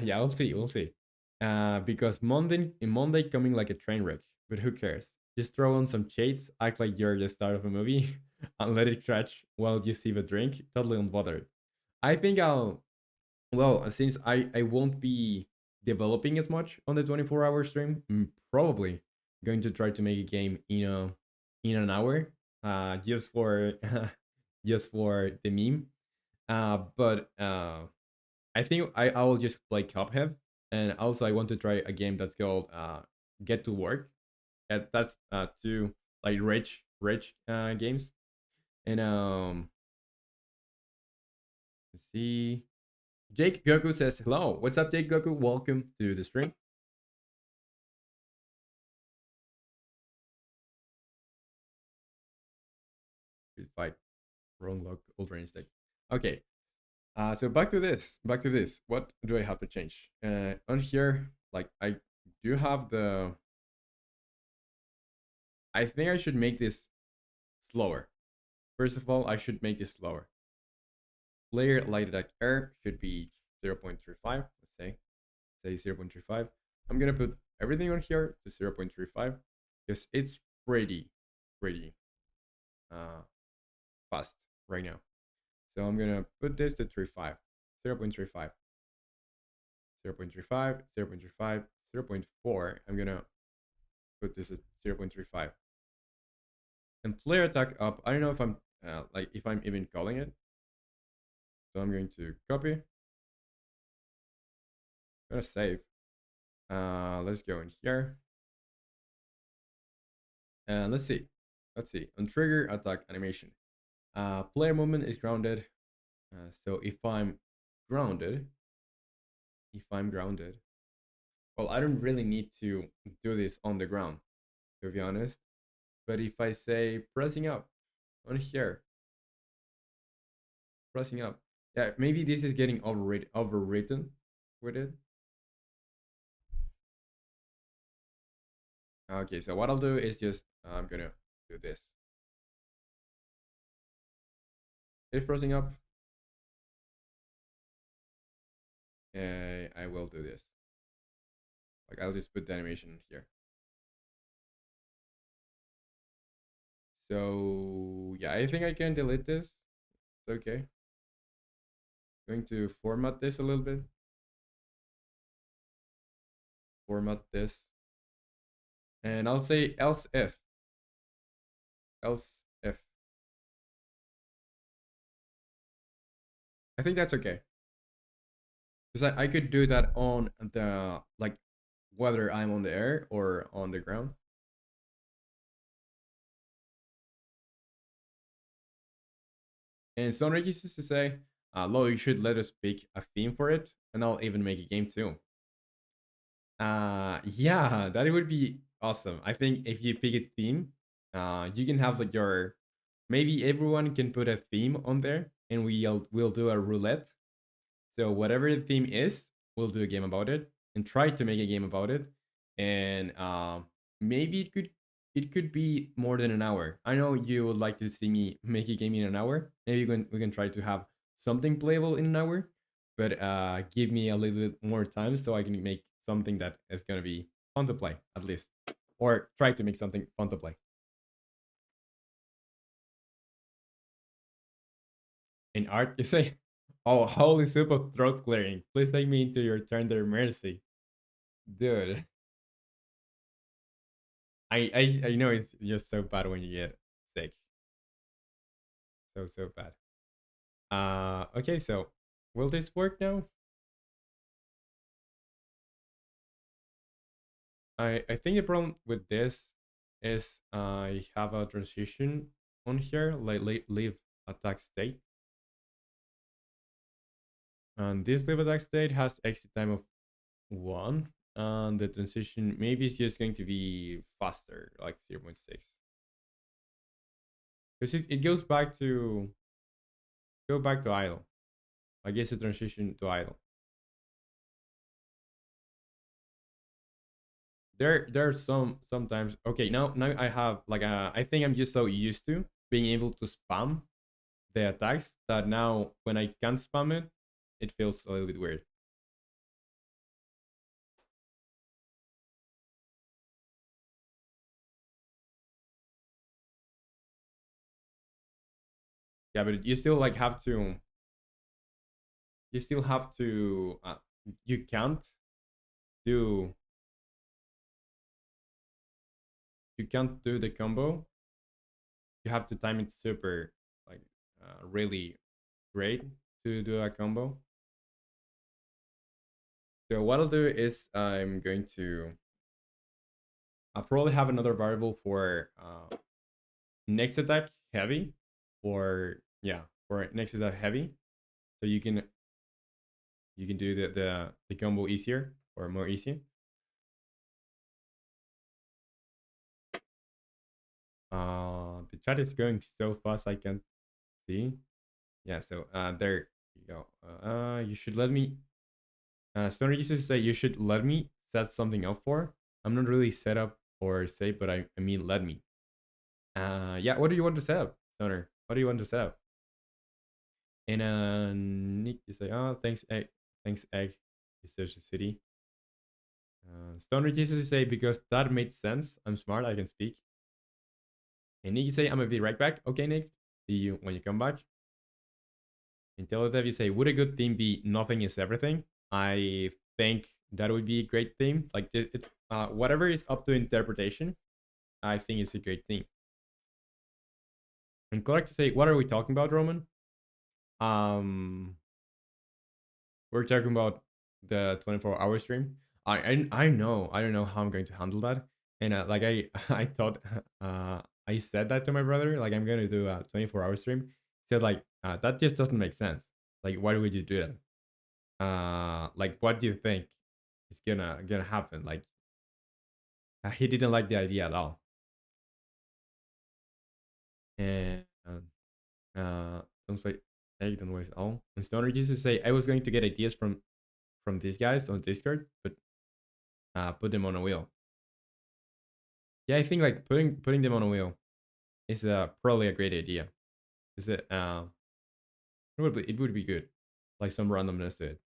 Yeah, we'll see, we'll see. Because Monday coming like a train wreck, but who cares? Just throw on some shades, act like you're the star of a movie, and let it crash while you sip a drink, totally unbothered. I think I'll well, since I won't be developing as much on the 24-hour stream, probably going to try to make a game in an hour, just for just for the meme. But I think I will just play Cuphead, and also I want to try a game that's called Get to Work. That's two like rich games, and let's see. Jake Goku says hello. What's up, Jake Goku? Welcome to the stream. Good fight. Wrong lock, ultra instinct. Okay. So back to this. Back to this. What do I have to change? On here, like I do have the. I think I should make this slower. First of all, I should make this slower. Player lighted attack air should be 0.35. Let's say 0.35. I'm gonna put everything on here to 0.35 because it's pretty uh fast right now. So I'm gonna put this to 35, 0.35, 0.35, 0.35, 0.4. I'm gonna put this at 0.35. And player attack up. I don't know if I'm like if I'm even calling it. So I'm going to copy. I'm gonna save. Let's go in here. And let's see. Let's see. On trigger attack animation. Player movement is grounded. So grounded, if I'm grounded, well, I don't really need to do this on the ground, to be honest. But if I say pressing up on here, pressing up, yeah, maybe this is getting overwritten with it. Okay, so what I'll do is just I'm gonna do this. If pressing up, I will do this. Like I'll just put the animation here. So yeah, I think I can delete this. It's okay. Going to format this a little bit. Format this. And I'll say else if. Else if. I think that's okay. Because I could do that on the, like, whether I'm on the air or on the ground. And Sonrik used to say, Lo, you should let us pick a theme for it, and I'll even make a game too. Yeah, that would be awesome. I think if you pick a theme, you can have like your, maybe everyone can put a theme on there, and we'll do a roulette. So whatever the theme is, we'll do a game about it and try to make a game about it. And maybe it could be more than an hour. I know you would like to see me make a game in an hour. Maybe we can try to have something playable in an hour, but give me a little bit more time so I can make something that is gonna be fun to play at least, or try to make something fun to play. In art, you say, "Oh, holy soup of throat clearing! Please take me into your tender mercy." Dude, I know it's just so bad when you get sick. So bad. Okay, so will this work now? I think the problem with this is I have a transition on here, like leave attack state. And this leave attack state has exit time of 1, and the transition maybe is just going to be faster, like 0.6. Because it goes back to idle. I guess a transition to idle. There are sometimes, okay, now I have like I think I'm just so used to being able to spam the attacks that now when I can't spam it, it feels a little bit weird. Yeah, but you still like have to, you still have to you can't do, you can't do the combo. You have to time it super, like, really great to do a combo. So what I'll do is I'm going to, I'll probably have another variable for next attack heavy, or yeah, for next attack heavy, so you can do the combo easier or more easy. The chat is going so fast I can't see. Yeah, so there you go. You should let me. Stoner used to say you should let me set something up for. I'm not really set up or say, but I mean let me. Yeah. What do you want to set up, Stoner? What do you want to set up? And Nick, you say, oh, thanks, egg. Thanks, egg. Research the city. Stoner Jesus say, because that made sense. I'm smart. I can speak. And Nick, you say, I'm gonna be right back. Okay, Nick. See you when you come back. Intellidev, you say, would a good theme be nothing is everything? I think that would be a great theme. Like it's whatever is up to interpretation. I think it's a great theme. And correct to say, what are we talking about, Roman? Um, we're talking about the 24-hour stream. I know I don't know how I'm going to handle that. And like I I thought I said that to my brother. Like I'm gonna do a 24-hour stream. He said like that just doesn't make sense. Like why would you do that? Like what do you think is gonna happen? Like he didn't like the idea at all. And don't wait, hey, don't waste all. And Stoner used to say I was going to get ideas from these guys on Discord, but put them on a wheel. Yeah, I think like putting them on a wheel is probably a great idea. Is it? It would be good, like some randomness to it.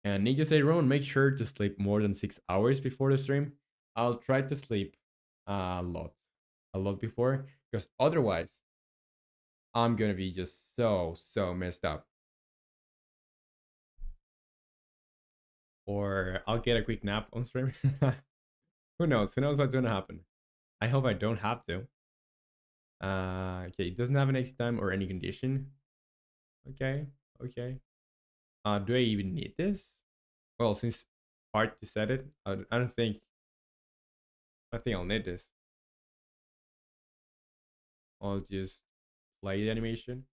And Ninja say, Roman, make sure to sleep more than 6 hours before the stream. I'll try to sleep lot, a lot before, because otherwise I'm gonna be just so messed up. Or I'll get a quick nap on stream. Who knows? Who knows what's gonna happen? I hope I don't have to. Okay, it doesn't have an exit time or any condition. Okay, okay. Do I even need this? Well, since hard to set it, I don't think I'll need this. I'll just play the animation.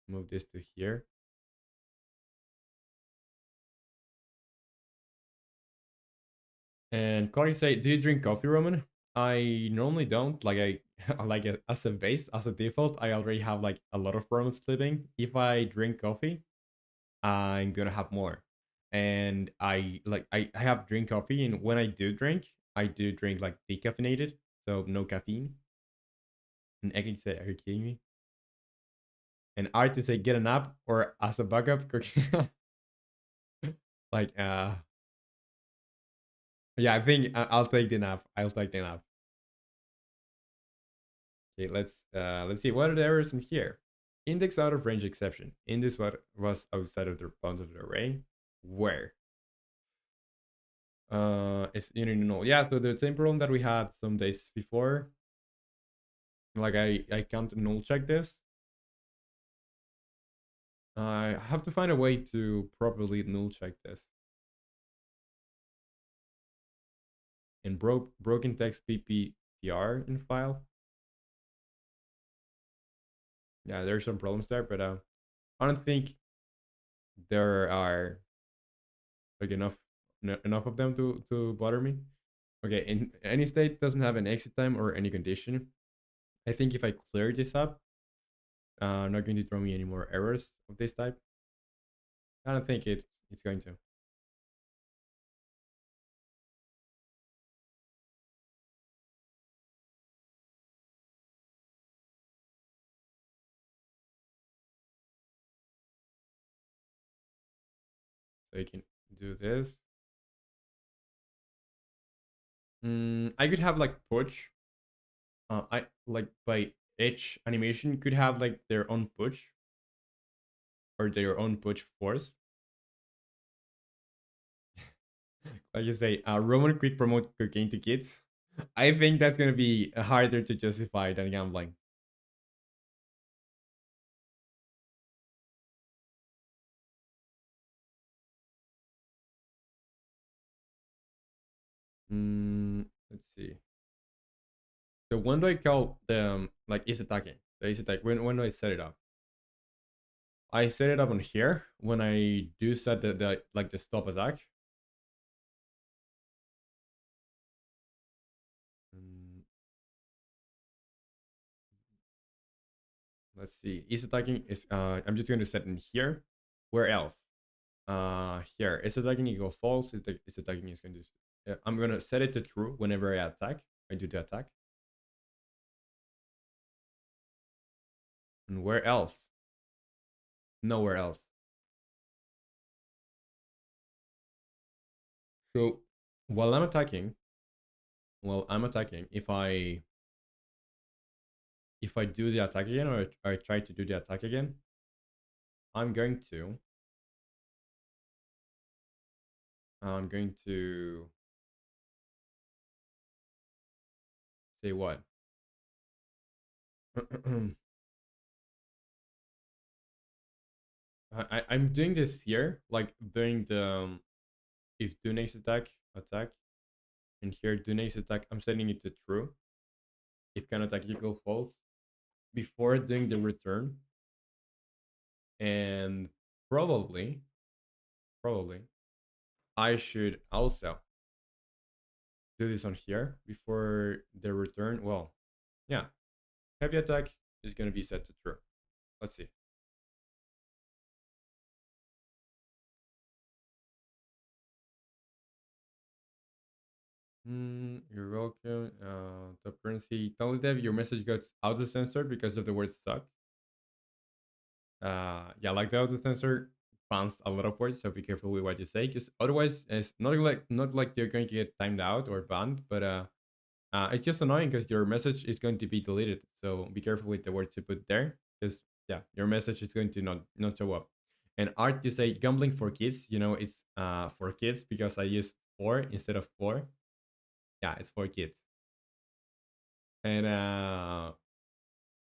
Move this to here. And Corey say, do you drink coffee, Roman? I normally don't. Like I like it as a base, as a default, I already have like a lot of problems sleeping. If I drink coffee, I'm gonna have more. And I have drink coffee, and when I do drink like decaffeinated, so no caffeine. And I can say, are you kidding me? And Art to say get a nap or as a backup cooking. Like yeah, I think I'll take the nap. I'll take the nap. Okay, let's see what are the errors in here. Index out of range exception. Index what was outside of the bounds of the array. Where? It's null. Yeah, so the same problem that we had some days before. Like I can't null check this. I have to find a way to properly null check this. And broken text PPTR in file. Yeah, there's some problems there, but I don't think there are like enough of them to bother me. Okay, in any state doesn't have an exit time or any condition. I think if I clear this up, not going to throw me any more errors of this type. I don't think it's going to. So you can do this. I could have like push. I like by each animation could have like their own push or their own push force. Like you say, Roman quick promote cocaine to kids. I think that's gonna be harder to justify than gambling. Let's see. So when do I call the like is attacking? The is attack. When do I set it up? I set it up on here when I do set the like the stop attack. Mm, let's see. Is attacking is I'm just going to set in here. Where else? Here. Is attacking equal false? Is attacking is going to I'm gonna set it to true whenever I attack. I do the attack. And where else? Nowhere else. So while I'm attacking, Well, I'm attacking. If I do the attack again, or I try to do the attack again, I'm going to I'm going to say what? I'm doing this here, like doing the if do next attack, and here do next attack. I'm setting it to true. If can attack equal false before doing the return, and probably probably I should also do this on here before the return. Well, yeah, heavy attack is gonna be set to true. Let's see. You're welcome. The currency. Tell Dev your message got auto censored because of the word suck. Yeah, like the auto censor bans a lot of words, so be careful with what you say, because otherwise, it's not like you're going to get timed out or banned, but it's just annoying because your message is going to be deleted. So be careful with the words you put there, because yeah, your message is going to not show up. And art, you say gambling for kids. It's for kids because I use four instead of four. Yeah, it's for kids. And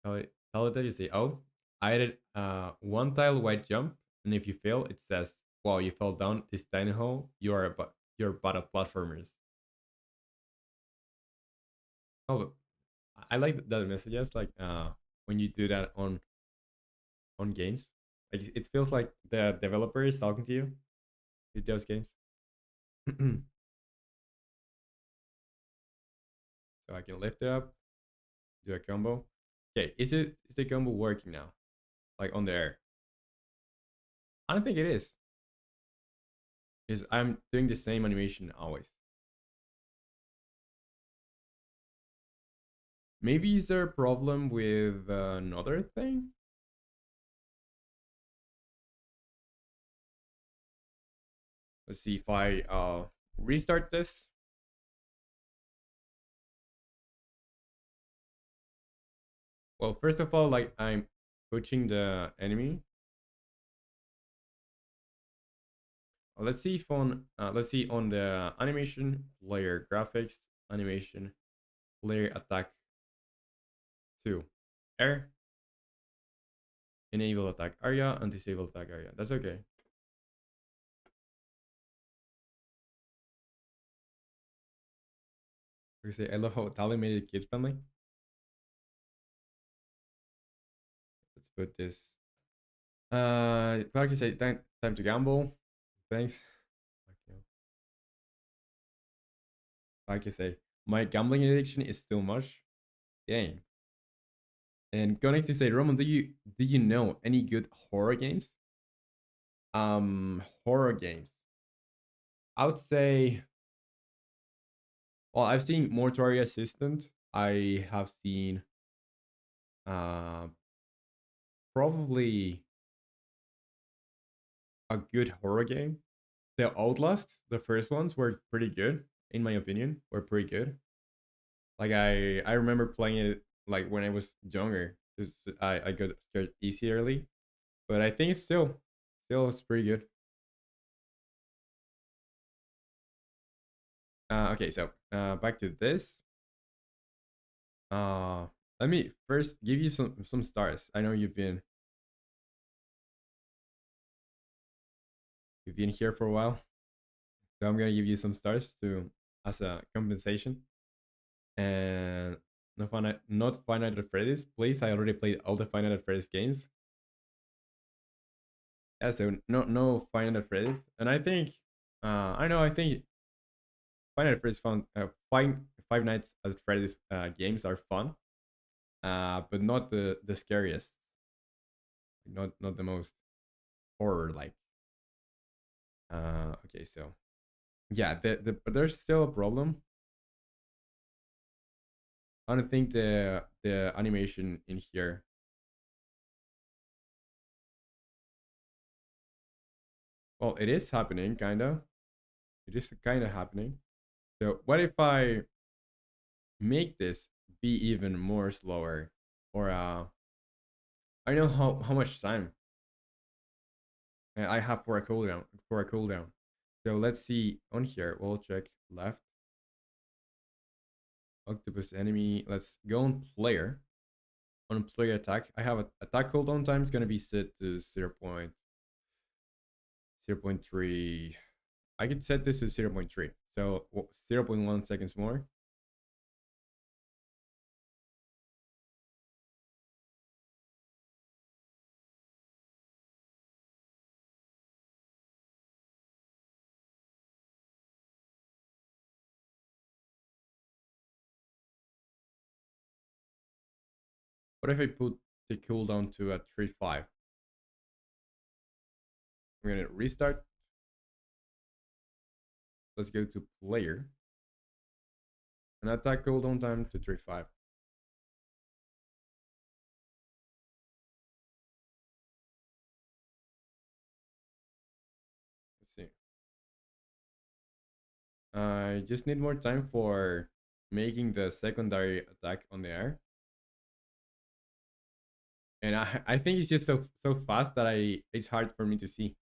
tell it that you say, oh, I added one tile wide jump, and if you fail, it says, wow, you fell down this tiny hole. You're bad at platformers. Oh, I like that messages like when you do that on games. Like it feels like the developer is talking to you with those games. So I can lift it up, do a combo. Okay, is the combo working now? Like on the air? I don't think it is. Because I'm doing the same animation always. Maybe is there a problem with another thing? Let's see if I restart this. Well, first of all, like I'm coaching the enemy. Let's see on the animation layer graphics animation layer attack 2 air enable attack area and disable attack area. That's okay. We say I love how Tally made it kid friendly. Let's put this. Clark, you say time to gamble. Thanks. Okay. Like you say, my gambling addiction is too much. Dang. And Konex to say, Roman, do you know any good horror games? Horror games. I would say, well, I've seen Mortuary Assistant. I have seen uh probably a good horror game. The Outlast, the first ones were pretty good, in my opinion. Were pretty good. Like I remember playing it like when I was younger. 'Cause I got scared easy early, but I think it's still it's pretty good. Okay, so back to this. Uh, Let me first give you some stars. I know you've been here for a while, so I'm gonna give you some stars to as a compensation. And not Final at Freddy's, please. I already played all the Final at Freddy's games. Yeah, so no Final at Freddy's, and I think I think Final at Freddy's fun. Five Nights at Freddy's games are fun, but not the scariest. Not the most horror like. Okay, so yeah, but there's still a problem. I don't think the animation in here. Well, it is happening, kinda. It is kinda happening. So what if I make this be even more slower, or I know how much time I have for a cooldown. So let's see on here. We'll check left octopus enemy. Let's go on player. On player attack, I have a attack cooldown time is gonna be set to 0.3. I could set this to 0.3. So 0.1 seconds more. What if I put the cooldown to a 3.5? I'm gonna restart. Let's go to player and attack cooldown time to 3.5. Let's see. I just need more time for making the secondary attack on the air. And I think it's just so fast that it's hard for me to see.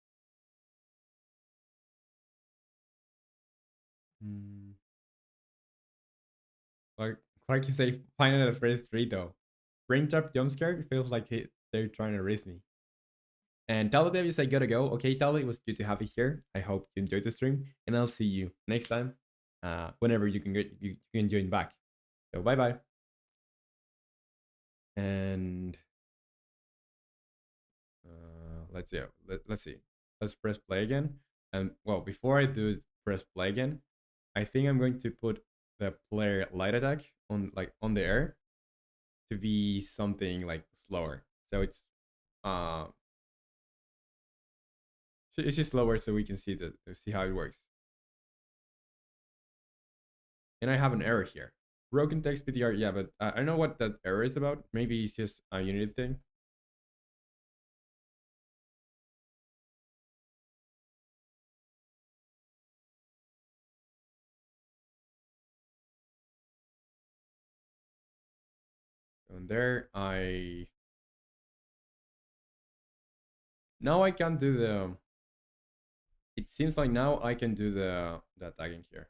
Mm. Like like you say, Final at Phrase 3 though. Brain trap jump scare feels like they're trying to raise me. And Talo Davis, I gotta go. Okay, Talo, it was good to have you here. I hope you enjoyed the stream, and I'll see you next time. Whenever you can get you can join back. So bye bye. And let's see. Let's see. Let's press play again. And well, before I do press play again, I think I'm going to put the player light attack on on the air to be something like slower. So uh it's just slower so we can see how it works. And I have an error here. Broken text PTR, yeah, but I don't know what that error is about. Maybe it's just a Unity thing. And there, now I can do the. It seems like now I can do the tagging here.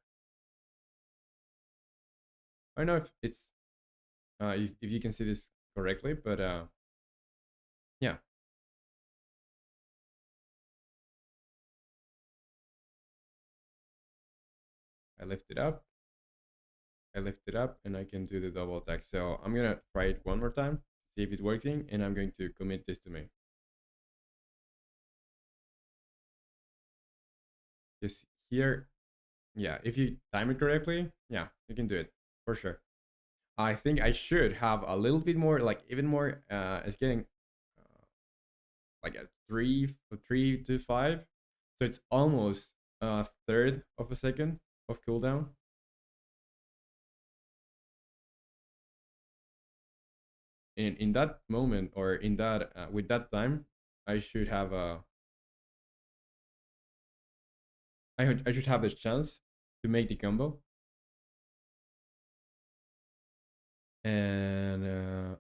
I don't know if it's if you can see this correctly, but yeah, I lift it up. I lift it up, and I can do the double attack. So I'm gonna try it one more time, see if it's working, and I'm going to commit this to me. Just here, yeah. If you time it correctly, yeah, you can do it for sure. I think I should have a little bit more, like even more. It's getting like a 3 to 5, so it's almost a third of a second of cooldown. In that moment, or in that with that time, I should have a. I should have the chance to make the combo. And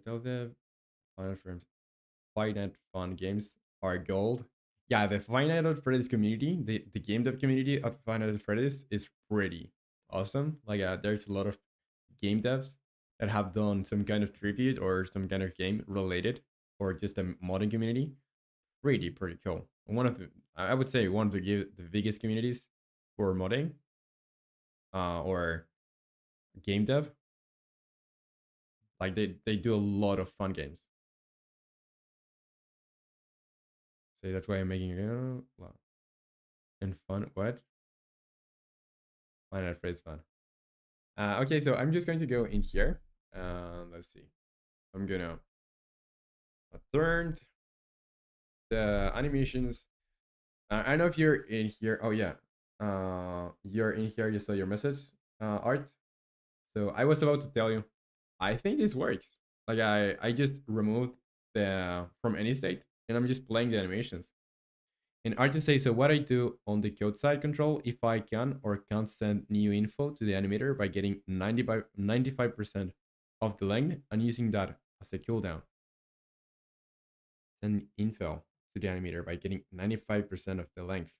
tell the final frames. Finite fun games are gold. Yeah, the Finite at Freddy's community, the game dev community of Finite at Freddy's is pretty awesome. Like, there's a lot of game devs that have done some kind of tribute or some kind of game related, or just the modding community. Pretty cool. One of the, I would say, one of the biggest communities for modding, or game dev. Like, they do a lot of fun games. So that's why I'm making it. And fun. What? Final phrase fun. Okay, so I'm just going to go in here. Let's see. I'm gonna turn the animations. I know if you're in here. Oh yeah. You're in here. You saw your message, Art. So I was about to tell you. I think this works. Like, I just removed the from any state, and I'm just playing the animations. And Artin says, so what I do on the code side control, if I can or can't send new info to the animator by getting 95% of the length and using that as a cooldown. Send info to the animator by getting 95% of the length.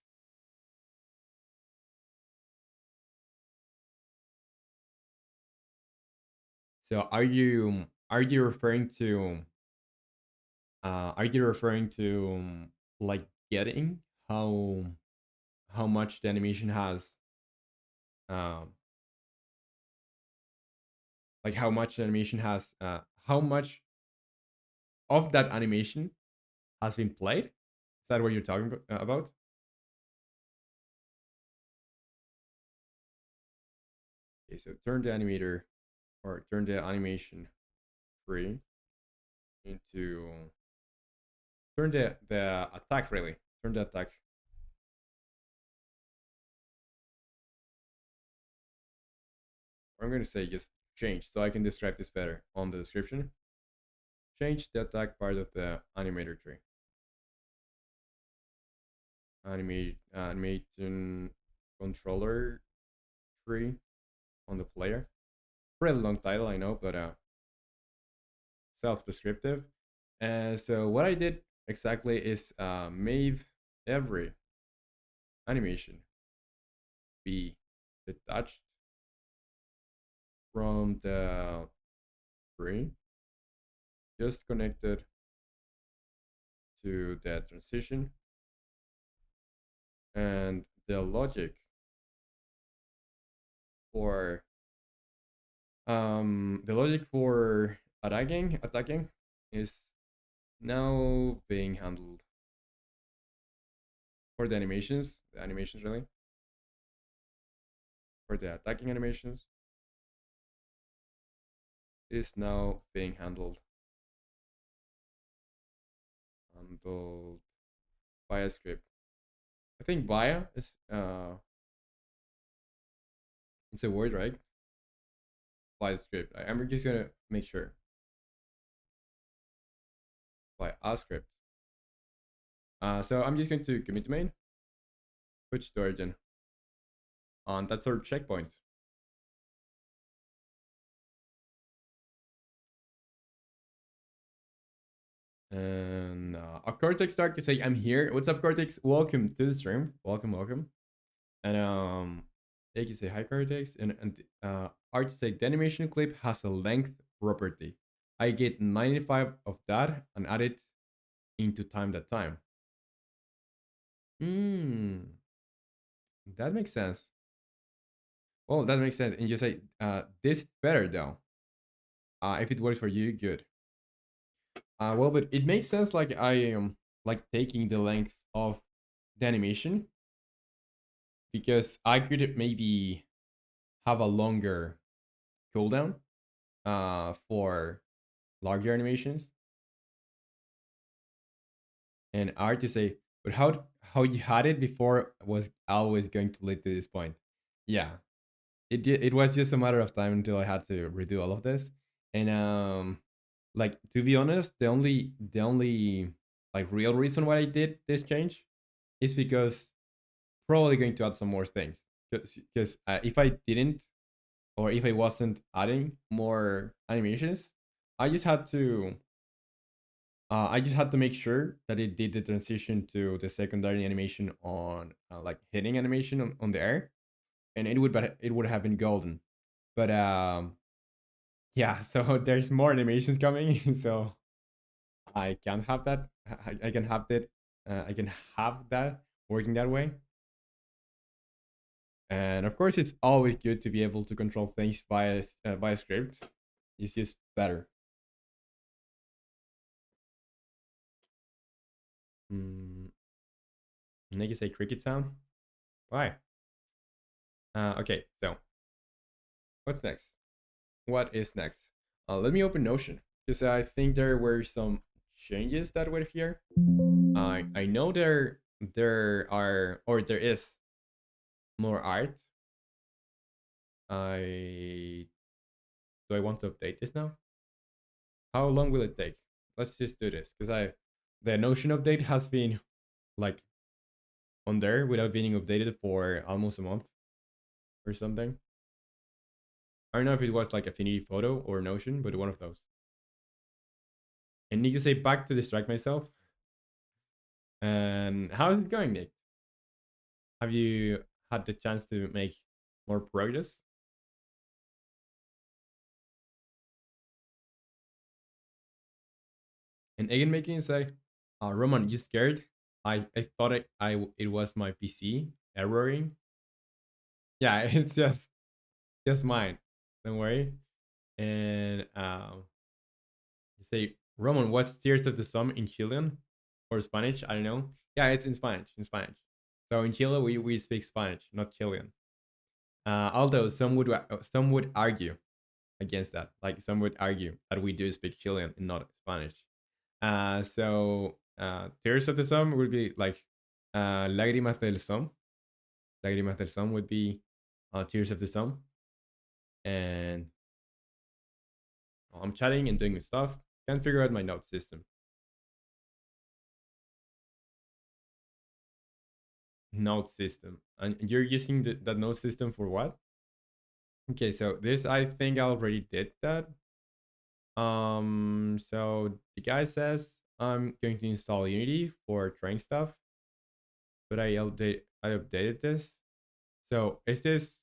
So are you referring to like getting how much the animation has um like how much the animation has how much of that animation has been played? Is that what you're talking about? Okay, so turn the animator or turn the animation tree into turn the attack really. Turn the attack. Or I'm gonna say just change so I can describe this better on the description. Change the attack part of the animator tree. Animation controller tree on the player. Pretty long title, I know, but self-descriptive. So what I did exactly is made every animation be detached from the tree, just connected to the transition, and for the logic for attacking is now being handled for the animations really, for the attacking animations is now being handled via script. I think via is it's a word, right? Via script. I'm just gonna make sure by a script. So I'm just going to commit to main, switch to origin, and that's our checkpoint. And a Cortex Dark to say, I'm here. What's up, Cortex? Welcome to the stream. Welcome, welcome. And they can say hi, Cortex. And Art to say, the animation clip has a length property. I get 95 of that and add it into time. Hmm, that makes sense. Well, that makes sense. And you say, this is better though. If it works for you, good. Well, but it makes sense. Like I am like taking the length of the animation because I could maybe have a longer cooldown for larger animations. And art to say, but how you had it before was always going to lead to this point. Yeah, it was just a matter of time until I had to redo all of this. And like to be honest, the only like real reason why I did this change is because probably going to add some more things. Because if I didn't or if I wasn't adding more animations, I just had to make sure that it did the transition to the secondary animation on like hitting animation on the air, and it would have been golden. But yeah, so there's more animations coming, so I can have that. I can have that. I can have that working that way. And of course, it's always good to be able to control things via script. It's just better. Mm, and I can say cricket sound. Why? Okay, so what's next? What is next? Let me open Notion because I think there were some changes that were here. I know there are or there is more art. I do I want to update this now? How long will it take? Let's just do this because I the Notion update has been like on there without being updated for almost a month or something. I don't know if it was like Affinity Photo or Notion, but one of those. And need to say back to distract myself. And how is it going, Nick? Have you had the chance to make more progress? And again, making say, Roman, you scared? I thought it was my PC erroring. Yeah, it's just mine. Don't worry. And you say, Roman, what's Tears of the Sun in Chilean or Spanish? I don't know. Yeah, it's in Spanish. In Spanish. So in Chile, we speak Spanish, not Chilean. Although some would argue against that. Like some would argue that we do speak Chilean and not Spanish. Tears of the Sun would be like Lágrimas del Sun. Lágrimas del Sun would be Tears of the Sun. And I'm chatting and doing stuff. Can't figure out my note system. Note system. And you're using that note system for what? Okay, so this I think I already did that. So the guy says I'm going to install Unity for trying stuff, but I updated this. So is this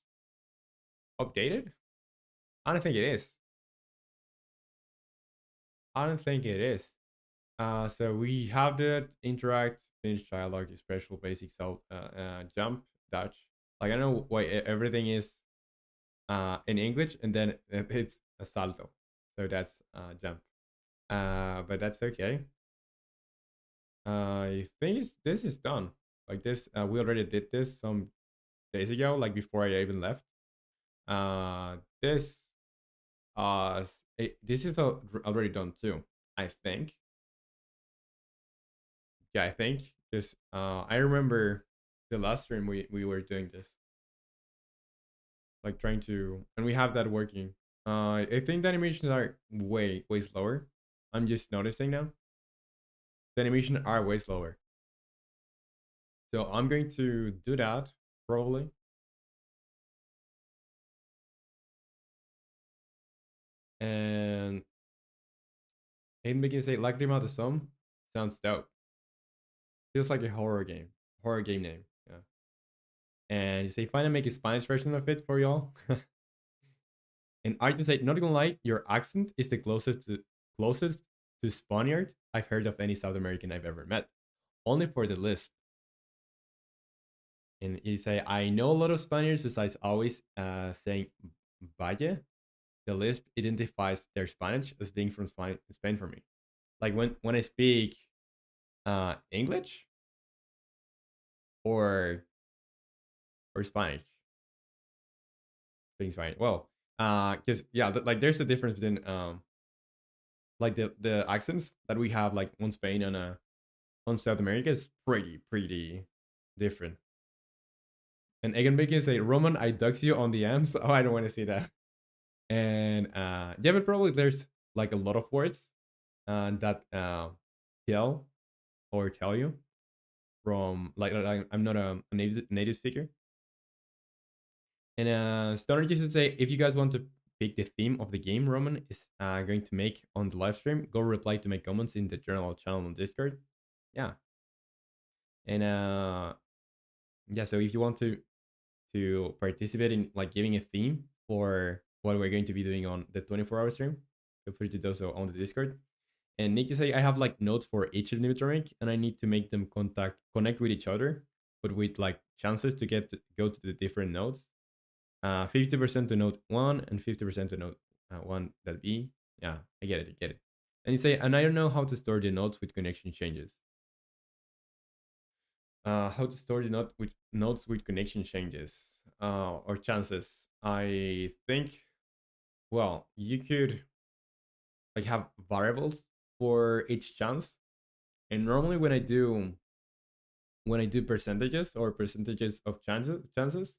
updated? I don't think it is. I don't think it is. So we have the interact, finish dialogue, special basic, so jump, dash. Like I don't know why everything is in English, and then it's a salto. So that's jump. But that's okay. I think this is done. Like this, we already did this some days ago, like before I even left. This this is already done too. I think. Yeah, I think because I remember the last stream we were doing this, like trying to, and we have that working. I think the animations are way slower. I'm just noticing now. The animations are way slower. So I'm going to do that probably. And Aiden begins say Lacrima the Sun sounds dope. Feels like a horror game name. Yeah. And you say finally make a Spanish version of it for y'all. And Arjun said, not gonna lie, your accent is the closest to Spaniard I've heard of any South American I've ever met. Only for the lisp. And he say, I know a lot of Spaniards besides always saying Valle. The lisp identifies their Spanish as being from Spain for me. Like when I speak English or Spanish, speaking Spanish. Well, because yeah, like there's a difference between like the accents that we have like on Spain and on South America is pretty different. And Egan Bacon say, Roman, I dox you on the M's. Oh, I don't want to see that. And yeah, but probably there's like a lot of words that tell or tell you from like I'm not a native speaker. And Stoner used to say, if you guys want to pick the theme of the game Roman is going to make on the live stream, go reply to my comments in the general channel on Discord. Yeah. And yeah, so if you want to participate in like giving a theme for what we're going to be doing on the 24-hour stream, feel free to do so on the Discord. And Nick, you say I have like notes for each animatronic, and I need to make them connect with each other, but with like chances to go to the different nodes. 50% to node one and 50% to node one that B. Yeah, I get it. I get it. And you say, and I don't know how to store the nodes with connection changes. How to store the nodes with connection changes or chances. I think, well, you could like have variables for each chance. And normally when I do percentages or percentages of chances,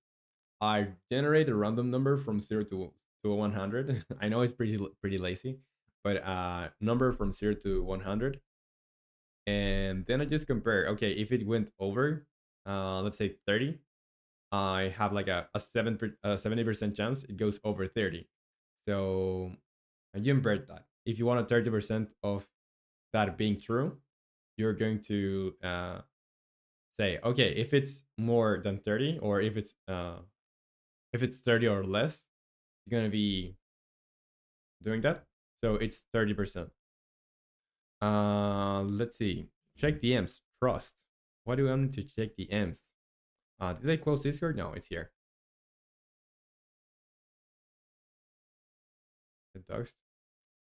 I generate a random number from 0 to 100. I know it's pretty lazy, but number from 0 to 100, and then I just compare. Okay, if it went over let's say 30, I have like a 70% chance it goes over 30. So you invert that. If you want a 30% of that being true, you're going to say, okay, if it's more than 30, or if it's 30 or less, you're gonna be doing that. So it's 30%. Let's see. Check DMs. Trust. Why do I need to check DMs? Did I close Discord? No, it's here. The dogs.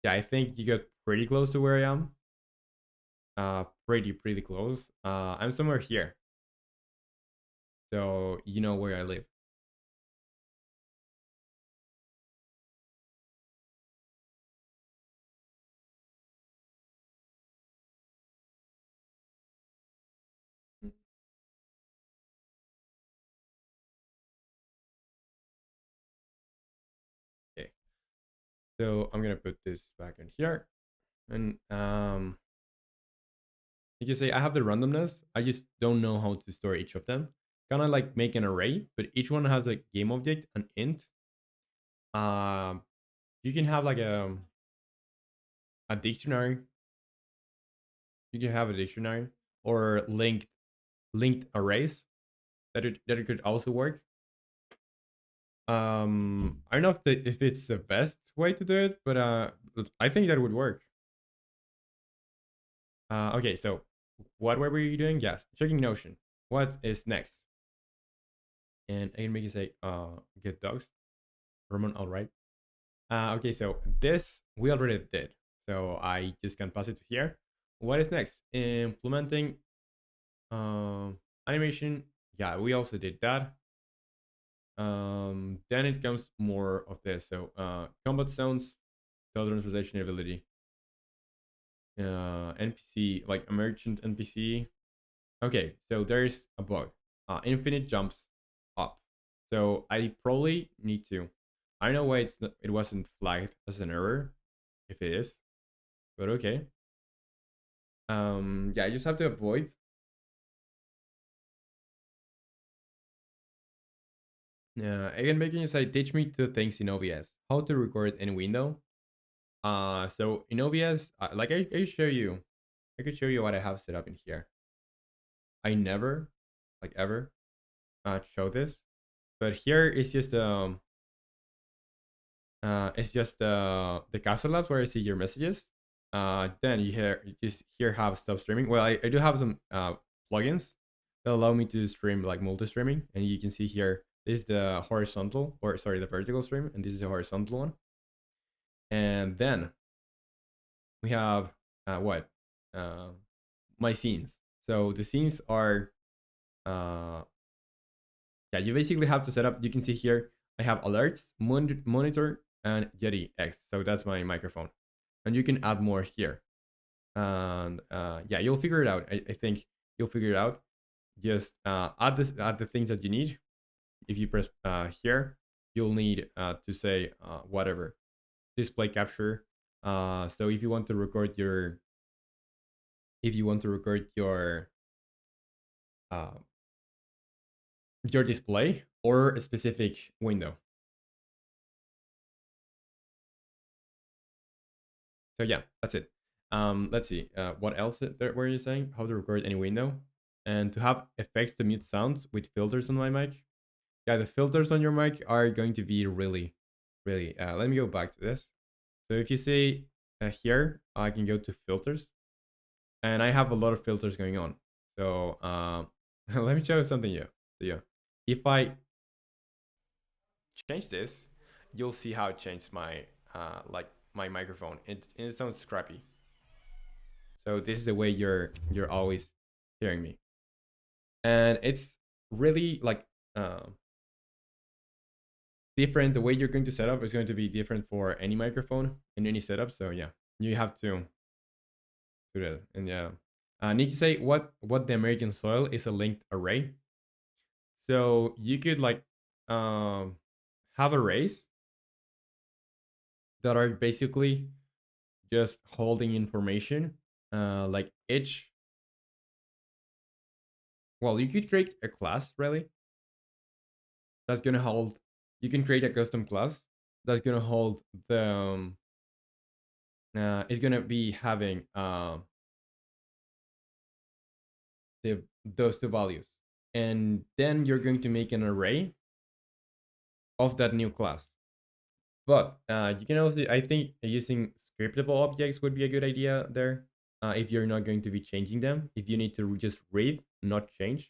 Yeah, I think you got pretty close to where I am. Pretty close. I'm somewhere here, so you know where I live. Okay, so I'm gonna put this back in here, and you can say I have the randomness. I just don't know how to store each of them. Kind of like make an array, but each one has a game object, an int. Um, you can have like a dictionary. You can have a dictionary or linked arrays that it could also work. I don't know if it's the best way to do it, but I think that would work. Okay, so what were we doing? Yes, checking Notion. What is next? And I can make you say get dogs. Roman, all right. Okay, so this we already did. So I just can pass it to here. What is next? Implementing animation. Yeah, we also did that. Then it comes more of this. So combat sounds, color translation ability, NPC, like a merchant NPC. Okay, so there's a bug. Infinite jumps up. So I probably need to. I don't know why it wasn't flagged as an error, if it is, but okay. Yeah, I just have to avoid. Again, making you say, teach me two things in OBS: how to record in window. So in OBS, like I show you, I could show you what I have set up in here. I never, like ever, show this, but here it's just the castle labs where I see your messages. Then you just here have stop streaming. Well, I do have some plugins that allow me to stream like multi-streaming, and you can see here this is the horizontal, or sorry, the vertical stream, and this is the horizontal one. And then we have what my scenes. So the scenes are yeah, you basically have to set up. You can see here I have alerts, monitor, and Yeti X. So that's my microphone, and you can add more here. And yeah, you'll figure it out. I think you'll figure it out. Just add the things that you need. If you press here, you'll need to say whatever display capture. So if you want to record uh, your display or a specific window. So yeah, that's it. Let's see. What else were you saying? How to record any window, and to have effects to mute sounds with filters on my mic. Yeah, the filters on your mic are going to be really, really. Let me go back to this. So if you see here, I can go to filters, and I have a lot of filters going on. So let me show you something here. So yeah, if I change this, you'll see how it changed my like my microphone. It sounds scrappy. So this is the way you're always hearing me, and it's really like different. The way you're going to set up is going to be different for any microphone in any setup. So yeah, you have to do that. And yeah, I need to say what the American soil is a linked array. So you could like have arrays that are basically just holding information like each well, you could create a class really that's gonna hold. You can create a custom class that's gonna hold the. It's gonna be having the those two values, and then you're going to make an array of that new class. But you can also, I think, using scriptable objects would be a good idea there. If you're not going to be changing them, if you need to just read, not change,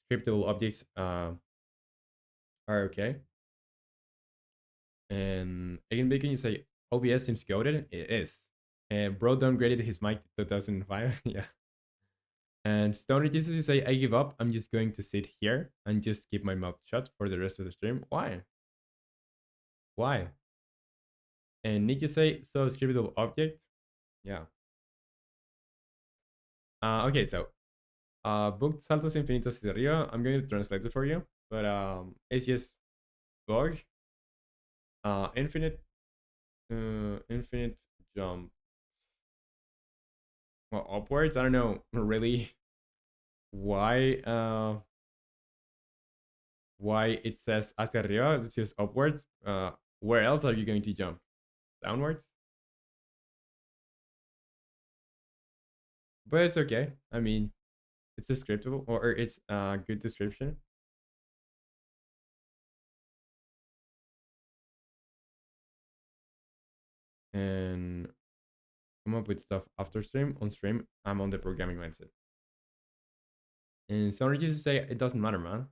scriptable objects are okay. And again, can you say OBS seems goated? It is. And bro downgraded his mic to 2005. Yeah. And Stoner Jesus, you say, I give up. I'm just going to sit here and just keep my mouth shut for the rest of the stream. Why? Why? And Nick, you say, so scriptable object? Yeah. Okay, so book saltos infinitos hacia arriba. I'm going to translate it for you, but it's just bug infinite infinite jump, well, upwards. I don't know really why why it says hacia arriba. It's just upwards. Where else are you going to jump? Downwards? But it's okay. I mean, it's descriptable, or it's a good description. And come up with stuff after stream. On stream, I'm on the programming mindset. And some just say it doesn't matter, man.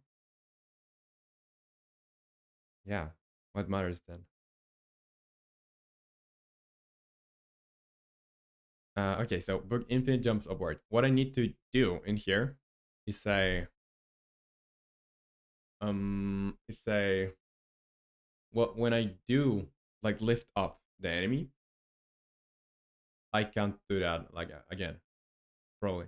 Yeah, what matters then? Okay, so book infinite jumps upward. What I need to do in here is say well, when I do like lift up the enemy, I can't do that like again, probably.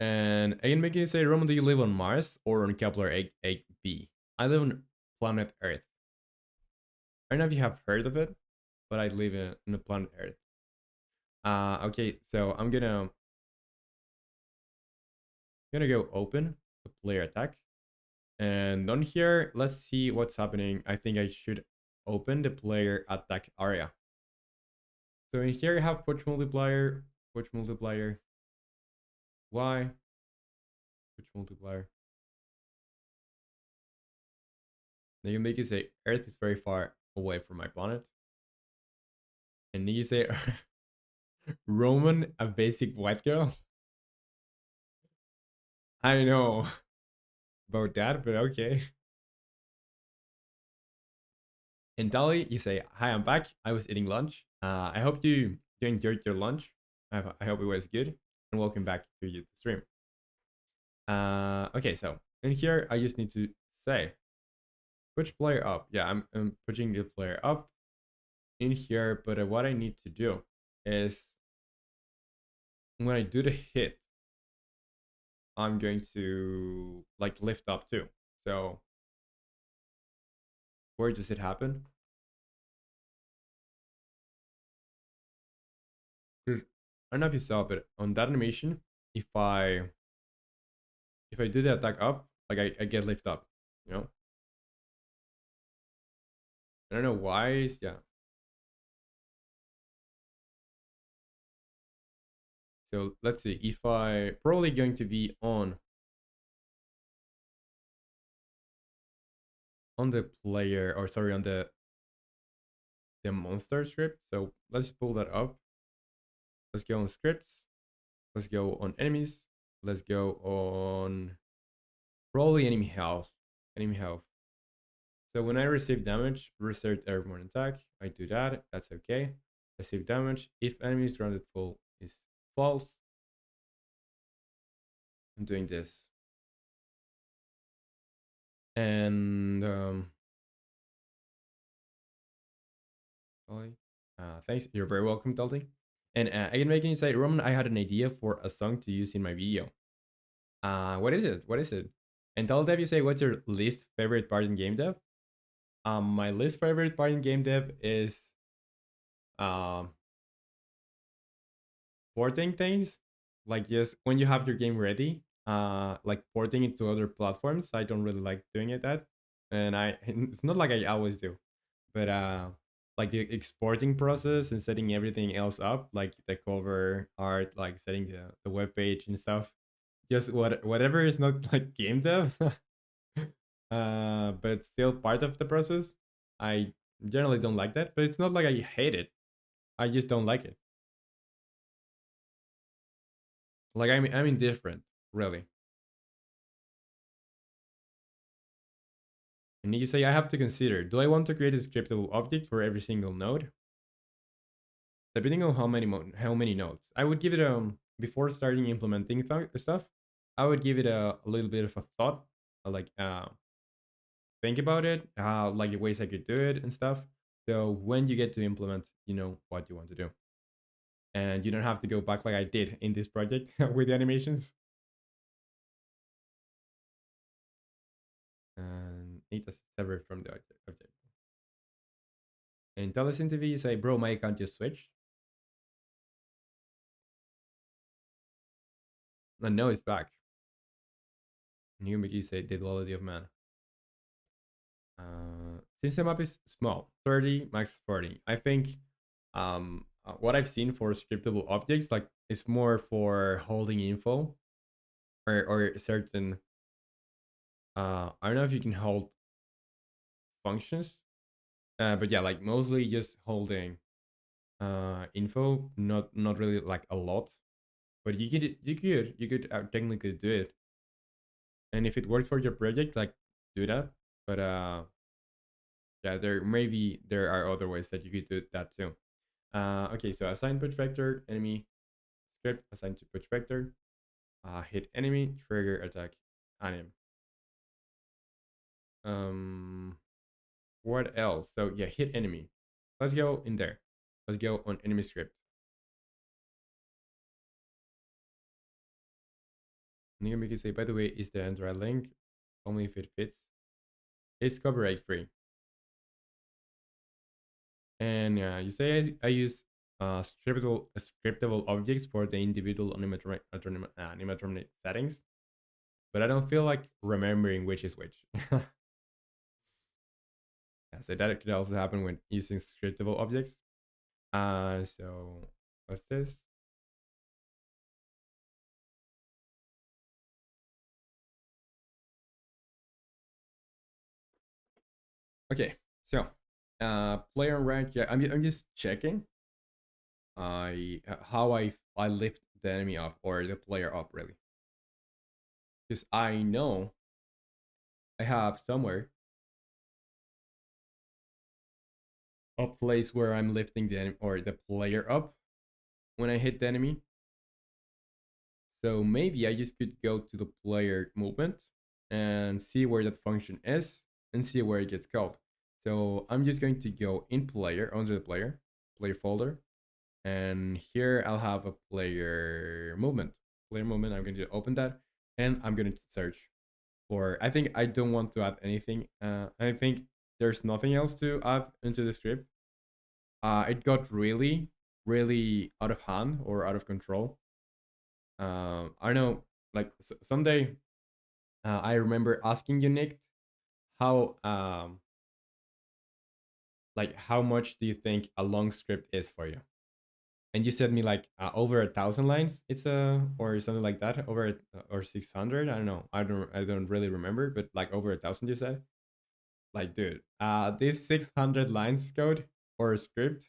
And again, making you say, Roman, do you live on Mars or on Kepler 8b? I live on planet Earth. I don't know if you have heard of it, but I live in the planet Earth. Okay, so I'm gonna go open the player attack. And on here, let's see what's happening. I think I should open the player attack area. So in here, I have push multiplier, Y, push multiplier. Then you make it say Earth is very far away from my planet. And then you say Roman, a basic white girl. I know about that, but okay. And Dolly, you say, hi, I'm back. I was eating lunch. I hope you enjoyed your lunch. I hope it was good. And welcome back to the stream. Okay, so in here, I just need to say, push player up. Yeah, I'm pushing the player up in here. But what I need to do is when I do the hit, I'm going to like lift up too. So where does it happen? Because I don't know if you saw, but on that animation, if I do the attack up, like I get lift up, you know. I don't know why. Yeah. So let's see if I probably going to be on the player, or sorry, on the monster script. So let's pull that up. Let's go on scripts. Let's go on enemies. Let's go on probably enemy health. Enemy health. So when I receive damage, reset everyone attack. I do that. That's okay. Receive damage. If enemy is grounded full is false. I'm doing this. And thanks. You're very welcome, Dalty. And again, making you say, Roman, I had an idea for a song to use in my video. What is it? What is it? And tell Dev, you say, what's your least favorite part in game dev? My least favorite part in game dev is um porting things, like just when you have your game ready, like porting it to other platforms. I don't really like doing it that, and I it's not like I always do, but like the exporting process and setting everything else up, like the cover art, like setting the web page and stuff. Just whatever is not like game dev, but still part of the process. I generally don't like that, but it's not like I hate it. I just don't like it. Like I'm indifferent, really. And you say I have to consider: do I want to create a scriptable object for every single node? Depending on how many nodes, I would give it before starting implementing stuff. I would give it a little bit of a thought, like think about it, how like the ways I could do it and stuff. So when you get to implement, you know what you want to do, and you don't have to go back like I did in this project with the animations. And it is separate from the object. And tell us interview, you say, bro, my account just switched. And no, it's back. And you say, the duality of man. Since the map is small, 30 max 40, I think what I've seen for scriptable objects, like it's more for holding info or certain I don't know if you can hold functions, but yeah, like mostly just holding info, not really like a lot, but you could technically do it, and if it works for your project, like do that. But yeah, there are other ways that you could do that too. Okay, so assign push vector enemy script assign to push vector, hit enemy trigger attack anim. um what else? So yeah, hit enemy. Let's go in there. Let's go on enemy script. And you can say, by the way, is the Android link only if it fits? It's copyright free. And you say I use scriptable objects for the individual animatronic settings, but I don't feel like remembering which is which. Yeah, so that could also happen when using scriptable objects. So what's this? Okay, so player rank. Yeah, I'm just checking. How I lift the enemy up or the player up really, because I know I have somewhere a place where I'm lifting the enemy or the player up when I hit the enemy. So maybe I just could go to the player movement and see where that function is and see where it gets called. So I'm just going to go in player under the player folder, and here I'll have a player movement. Player movement. I'm going to open that and I'm going to search for. I think I don't want to add anything. I think there's nothing else to add into the script. It got really out of hand or out of control. I don't know. Like someday, I remember asking you, Nick, how like how much do you think a long script is for you? And you said me like over 1,000 lines. It's or something like that. Or 600. I don't know. I don't really remember. But like over 1,000, you said. Like, dude, this 600 lines code or script,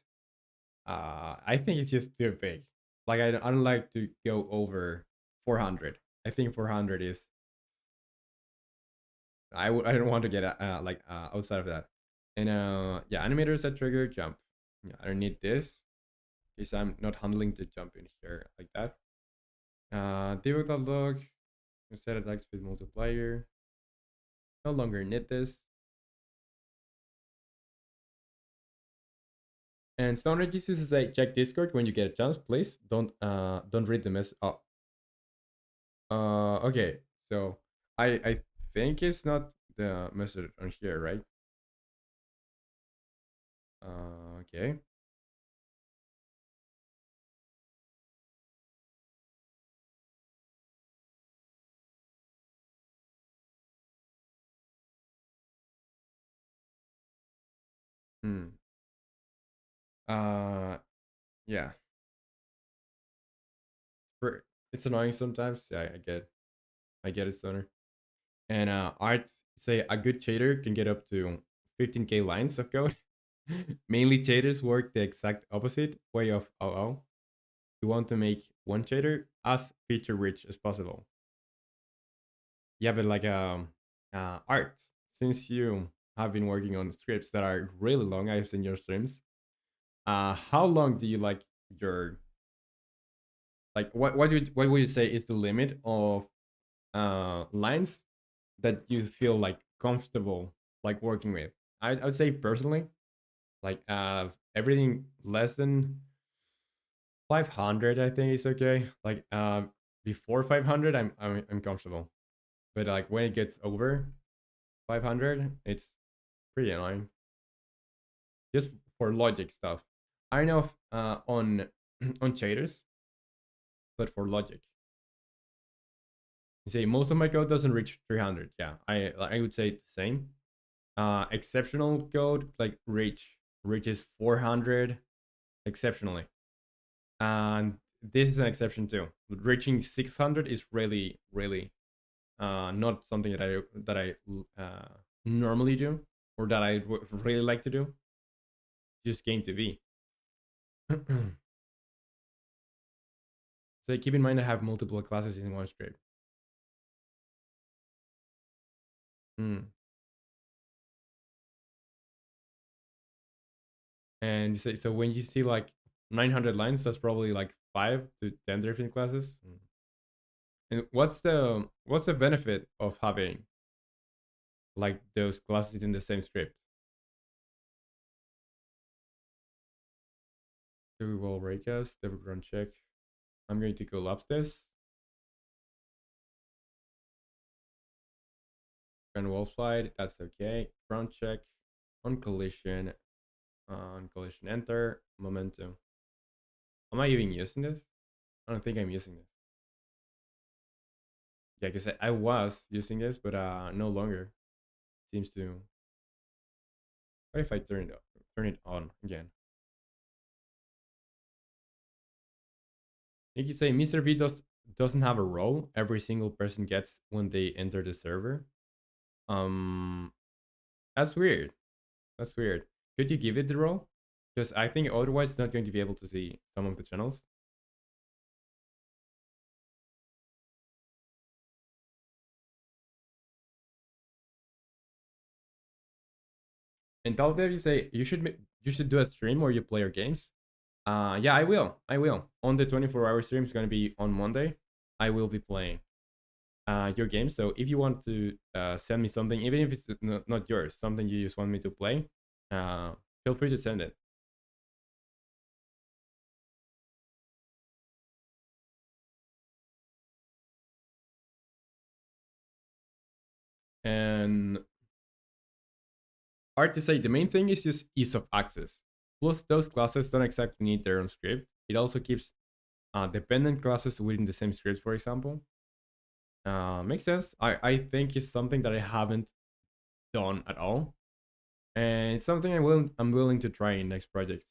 I think it's just too big. Like, I don't like to go over 400. I think 400 is. I don't want to get outside of that. And yeah, animator set trigger jump. Yeah, I don't need this because I'm not handling the jump in here like that. Debug that log. Set attack speed multiplier. No longer need this. And Stone Regis is a check Discord when you get a chance, please. Don't read the mess. Oh, okay. So I think it's not the message on here, right? Okay. Hmm. Uh, yeah. For it's annoying sometimes. Yeah, I get it, Stoner. And I'd say a good shader can get up to 15k lines of code. Mainly shaders work the exact opposite way of OO. You want to make one shader as feature rich as possible. Yeah, but like art, since you have been working on scripts that are really long, I've seen your streams. How long do you like your like what would you say is the limit of lines that you feel like comfortable like working with? I would say personally, like everything less than 500, I think is okay. Like before 500, I'm comfortable, but like when it gets over 500, it's pretty annoying. Just for logic stuff. I know on on shaders, but for logic, you say most of my code doesn't reach 300. Yeah, I would say the same. Exceptional code like reaches 400 exceptionally, and this is an exception too. Reaching 600 is really not something that I normally do or that I really like to do. Just came to be. So keep in mind I have multiple classes in one script. Mm. And so when you see like 900 lines, that's probably like 5 to 10 different classes. Mm. And what's the benefit of having like those classes in the same script? Do we will raycast, the run check. I'm going to collapse this. Run wall slide, that's okay. Front check on collision enter, momentum. Am I even using this? I don't think I'm using this. Yeah, because I was using this, but no longer. Seems to. What if I turn it on again? You could say Mr. V doesn't have a role every single person gets when they enter the server. Um, that's weird. That's weird. Could you give it the role? Because I think otherwise it's not going to be able to see some of the channels. And tell them you say you should do a stream where you play your games. Yeah, I will. I will. On the 24-hour stream is going to be on Monday. I will be playing your game. So if you want to send me something, even if it's not yours, something you just want me to play, uh, feel free to send it. And hard to say. The main thing is just ease of access. Plus, those classes don't exactly need their own script. It also keeps dependent classes within the same script, for example. Makes sense. I think it's something that I haven't done at all, and it's something I'm willing to try in next projects,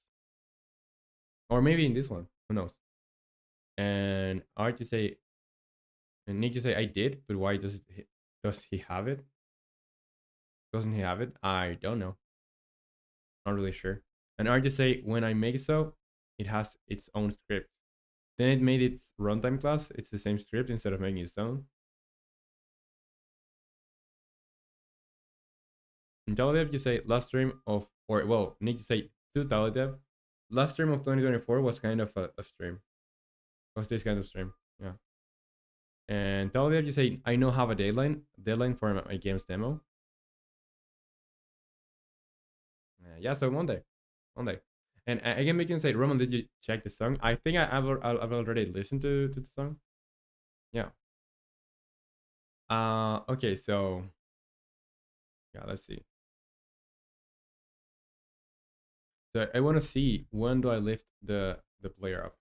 or maybe in this one. Who knows? And hard to say. And Nick to say I did, but why does he have it? Doesn't he have it? I don't know. Not really sure. And hard to say when I make so, it has its own script. Then it made its runtime class. It's the same script instead of making its own. In teledev, you say last stream of, or well, need to say to teledev. Last stream of 2024 was kind of a stream. Was this kind of stream? Yeah. And teledev, you say I know have a deadline for my game's demo. Yeah, so Monday. And again, we can say, Roman, did you check the song? I think I've already listened to the song. Yeah. Okay, so yeah, let's see. So I want to see when do I lift the player up?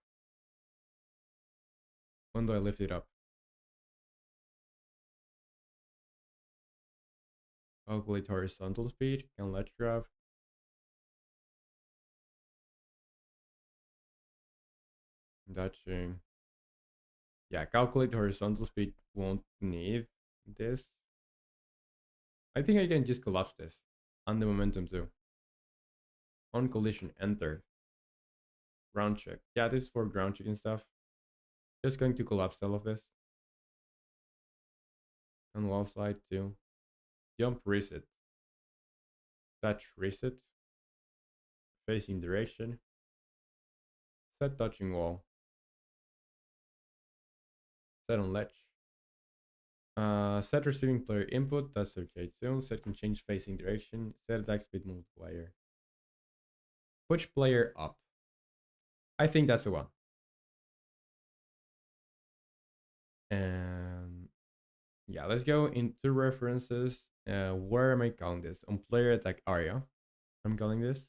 When do I lift it up? Calculate horizontal speed. Can let graph. Dodging. Yeah, calculate horizontal speed won't need this. I think I can just collapse this. And the momentum too. On collision, enter. Ground check. Yeah, this is for ground checking stuff. Just going to collapse all of this. And wall slide too. Jump reset. Touch reset. Facing direction. Set touching wall. Set on ledge. Set receiving player input. That's okay too. Set can change facing direction. Set attack speed multiplier. Push player up. I think that's the one. And yeah, let's go into references. Where am I calling this? On player attack area. I'm calling this.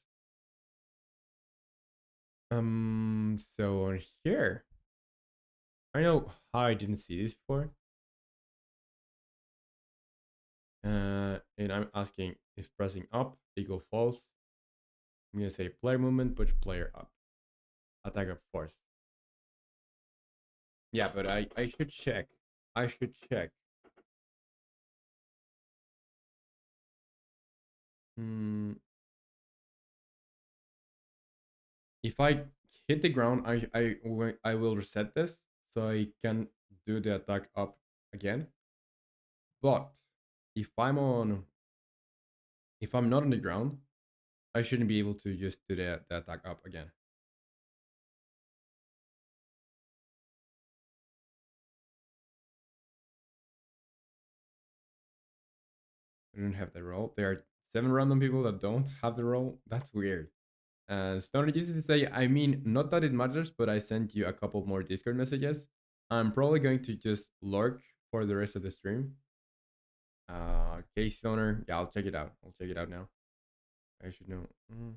So on here, I know how I didn't see this before. And I'm asking if pressing up equal false. I'm gonna say player movement, push player up. Attack up force. Yeah, but I should check. I should check. Hmm. If I hit the ground, I will reset this so I can do the attack up again. But if I'm on, if I'm not on the ground, I shouldn't be able to just do the attack up again. I don't have the role. There are 7 random people that don't have the role. That's weird. And Stoner used to say, I mean, not that it matters, but I sent you a couple more Discord messages. I'm probably going to just lurk for the rest of the stream. Case Stoner, yeah, I'll check it out. I'll check it out now. I should know. Mm.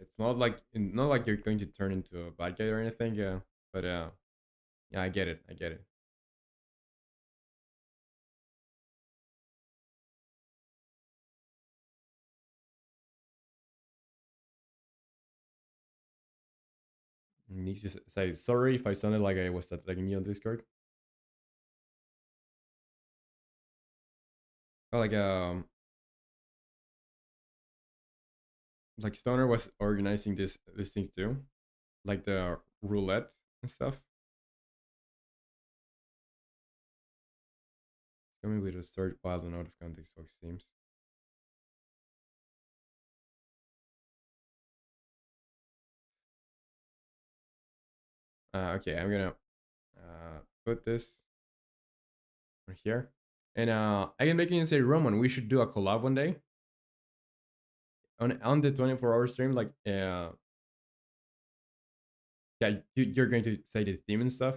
It's not like you're going to turn into a bad guy or anything. Yeah, but yeah, I get it. I get it. Needs to say sorry if I sounded like I was attacking you on Discord. Oh, like Stoner was organizing this thing too, like the roulette and stuff. Coming with a search wild and out of context box themes. Okay, I'm gonna put this right here, and I can make it and say Roman. We should do a collab one day on the 24-hour stream. Like, yeah, you're going to say this theme and stuff,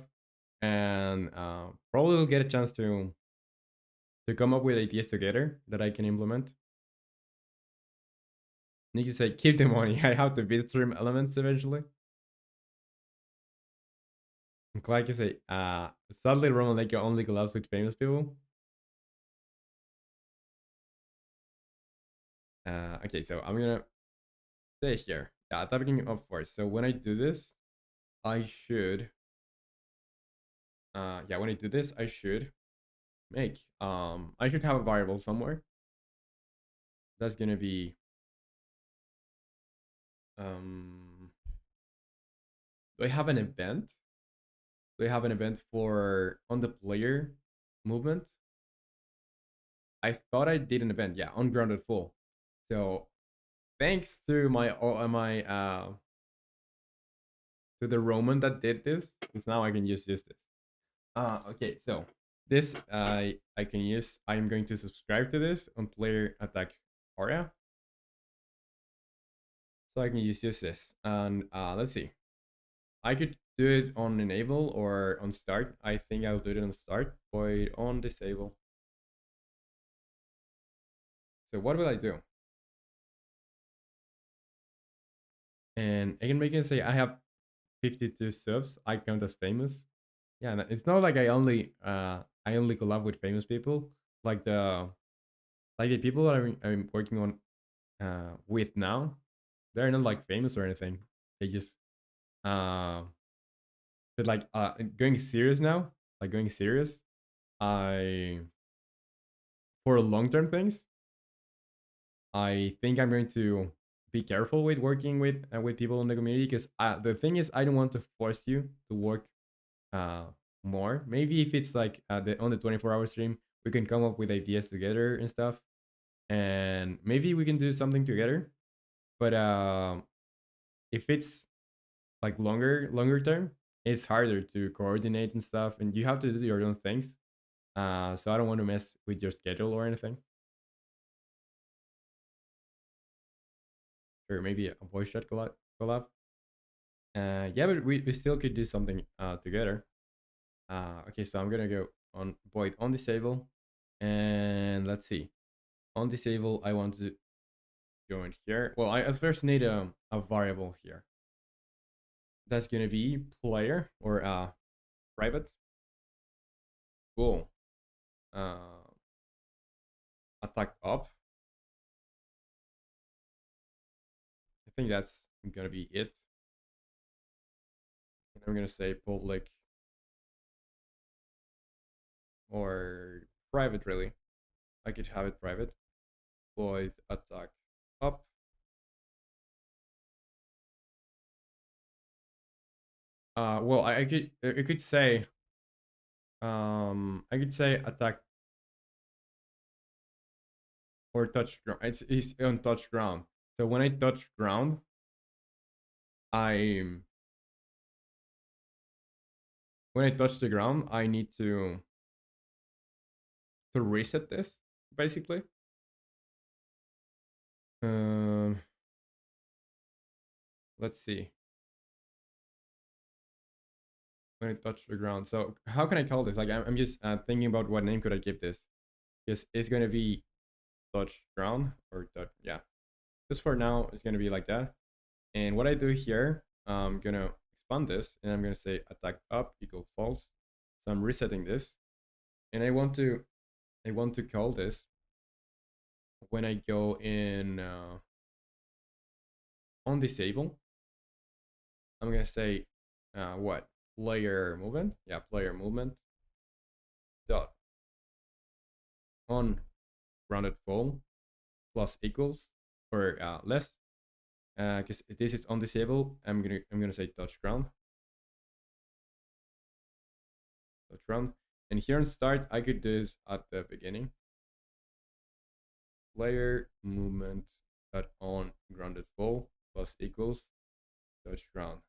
and probably we'll get a chance to come up with ideas together that I can implement. Nikki said, keep the money. I have to beat stream elements eventually. And Clark say, sadly, romanleco only collabs with famous people. Okay, so I'm gonna stay here. Yeah, tapping up first. So when I do this, I should. Yeah, when I do this, I should make. I should have a variable somewhere. That's gonna be. Do I have an event? Do I have an event for on the player movement? I thought I did an event. Yeah, ungrounded full. So thanks to my to the Roman that did this, because now I can just use this. Okay, so this I can use. I'm going to subscribe to this on player attack area, so I can use this. And let's see, I could do it on enable or on start. I think I'll do it on start, or on disable. So what will I do? And I can make it say I have 52 subs. I count as famous. Yeah, it's not like I only collab with famous people. like the people that I'm working on with now, they're not like famous or anything. They just uh but like going serious now, like going serious. I For long term things, I think I'm going to be careful with working with people in the community because the thing is I don't want to force you to work uh more. Maybe if it's like on the 24-hour stream, we can come up with ideas together and stuff, and maybe we can do something together. But if it's like longer term, it's harder to coordinate and stuff, and you have to do your own things. So I don't want to mess with your schedule or anything, or maybe a voice chat collab. Yeah, but we still could do something together. Okay, so I'm gonna go on void on disable, and let's see. On disable, I want to go in here. Well, I at first need a variable here. That's gonna be player or private. Cool. Uh, Attack up. I think that's gonna be it. And I'm gonna say public or private. Really, I could have it private. Void attack up. Well, I could say I could say attack or touch ground. It's on touch ground. So when I touch ground, I when I touch the ground, I need to reset this basically. Um, let's see. When I touch the ground, so how can I call this? Like I'm just thinking about what name could I give this? Because it's gonna be touch ground or touch. Yeah, just for now, it's gonna be like that. And what I do here, I'm gonna expand this, and I'm gonna say attack up equal false. So I'm resetting this, and I want to call this when I go in on disable. I'm gonna say what player movement? Yeah, player movement dot on grounded full plus equals or less. Because this is on disable, I'm gonna say touch ground, and here on start I could do this at the beginning. Player movement dot on grounded full plus equals touch ground.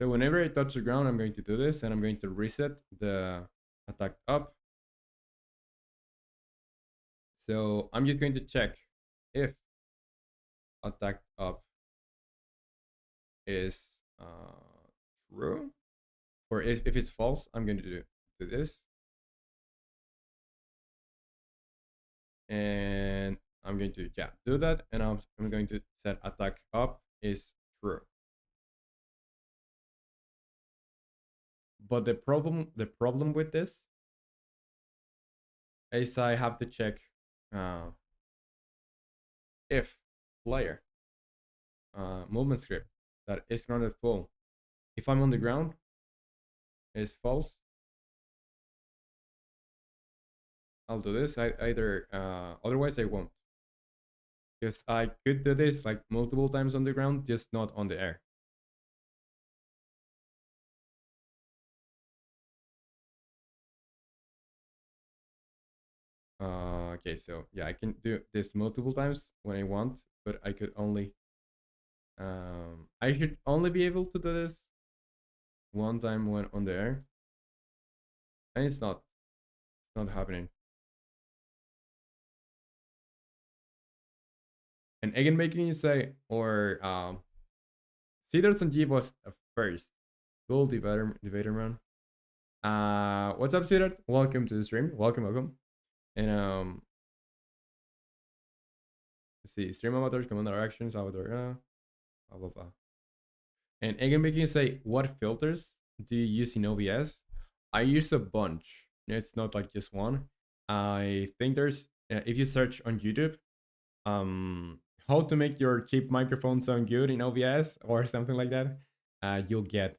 So whenever I touch the ground, I'm going to do this, and I'm going to reset the attack up. So I'm just going to check if attack up is true, or if it's false, I'm going to do this, and I'm going to do that, and I'm going to set attack up is true. But the problem with this is I have to check if player movement script that is grounded full. If I'm on the ground, is false. I'll do this. I either otherwise I won't, because I could do this like multiple times on the ground, just not on the air. Okay, so yeah, I can do this multiple times when I want, but I could only I should only be able to do this one time when on the air, and it's not happening. And again, making you say or Cedars and G was first. Cool debater man. What's up, Cedar? Welcome to the stream. Welcome. And let's see, stream avatars, command our actions, avatar, blah blah blah. And again, making you say, what filters do you use in OBS? I use a bunch. It's not like just one. I think there's if you search on YouTube, um, how to make your cheap microphone sound good in OBS or something like that, you'll get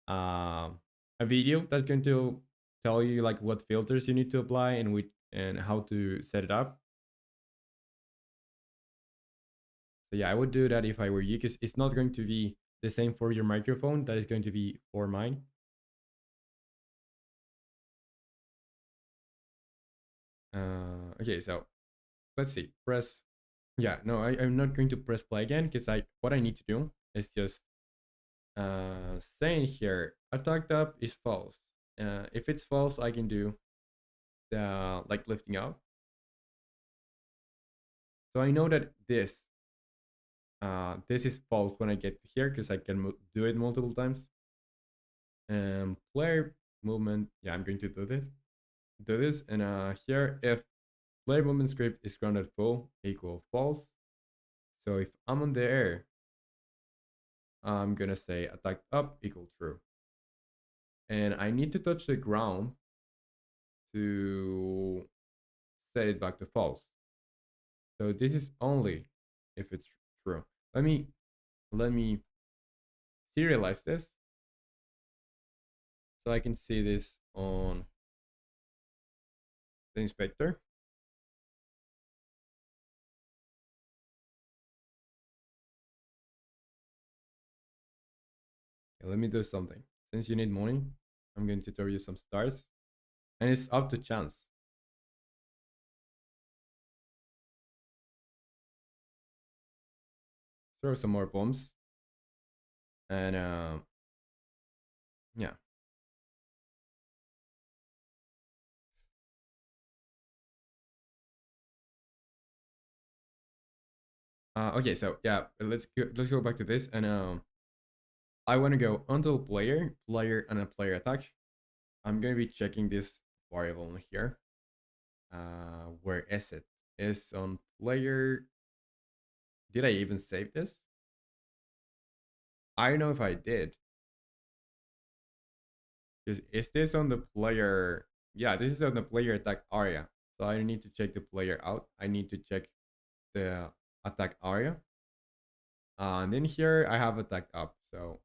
um, a video that's going to tell you like what filters you need to apply and which and how to set it up. So yeah, I would do that if I were you, because it's not going to be the same for your microphone that is going to be for mine. Okay, so let's see. Press. Yeah, no, I'm not going to press play again because I what I need to do is just saying here attack up is false. If it's false, I can do the like lifting up. So I know that this is false when I get here because I can do it multiple times. Player movement. Yeah, I'm going to do this, and here if player movement script is grounded full equal false. So if I'm on the air, I'm gonna say attack up equal true, and I need to touch the ground to set it back to false. So this is only if it's true. Let me serialize this so I can see this on the inspector. Okay, let me do something. Since you need money, I'm going to throw you some stars, and it's up to chance. Throw some more bombs, and yeah. Okay, so yeah, let's go back to this, and I want to go until player, and a player attack. I'm gonna be checking this variable here. Where is it? Is on player. Did I even save this? I don't know if I did. Is this on the player? Yeah, this is on the player attack area. So I need to check the player out. I need to check the attack area. And then here I have attack up. So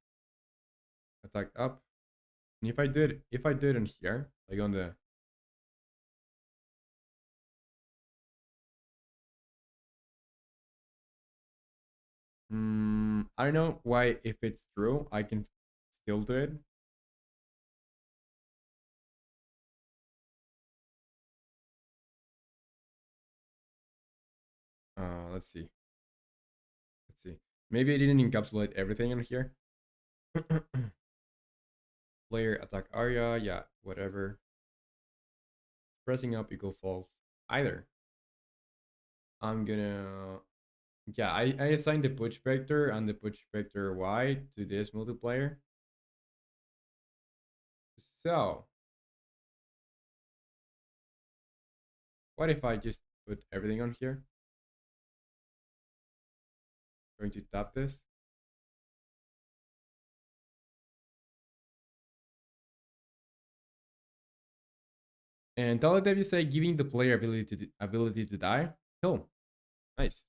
attack up. And if I do it in here, like on the I don't know why if it's true, I can still do it. Let's see. Let's see. Maybe I didn't encapsulate everything in here. Player attack area, yeah, whatever. Pressing up equal false. Either. I'm gonna yeah, I assigned the push vector and the push vector y to this multiplier. So what if I just put everything on here? Going to tap this. And teletap you say giving the player ability to die. Cool. Nice.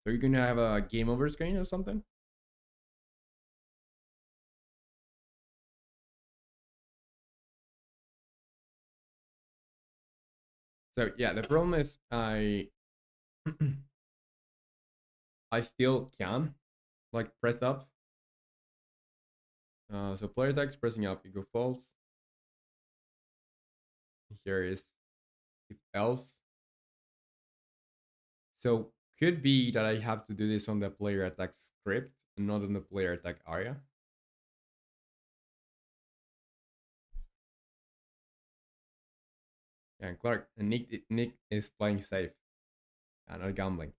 So you're gonna have a game over screen or something? So yeah, the problem is I still can like press up. So player attacks pressing up equal false. Here is if else. So could be that I have to do this on the player attack script and not on the player attack area. And Clark and Nick is playing safe and not gambling.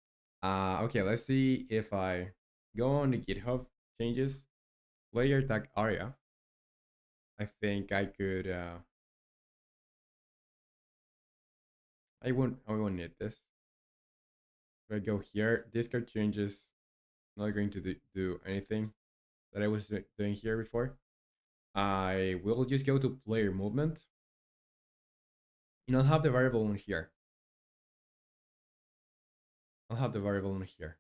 Okay, let's see if I go on the GitHub changes player attack area. I think I could. I won't need this. If I go here, discard changes. Not going to do anything that I was doing here before. I will just go to player movement, and I'll have the variable in here. I'll have the variable in here.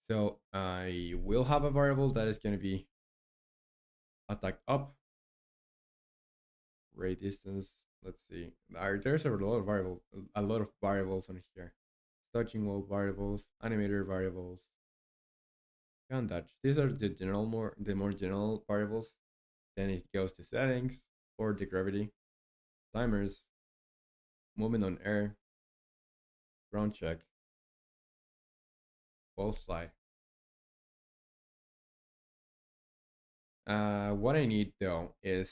So I will have a variable that is going to be attack up, ray distance. Let's see. There's a lot of variables on here. Touching wall variables, animator variables, gun touch. These are the more general variables. Then it goes to settings for the gravity, timers, movement on air, ground check, wall slide. What I need though is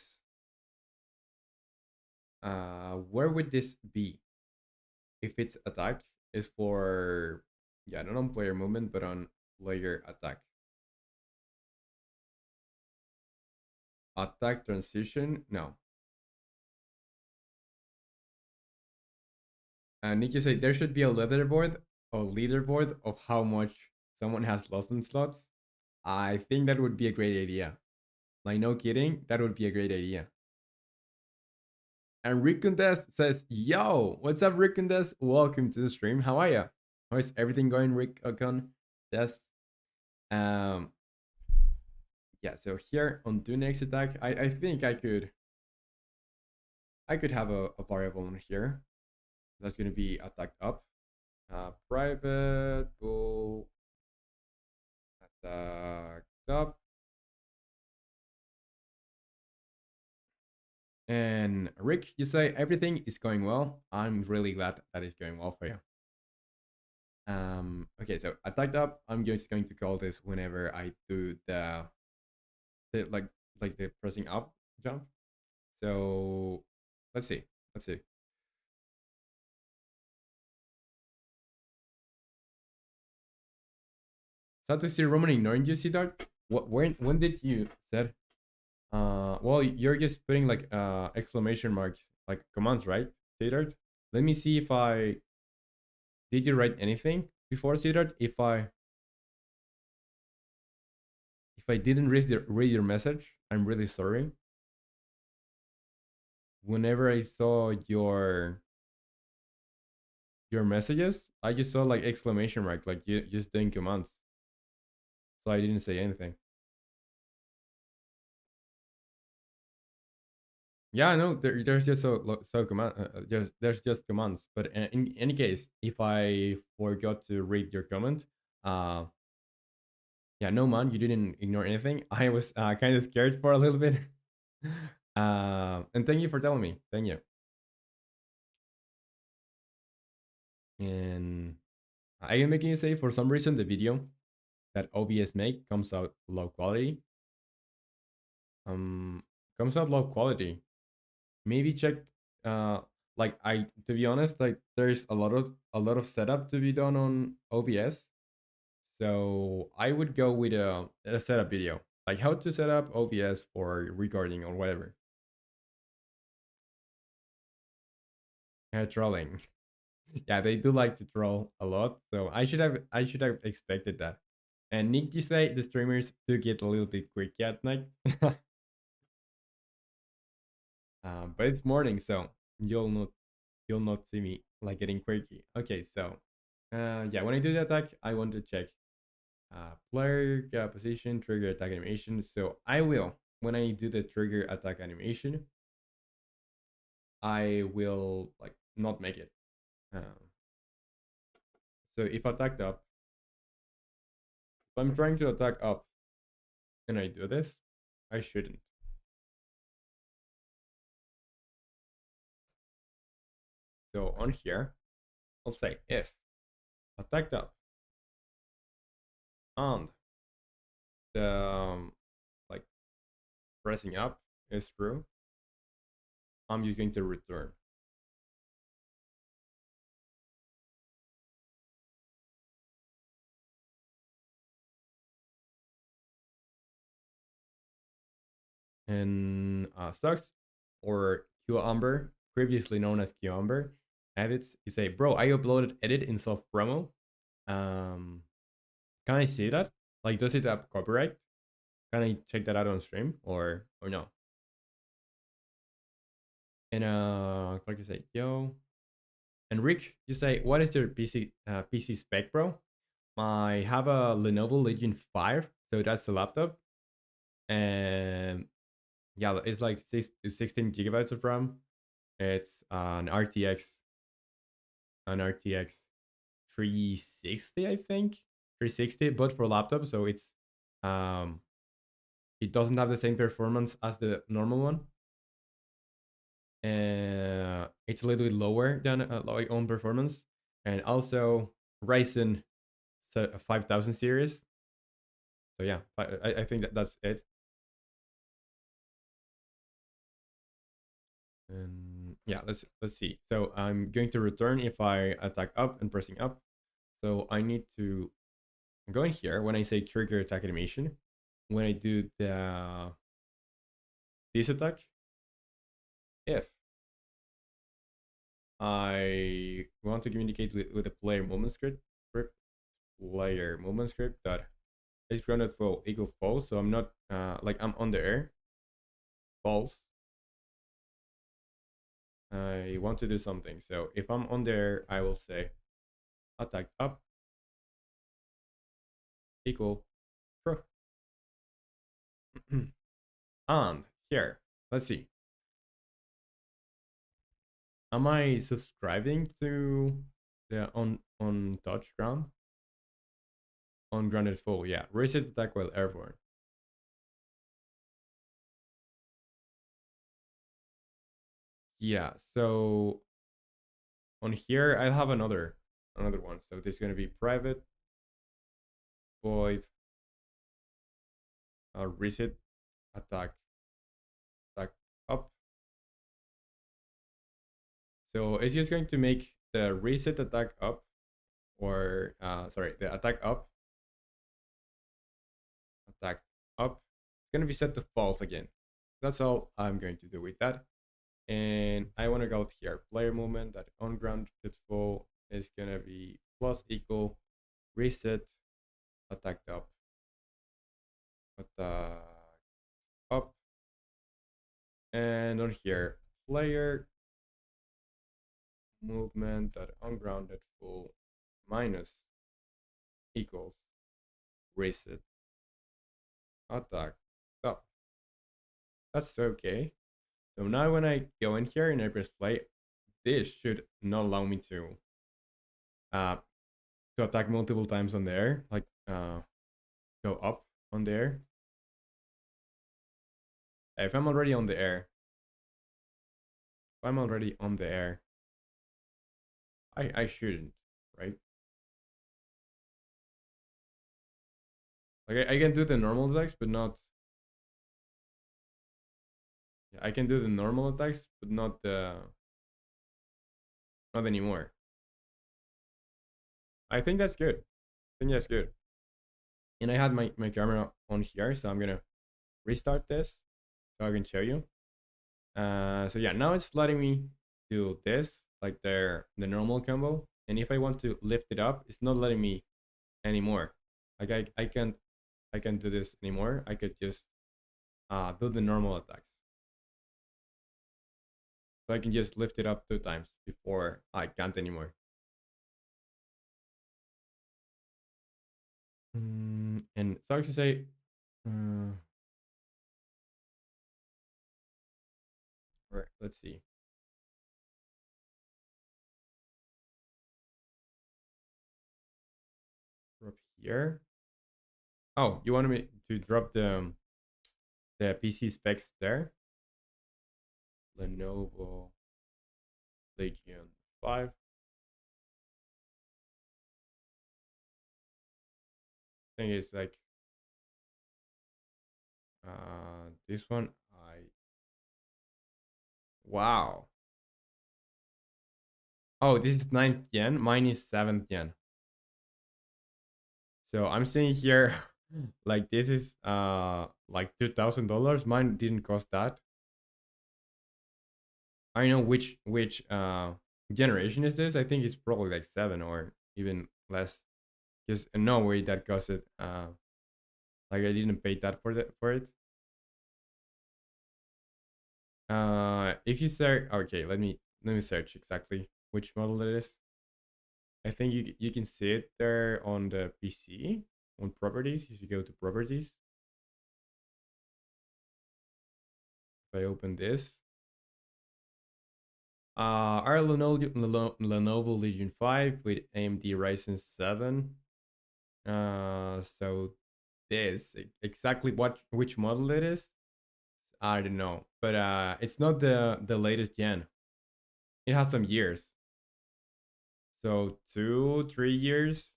where would this be? If it's attack, is for yeah, not on player movement, but on player attack. Attack transition, no. Need to say there should be a leaderboard of how much someone has lost in slots. I think that would be a great idea. Like no kidding, that would be a great idea. And Rick Contest says, "Yo, what's up, Rick Contest? Welcome to the stream. How are you? How is everything going, Rick Contest?" Um, yeah. So here on do next attack, I think I could have a variable in here that's going to be attack up, private bool attack up, and Rick, you say everything is going well. I'm really glad that is going well for you. Okay, so attacked up. I'm just going to call this whenever I do the like the pressing up jump. So let's see. Let's see. Sad to see Roman ignoring you, Siddharth. What when did you said well you're just putting like exclamation marks like commands, right, Siddharth? Let me see if I did you write anything before, Siddharth? If I didn't read your message, I'm really sorry. Whenever I saw your messages, I just saw like exclamation mark, like you just doing commands. So I didn't say anything. Yeah, no, there's just so command. There's just commands. But in any case, if I forgot to read your comment, uh, yeah, no man, you didn't ignore anything. I was kind of scared for a little bit. And thank you for telling me. Thank you. And I am making you say for some reason the video that OBS make comes out low quality. Um, comes out low quality. Maybe check. Uh, like I to be honest, like there's a lot of setup to be done on OBS. So I would go with a setup video, like how to set up OBS for recording or whatever. Trolling. Yeah, they do like to troll a lot. So I should have expected that. And Nick, you say the streamers do get a little bit quirky at night. But it's morning, so you'll not you'll not see me like getting quirky. Okay, so yeah, when I do the attack, I want to check player position, trigger attack animation. So I will when I do the trigger attack animation, I will like not make it. So if attacked up, if I'm trying to attack up and I do this, I shouldn't. So on here, I'll say if attacked up and the like pressing up is true, I'm just going to return. And Stocks or QAmber, previously known as QAmber, edits. You say, bro, I uploaded edit in soft promo. Can I see that? Like, does it have copyright? Can I check that out on stream or no? And like I say, yo, and Rick, you say, what is your PC spec, bro? I have a Lenovo Legion 5, so that's the laptop, and yeah, it's like 16 gigabytes of RAM. It's an RTX 360, I think, 360, but for laptop, so um, it doesn't have the same performance as the normal one. It's a little bit lower than like on performance, and also Ryzen 5000 series. So yeah, I think that's it. And yeah, let's see. So I'm going to return if I attack up and pressing up. So I need to go in here when I say trigger attack animation. When I do this attack, if I want to communicate with the player movement script, player movement script that is grounded for equal false. So I'm not like I'm on the air. False. I want to do something. So if I'm on there, I will say attack up equal true. And here, let's see. Am I subscribing to the on touch ground? On grounded full, yeah. Reset attack while airborne. Yeah, so on here I have another one. So this is gonna be private void reset attack up. So it's just going to make the reset attack up, or sorry, the attack up, attack up. It's gonna be set to false again. That's all I'm going to do with that. And I want to go here. Player movement that on grounded full is gonna be plus equal reset attack up, attack up, and on here player movement that ungrounded full minus equals reset attack up. That's okay. So now when I go in here and I press play, this should not allow me uh to attack multiple times on there, like go up on there. If I'm already on the air, if I'm already on the air, I shouldn't, right? Like I can do the normal attacks, but not. Yeah, I can do the normal attacks, but not anymore. I think that's good. I think that's good. And I had my camera on here, so I'm gonna restart this so I can show you. So yeah, now it's letting me do this, like the normal combo. And if I want to lift it up, it's not letting me anymore. Like I can't do this anymore. I could just do the normal attacks. So I can just lift it up 2 times before I can't anymore. And so I should say, all right, let's see. Up here. Oh, you wanted me to drop the PC specs there? Lenovo Legion 5. I think it's like this one. Wow. Oh, this is 9th gen. Mine is 7th gen. So I'm seeing here like this is like $2,000. Mine didn't cost that. I know which generation is this. I think it's probably like 7 or even less. Because no way that cost it Like I didn't pay that for it. If you search, okay, let me search exactly which model it is. I think you can see it there on the PC on properties. If you go to properties, if I open this, our Lenovo Legion 5 with AMD Ryzen 7. So this exactly which model it is, I don't know, but it's not the latest gen. It has some years, so 2 3 years.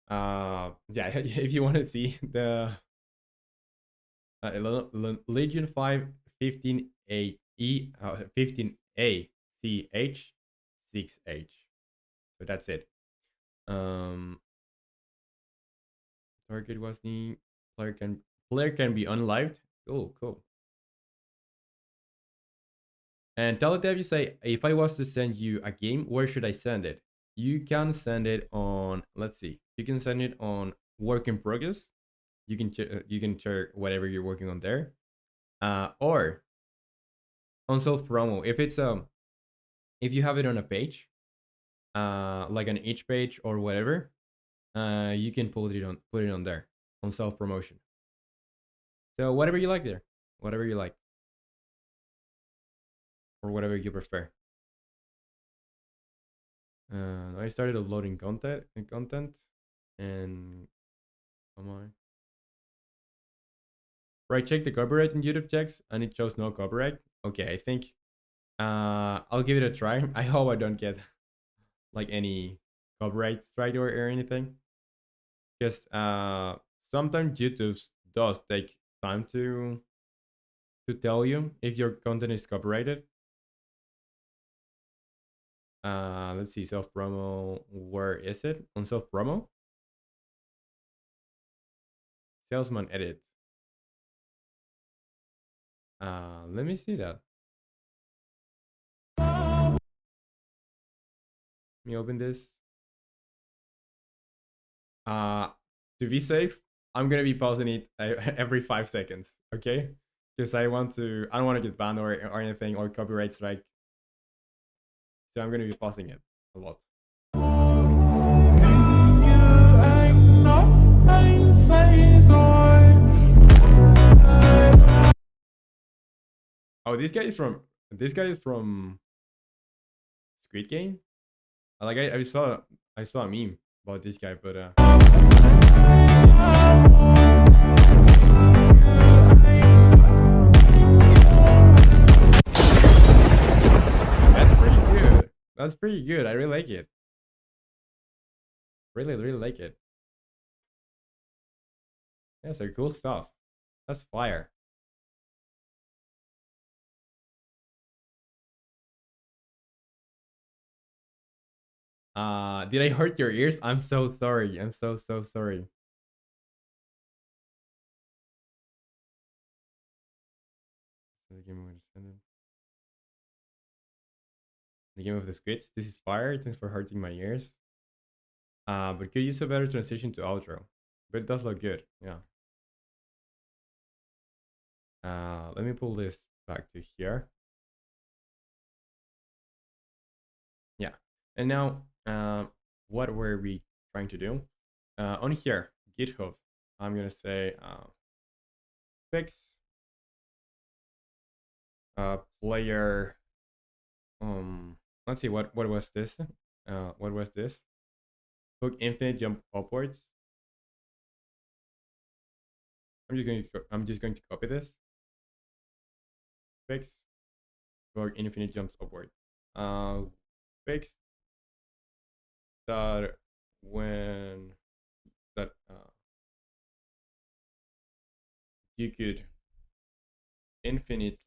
Yeah, if you want to see the Legion 5 15A E 15A CH 6H. So that's it. Um, target was the player can be unlived. Oh, cool. And Teledev, you say, if I was to send you a game, where should I send it? You can send it on, let's see, you can send it on work in progress. You can share whatever you're working on there, or on self promo. If you have it on a page, like on each page or whatever, you can put it on there on self promotion. So whatever you like there, whatever you like, or whatever you prefer. I started uploading content, and come on. Right, check the copyright in YouTube checks, and it shows no copyright. Okay, I think I'll give it a try. I hope I don't get like any copyright strike or anything. Because sometimes YouTube does take time to tell you if your content is copyrighted. Let's see, self promo. Where is it on self promo? Salesman edit. Let me see that. Let me open this. Uh, to be safe, I'm gonna be pausing it every 5 seconds. Okay, because I don't want to get banned or anything or copyright strike. So I'm gonna be pausing it a lot. Oh, this guy is from Squid Game. Like I saw a meme about this guy, but that's pretty good. That's pretty good. I really like it. Really, really like it. Yeah, so cool stuff. That's fire. Did I hurt your ears? I'm so sorry. I'm so sorry. The game of the squids. This is fire. Thanks for hurting my ears. But could use a better transition to outro. But it does look good. Yeah. Let me pull this back to here. Yeah. And now, what were we trying to do? On here, GitHub, I'm gonna say fix player. Let's see what was this? What was this? Hook infinite jump upwards. I'm just going to copy this. Fix hook infinite jumps upward. Fix that when that you could infinitely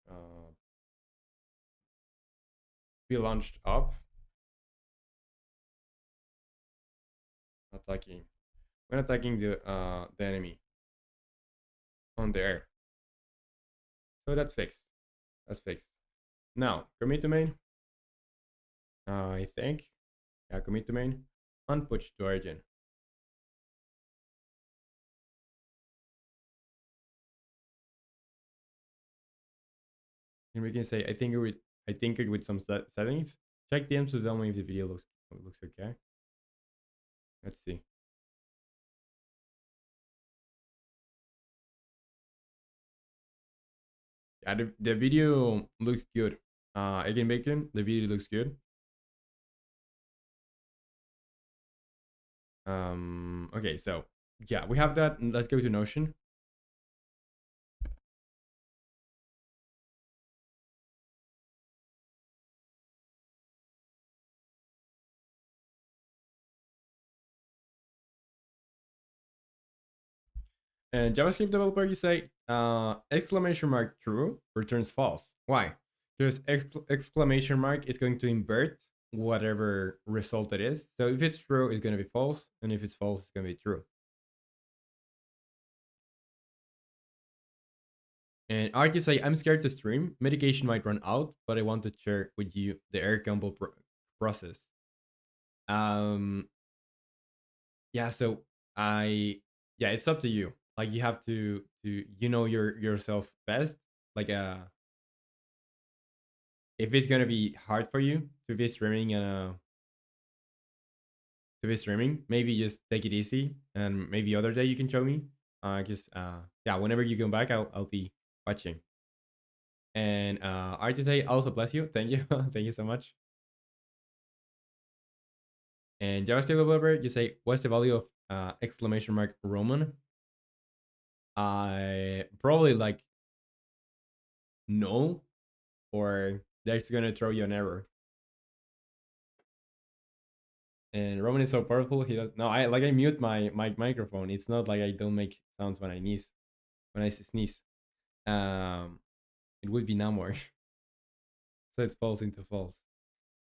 uh, be launched up attacking when attacking the enemy on the air. So that's fixed. That's fixed. Now commit to main. I think Yeah, commit to main and push to origin. And we can say I tinkered with some settings. Check DMs to tell me if the video looks okay. Let's see. Yeah, the video looks good. Again, Bacon, the video looks good. Okay, so yeah, we have that. Let's go to Notion. And JavaScript developer, you say exclamation mark true returns false. Why? Because exclamation mark is going to invert whatever result it is. So if it's true, it's going to be false, and if it's false, it's going to be true. And Archie say, I'm scared to stream. Medication might run out, but I want to share with you the air combo process. Um, yeah. So I, yeah, it's up to you. Like you have to yourself best. Like if it's gonna be hard for you to be streaming, maybe just take it easy, and maybe other day you can show me. Just yeah, whenever you come back, I'll be watching. And Archie say, also bless you. Thank you, thank you so much. And JavaScript developer, you say, what's the value of exclamation mark Roman? I probably like no, or that's gonna throw you an error. And Roman is so powerful. He does no. I mute my microphone. It's not like I don't make sounds when I sneeze. When I sneeze, um, it would be no more. So it falls into false.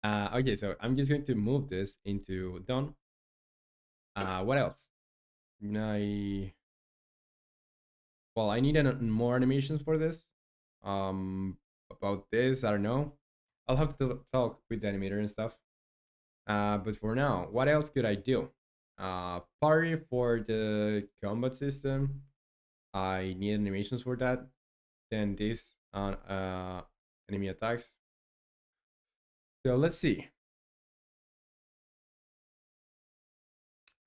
Okay, so I'm just going to move this into done. What else? I well, I need more animations for this. About this, I don't know. I'll have to talk with the animator and stuff. But for now, what else could I do? Party for the combat system. I need animations for that. Then this on enemy attacks. So let's see.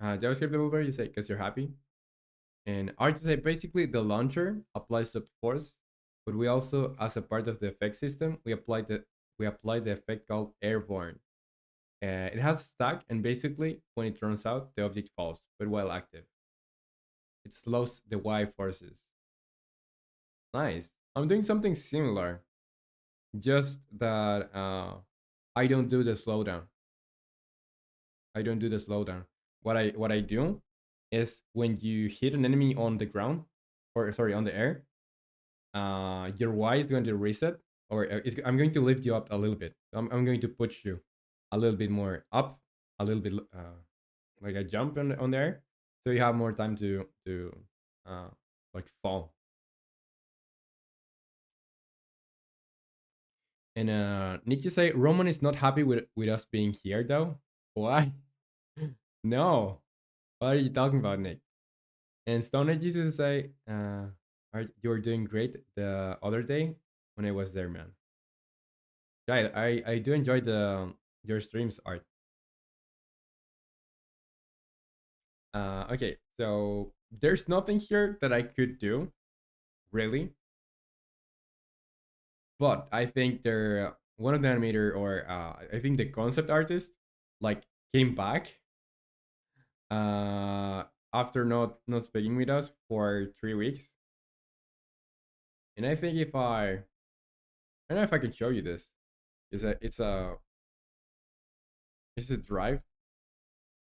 JavaScript developer, you say because you're happy. And Architect, basically the launcher applies to force, but we also, as a part of the effect system, we apply the effect called airborne. It has a stack, and basically, when it turns out, the object falls, but while active, it slows the Y forces. Nice. I'm doing something similar, just that I don't do the slowdown. I don't do the slowdown. What I do is when you hit an enemy on the ground, or sorry, on the air, your Y is going to reset, or I'm going to lift you up a little bit. I'm going to push you a little bit more up, a little bit like a jump on there, so you have more time to uh, like fall. And need to say Roman is not happy with us being here though. Why? No. What are you talking about, Nick? And Stone Age used to say, you were doing great the other day when I was there, man. Yeah, I do enjoy the your streams, Art. Okay, so there's nothing here that I could do, really. But I think they're one of the animator, or I think the concept artist, like came back uh after not speaking with us for 3 weeks. And I think if I don't know if I can show you this. It's a drive.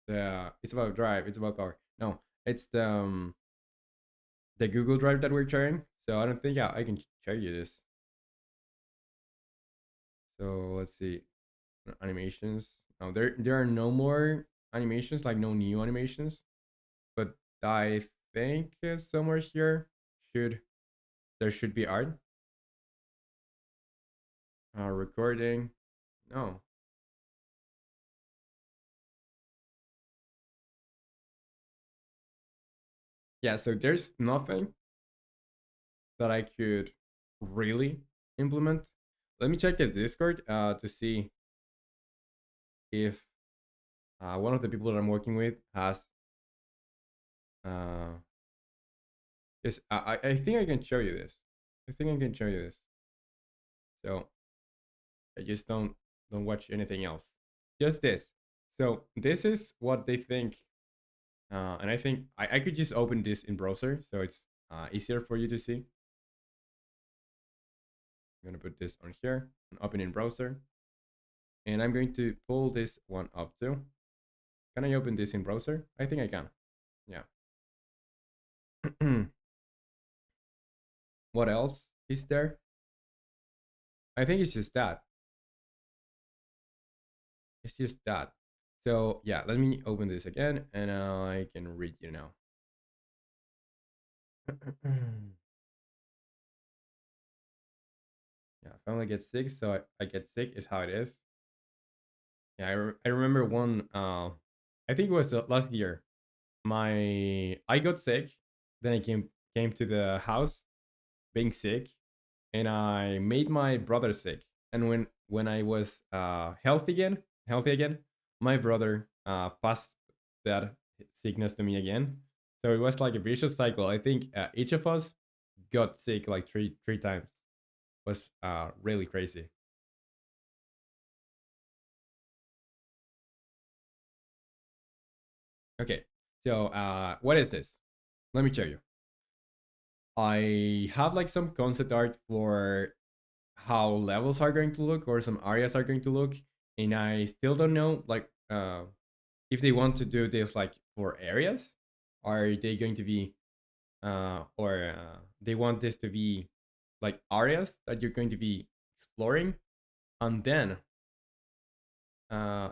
It's about drive. It's about power. No, it's the Google Drive that we're sharing. So I don't think I can show you this. So let's see animations. No, there are no more animations, like no new animations. But I think somewhere here should there should be art. Recording. No, yeah, so there's nothing that I could really implement. Let me check the Discord to see if one of the people that I'm working with has. Uh, this I think I can show you this. I think I can show you this. So I just don't watch anything else. Just this. So this is what they think, and I think I could just open this in browser, so it's easier for you to see. I'm gonna put this on here and open in browser, and I'm going to pull this one up too. Can I open this in browser? I think I can. Yeah. What else is there? I think it's just that. It's just that. So yeah, let me open this again, and I can read you now. Yeah, family gets sick, so I get sick. Is how it is. Yeah, I remember one. I think it was last year. I got sick. Then I came to the house being sick, and I made my brother sick. And when I was healthy again, my brother passed that sickness to me again. So it was like a vicious cycle. I think each of us got sick like three times. It was really crazy. Okay, so what is this? Let me show you. I have like some concept art for how levels are going to look or some areas are going to look, and I still don't know like if they want to do this like for areas, are they going to be or they want this to be like areas that you're going to be exploring, and then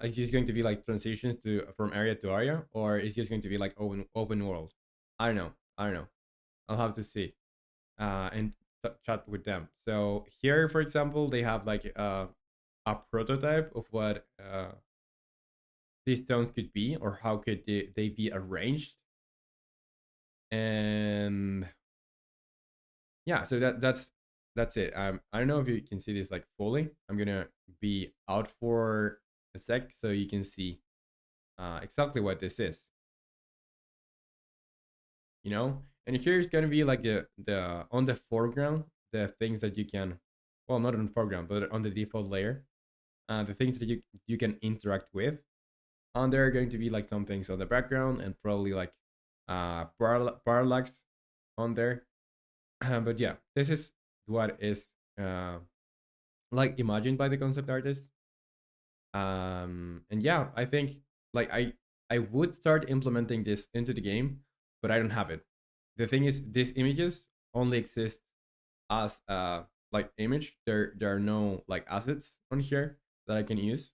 it's just going to be like transitions to from area to area, or it's just going to be like open world. I don't know. I'll have to see and chat with them. So here, for example, they have like a prototype of what these stones could be, or how could they be arranged. And yeah, so that's it. I don't know if you can see this like fully. I'm gonna be out for a sec so you can see exactly what this is. You know, and here's gonna be like the on the foreground the things that you can, well, not on the foreground but on the default layer, the things that you can interact with. And there are going to be like some things on the background and probably like parallax on there. But yeah, this is what is uh, like imagined by the concept artist. And yeah, I think like I would start implementing this into the game, but I don't have it. The thing is, these images only exist as like image. There are no like assets on here that I can use.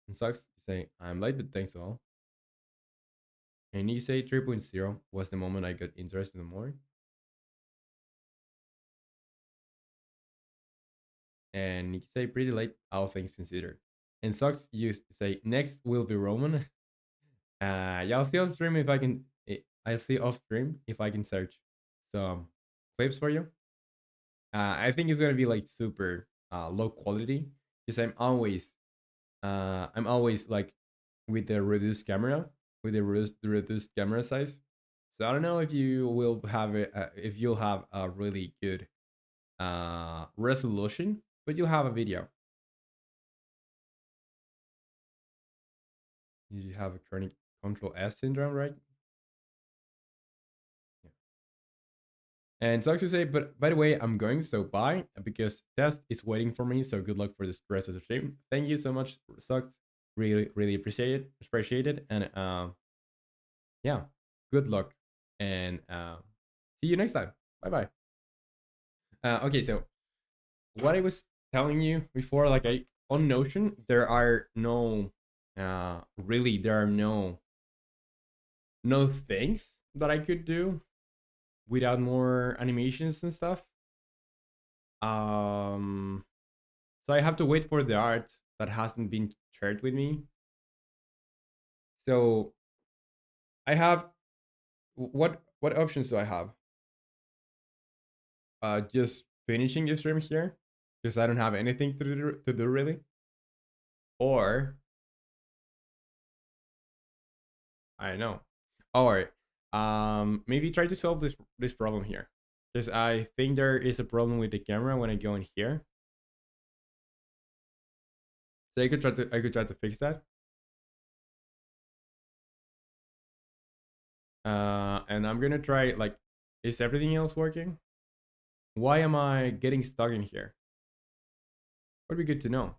And sucks to say I'm late, but thanks all. And you say 3.0 was the moment I got interested in more. And you say pretty late, all things considered. And sucks you say next will be Roman. Yeah, I'll see off stream if I can. I'll see off stream if I can search some clips for you. I think it's gonna be like super low quality because I'm always like with the reduced camera, with the reduced camera size. So I don't know if you will have it, if you'll have a really good resolution, but you'll have a video. You have a chronic Control S syndrome, right? Yeah. And sucks to say, but by the way, I'm going, so bye, because test is waiting for me. So good luck for this rest of the stream. Thank you so much, sucks. Really appreciate it, and yeah, good luck, and see you next time. Bye bye. Okay, so what I was telling you before, like I on Notion, there are no really there are no things that I could do without more animations and stuff. Um, so I have to wait for the art that hasn't been shared with me. So I have what options do I have? Just finishing the stream here because I don't have anything to do really, or I don't know. All right. Maybe try to solve this problem here because I think there is a problem with the camera when I go in here. So I could try to fix that. And I'm gonna try like, is everything else working? Why am I getting stuck in here? Would be good to know.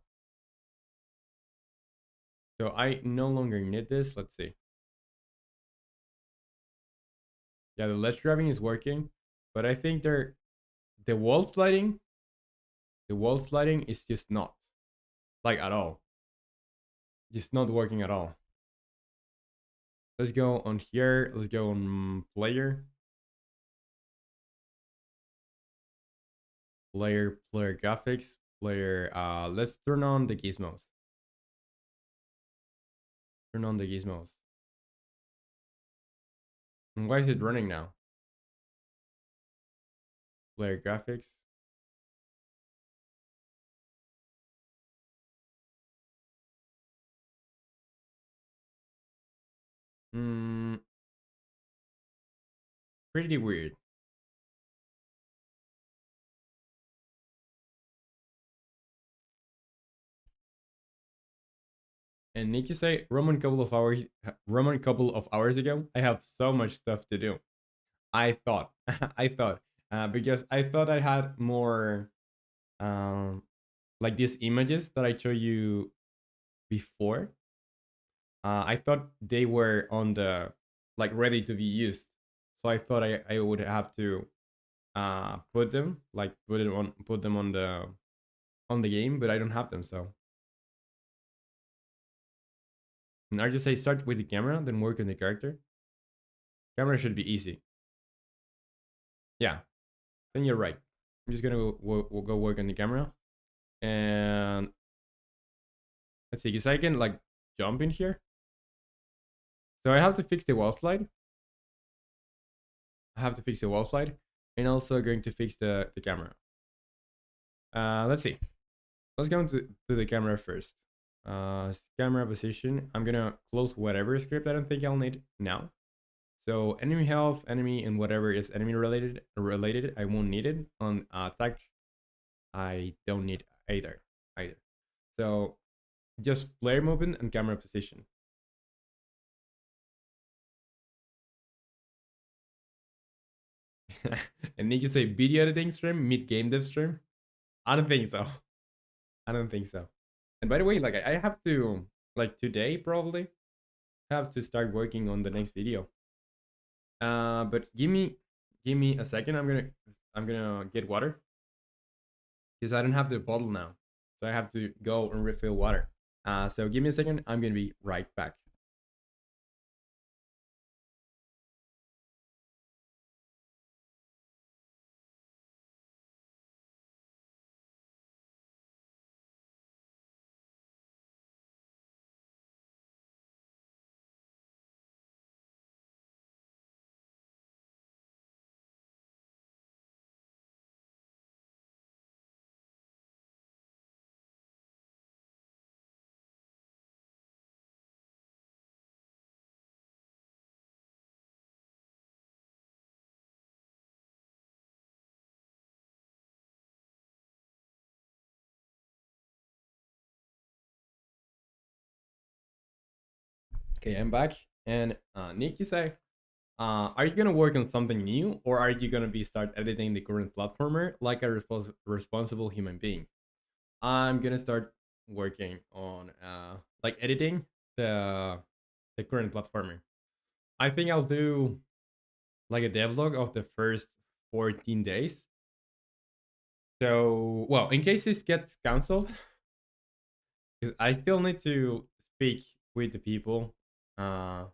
So I no longer need this. Let's see. Yeah, the ledge grabbing is working, but I think the wall sliding, the wall sliding is just not like at all. Just not working at all. Let's go on here. Let's go on player graphics, player. Let's turn on the gizmos. Turn on the gizmos. And why is it running now? Player graphics. Hmm, pretty weird. And need to say, Roman couple of hours ago, I have so much stuff to do. I thought, I thought, because I thought I had more, um, like these images that I showed you before. I thought they were on the like ready to be used, so I thought I would have to put them on the game, but I don't have them. So and I just say start with the camera, then work on the character. Camera should be easy. Yeah, then you're right. I'm just gonna we'll go work on the camera, and let's see, because I can like jump in here. So I have to fix the wall slide. I have to fix the wall slide, and also going to fix the camera. Let's see. Let's go to the camera first. Camera position. I'm gonna close whatever script I don't think I'll need now. So enemy health, enemy, and whatever is enemy related, I won't need it. On attack, I don't need either. So just player movement and camera position. And need you say video editing stream, mid game dev stream? I don't think so. I don't think so. And by the way, like I have to like today probably have to start working on the next video. But give me a second. I'm gonna get water because I don't have the bottle now, so I have to go and refill water. So give me a second. I'm gonna be right back. Okay, I'm back. And Nick, you say, are you gonna work on something new, or are you gonna be start editing the current platformer like a responsible human being? I'm gonna start working on like editing the the current platformer. I think I'll do like a devlog of the first 14 days. So, well, in case this gets cancelled, because I still need to speak with the people. Uh,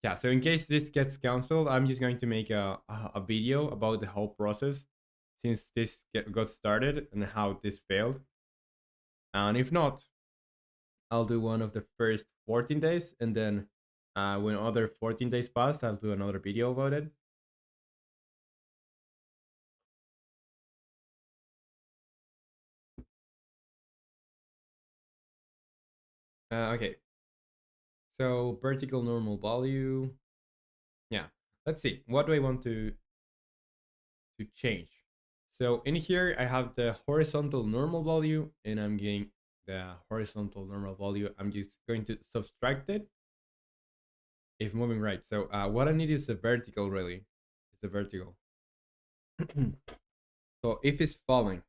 yeah, so in case this gets cancelled, I'm just going to make a video about the whole process since got started and how this failed. And if not, I'll do one of the first 14 days, and then when other 14 days pass, I'll do another video about it. Okay, so vertical normal value. Yeah, let's see. What do I want to change? So in here, I have the horizontal normal value, and I'm getting the horizontal normal value. I'm just going to subtract it if moving right. So what I need is the vertical, really. It's the vertical. So if it's falling,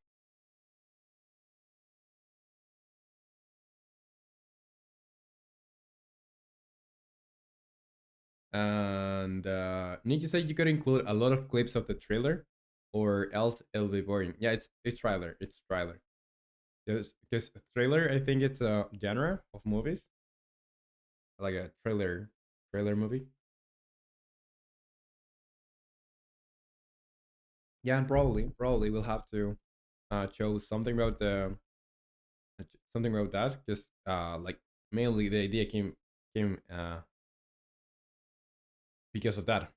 and need to say you could include a lot of clips of the trailer, or else it'll be boring. Yeah, it's trailer. It's trailer. Because trailer, I think it's a genre of movies, like a trailer movie. Yeah, and probably we'll have to show something about the something about that. Just like mainly the idea came because of that.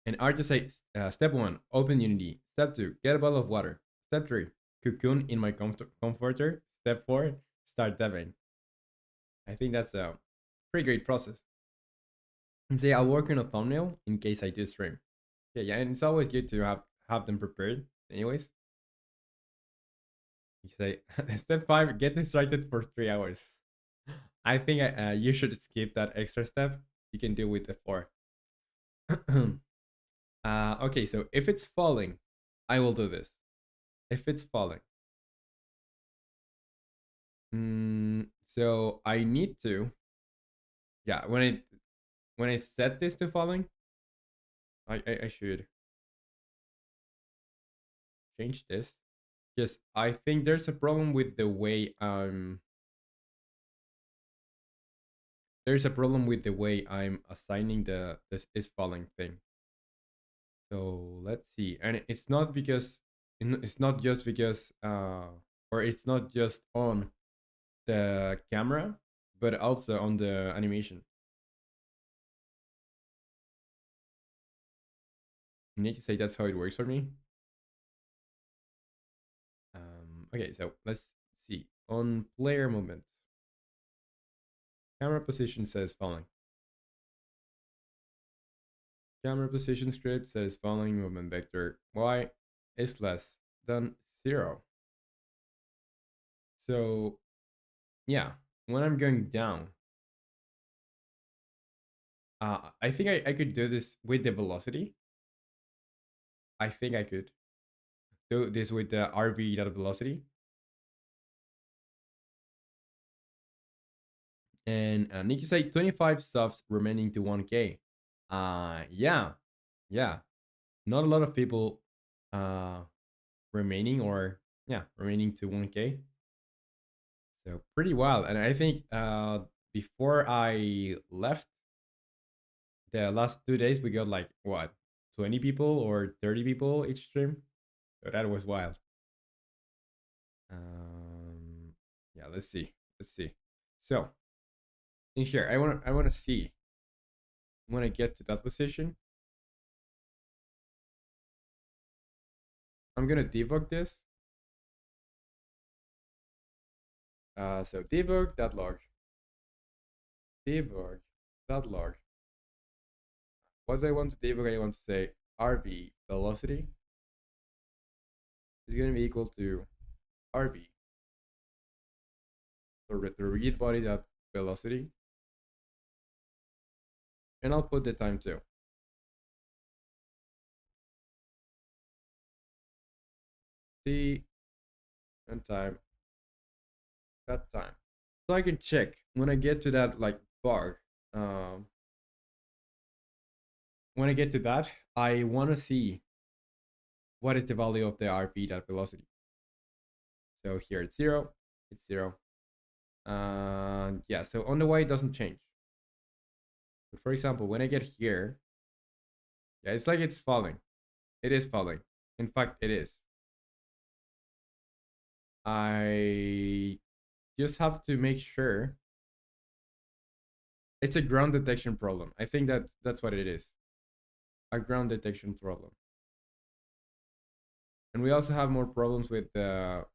And I just say step one, open Unity. Step two, get a bottle of water. Step three, cocoon in my comforter. Step four, start deving. I think that's a pretty great process. And say I'll work on a thumbnail in case I do stream. Yeah, and it's always good to have them prepared. Anyways, you say step five, get distracted for 3 hours. I think you should skip that extra step. You can do with the four. Okay, so if it's falling, I will do this. If it's falling, so I need to, yeah. When I set this to falling, I should change this. Because I think there's a problem with the way there's a problem with the way I'm assigning the this is falling thing. So let's see, and it's not because it's not just because or it's not just on the camera, but also on the animation. I need to say that's how it works for me. Okay, so let's see. On player movement, camera position says falling. Camera position script says falling movement vector y is less than 0. So yeah, when I'm going down, I think I could do this with the velocity. I think I could do this with the RV dot velocity. And need to say 25 subs remaining to 1K. Yeah, yeah. Not a lot of people uh remaining, or yeah, remaining to 1K. So pretty wild. And I think before I left the last 2 days, we got like what, 20 people or 30 people each stream. So that was wild. Um, yeah, let's see. Let's see. So in here, I wanna see when I get to that position. I'm gonna debug this. So debug.log. Debug.log. What do I want to debug? I want to say RV velocity is going to be equal to RV. So the read body dot velocity. And I'll put the time too. T and time, that time. So I can check when I get to that like bar. Um, when I get to that, I want to see what is the value of the RP dot velocity. So here it's 0. It's 0. Yeah, so on the way it doesn't change. But for example, when I get here, yeah, it's like it's falling. It is falling. In fact, it is. I just have to make sure it's a ground detection problem. I think that's what it is. A ground detection problem. And we also have more problems with the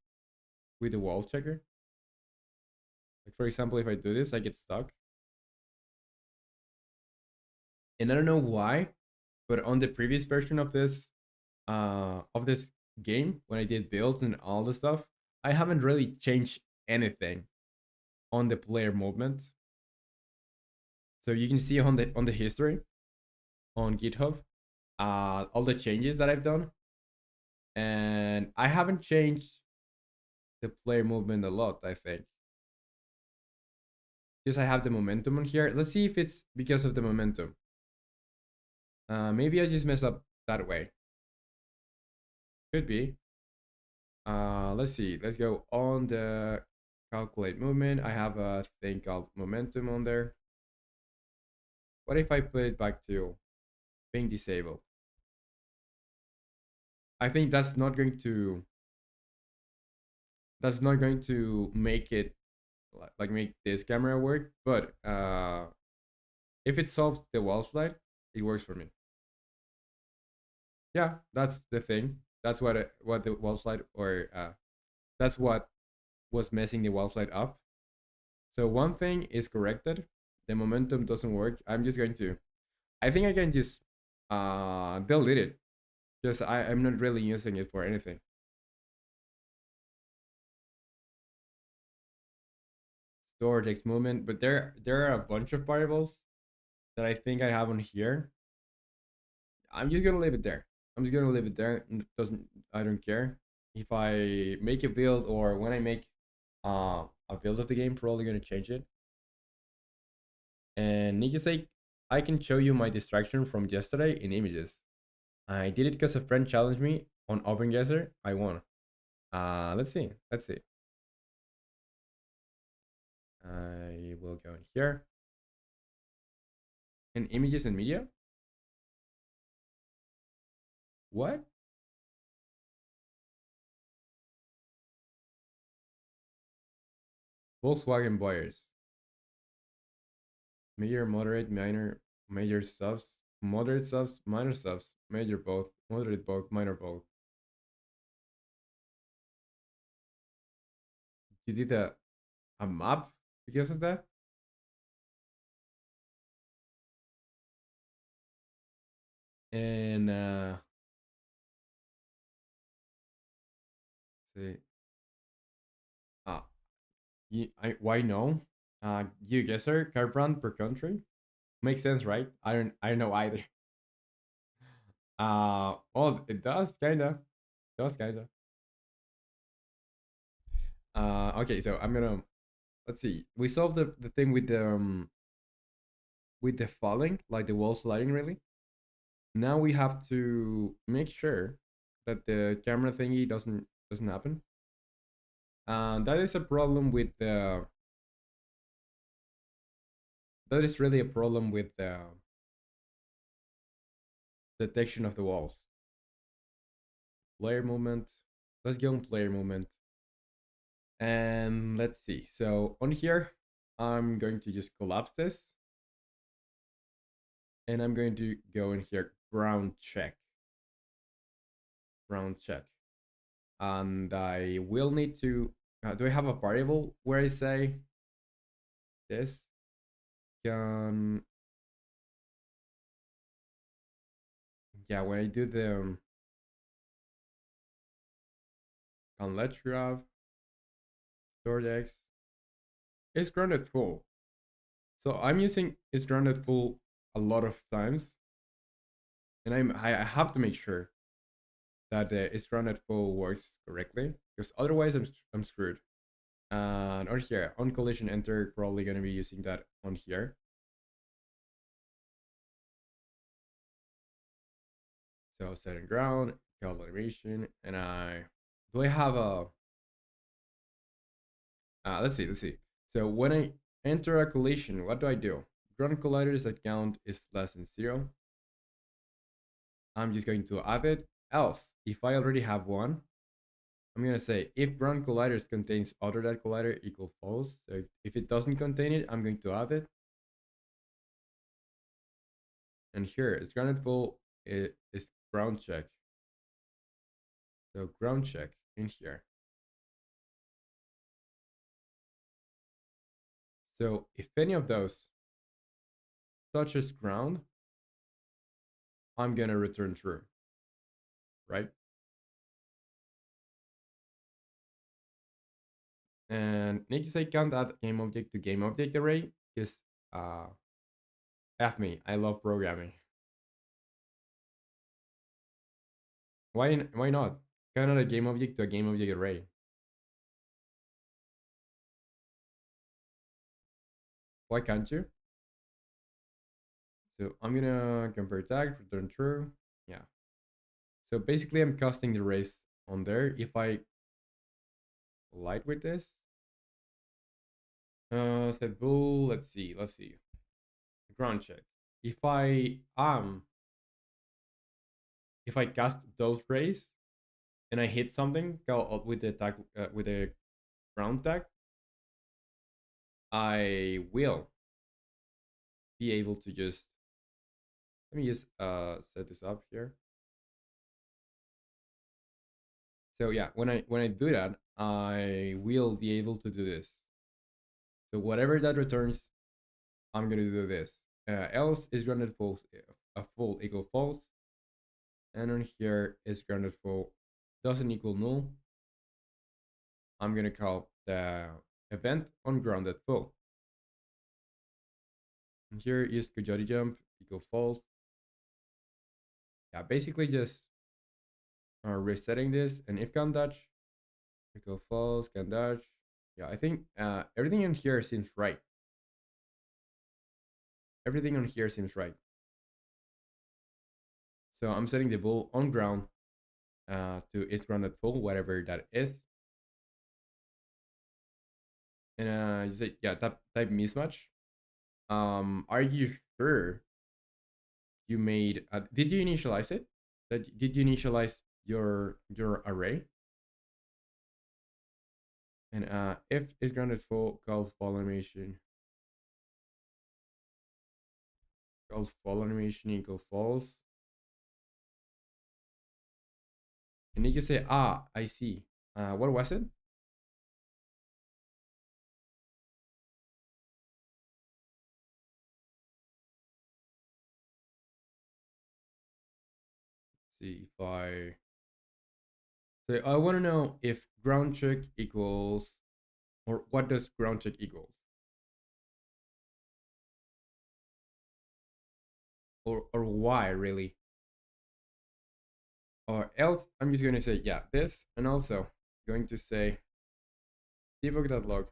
wall checker. Like for example, if I do this, I get stuck. And I don't know why, but on the previous version of this game, when I did builds and all the stuff, I haven't really changed anything on the player movement. So you can see on the history on GitHub, all the changes that I've done, and I haven't changed the player movement a lot. I think because I have the momentum on here. Let's see if it's because of the momentum. Maybe I just mess up that way. Could be. Let's see. Let's go on the calculate movement. I have a thing called momentum on there. What if I put it back to being disabled? I think that's not going to make it like make this camera work, but if it solves the wall slide, it works for me. Yeah, that's the thing. That's what the wall slide or that's what was messing the wall slide up. So one thing is corrected. The momentum doesn't work. I'm just going to. I think I can just delete it. Just I'm not really using it for anything. Store text movement, but there are a bunch of variables that I think I have on here. I'm just gonna leave it there. I'm just gonna leave it there. Doesn't I don't care if I make a build or when I make a build of the game. Probably gonna change it. And need to say, I can show you my distraction from yesterday in images. I did it because a friend challenged me on OpenGuesser. I won. Let's see. Let's see. I will go in here. In images and media. What? Volkswagen buyers. Major, moderate, minor, major subs, moderate subs, minor subs, major both, moderate both, minor both. You did a map because of that? And see, uh, why no? You guesser, car brand per country makes sense, right? I don't know either. Well, it does kinda. Okay, so I'm gonna let's see. We solved the thing with the falling, like the wall sliding, really. Now we have to make sure that the camera thingy doesn't happen. That is a problem with the. That is really a problem with the detection of the walls. Player movement. Let's go on player movement. And let's see. So on here, I'm going to just collapse this. And I'm going to go in here, ground check. Ground check. And I will need to. Do I have a variable where I say this? Can yeah, when I do the can let graph Stordex, it's grounded full. So I'm using it's grounded full a lot of times, and I have to make sure that it's grounded full works correctly because otherwise I'm screwed. And on here on collision enter, probably gonna be using that on here. So set and ground, call animation, and I do I have a let's see. So when I enter a collision, what do I do? Ground colliders that count is less than 0. I'm just going to add it. Else, if I already have one, I'm gonna say if ground colliders contains other dot collider equal false. So if it doesn't contain it, I'm going to add it. And here it's grounded full is ground check. So ground check in here. So if any of those touches ground, I'm gonna return true, right? And need to say can't add game object to game object array because uh F me, I love programming. Why not? Can't add a game object to a game object array. Why can't you? So I'm gonna compare tag, return true. Yeah. So basically I'm casting the race on there. If I light with this, set bool, let's see. Ground check. If I cast those rays and I hit something with the tag with the ground tag, I will be able to just let me just set this up here. So yeah, when I do that, I will be able to do this. So whatever that returns, I'm gonna do this. Else is grounded false, a full equal false, and on here is grounded full doesn't equal null. I'm gonna call the event on grounded full. And here is Kojoti jump equal false. Yeah, basically just resetting this, and if can dodge equal false can dodge. Yeah, I think everything in here seems right. Everything on here seems right. So I'm setting the bool on ground to is grounded full, whatever that is. And you say yeah, type mismatch. Are you sure you made? Did you initialize it? Did you initialize your array? And if is grounded full, call fall animation. Call fall animation equal false. And you can say, I see. What was it? See if I. So I want to know if ground check equals, or what does ground check equals, or why really, or else I'm just gonna say yeah this, and also going to say debug.log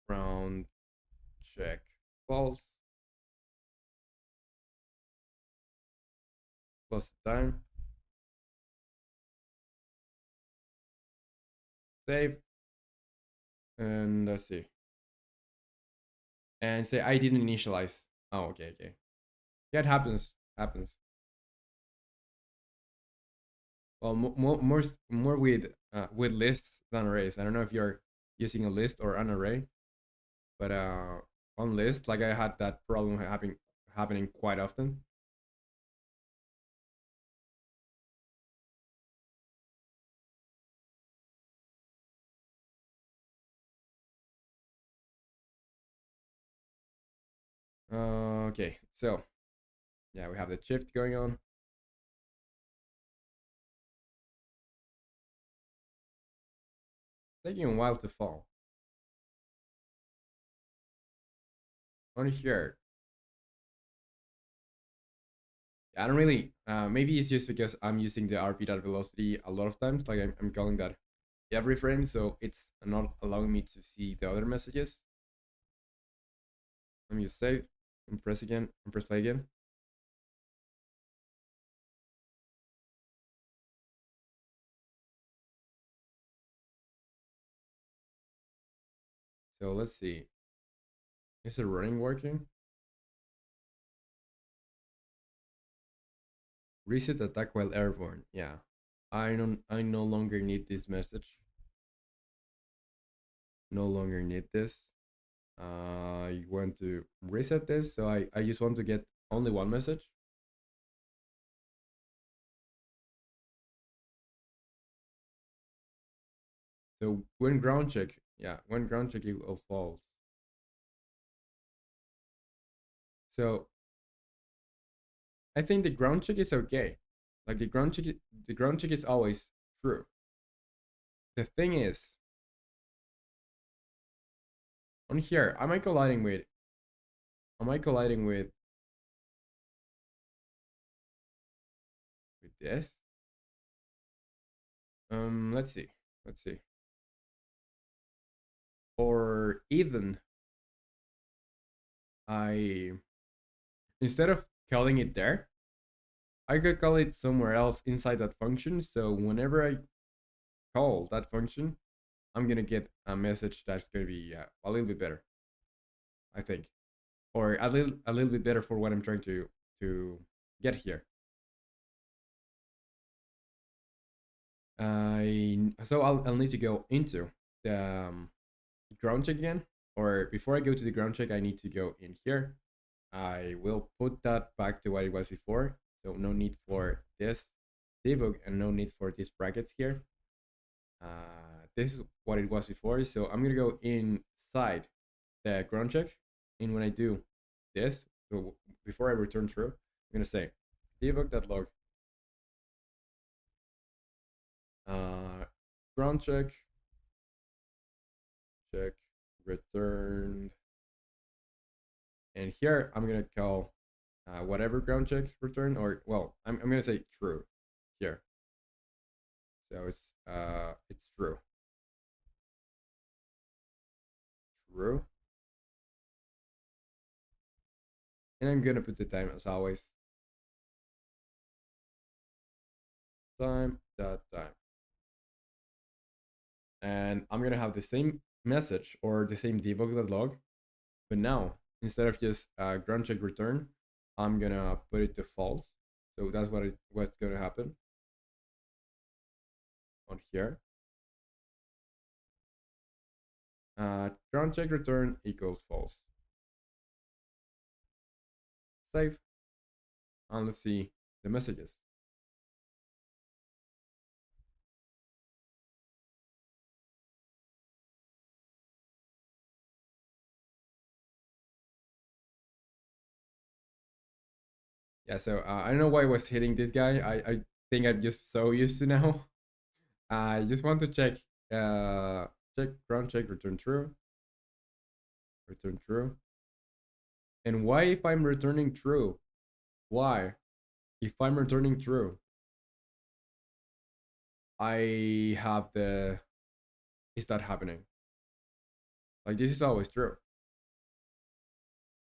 ground check false plus time save, and let's see, and say I didn't initialize. Oh, okay. Yeah, it happens. Well, more with lists than arrays. I don't know if you're using a list or an array, but on list, like I had that problem happening quite often. Okay, so yeah, we have the shift going on. Taking a while to fall. On here, I don't really. Maybe it's just because I'm using the rp.velocity a lot of times. Like I'm calling that every frame, so it's not allowing me to see the other messages. Let me just save and press again and press play again. So let's see. Is it running working? Reset attack while airborne. Yeah. I no longer need this message. No longer need this. I want to reset this, so I just want to get only one message. So when ground check, yeah, when ground check equals false. So I think the ground check is okay. Like the ground check is always true. The thing is, on here, am I colliding with this? Let's see. Let's see. Or even I instead of calling it there, I could call it somewhere else inside that function. So whenever I call that function, I'm gonna get a message that's gonna be a little bit better, I think, or a little bit better for what I'm trying to get here. I'll need to go into the ground check again, or before I go to the ground check, I need to go in here. I will put that back to what it was before. So no need for this debug and no need for these brackets here. This is what it was before. So I'm gonna go inside the ground check, and when I do this, so before I return true, I'm gonna say debug.log ground check returned, and here I'm gonna call whatever ground check return, or well, I'm gonna say true here. So it's true. True. And I'm gonna put the time as always. Time dot time. And I'm gonna have the same message or the same debug.log, but now instead of just ground check return, I'm gonna put it to false. So that's what's gonna happen on here. Ground check return equals false. Save. And let's see the messages. Yeah, so I don't know why I was hitting this guy. I think I'm just so used to now. I just want to check check ground check return true. Return true. And why if I'm returning true? Why? If I'm returning true, I have the is that happening? Like this is always true.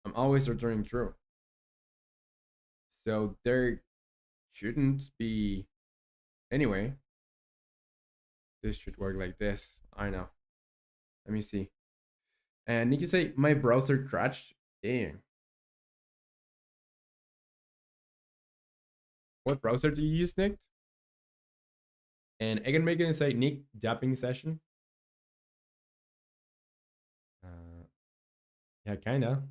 I'm always returning true. So there shouldn't be anyway. This should work like this. I know. Let me see. And you can say my browser crashed. Dang. What browser do you use, Nick? And I can make it say Nick japping session. Yeah, kinda.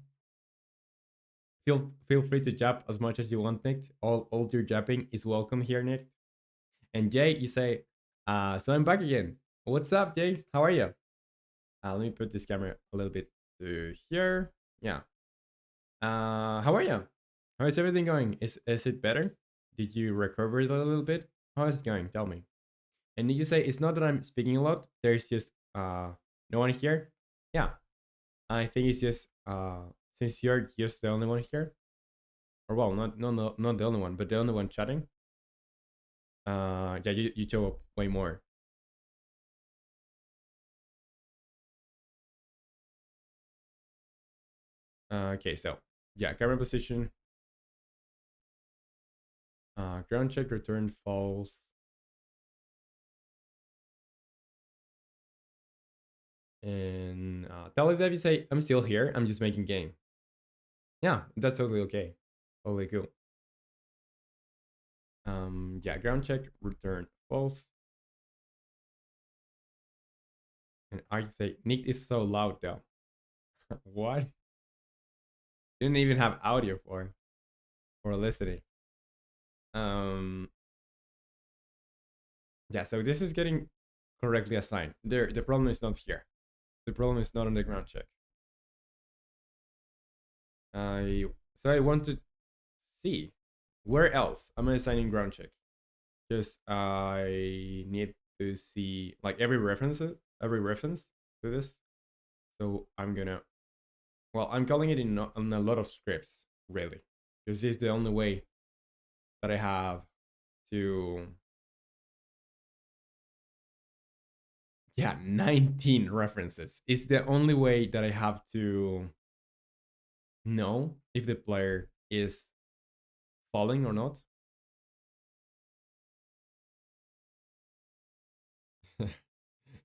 Feel free to jap as much as you want, Nick. All your japping is welcome here, Nick. And Jay, you say, so I'm back again. What's up, Jay? How are you? Let me put this camera a little bit to here. Yeah. How are you? How is everything going? Is it better? Did you recover it a little bit? How is it going? Tell me. And you say it's not that I'm speaking a lot. There's just no one here. Yeah, I think it's just since you're just the only one here, or well, not the only one, but the only one chatting. Yeah, you show up way more. Okay, so yeah, camera position. Ground check return false. And tell it that you say I'm still here. I'm just making game. Yeah, that's totally okay. Totally cool. Yeah, ground check return false. And I say Nick is so loud though. What? Didn't even have audio for listening. Um yeah, so this is getting correctly assigned. The problem is not here. The problem is not on the ground check. I so I want to see where else am I assigning ground check. Just I need to see like every reference to this. So I'm gonna I'm calling it in a lot of scripts really, because this is the only way that I have to 19 references. It's the only way that I have to know if the player is falling or not.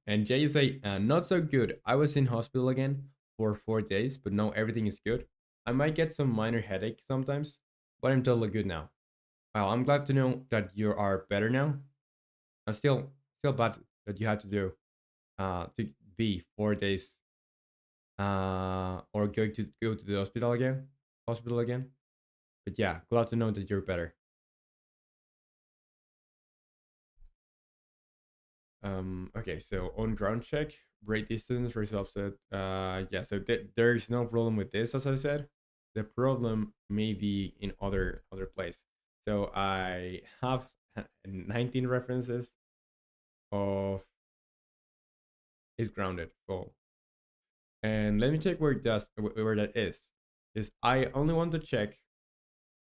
And Jay say, not so good. I was in hospital again for 4 days, but now everything is good. I might get some minor headache sometimes, but I'm totally good now. Well, I'm glad to know that you are better now. I'm still bad that you had to do to be 4 days or go to the hospital again. But yeah, glad to know that you're better. Okay, so on ground check, rate distance versus offset. Yeah, so there's no problem with this, as I said. The problem may be in other place. So I have 19 references of is grounded goal, and let me check where that is. Is I only want to check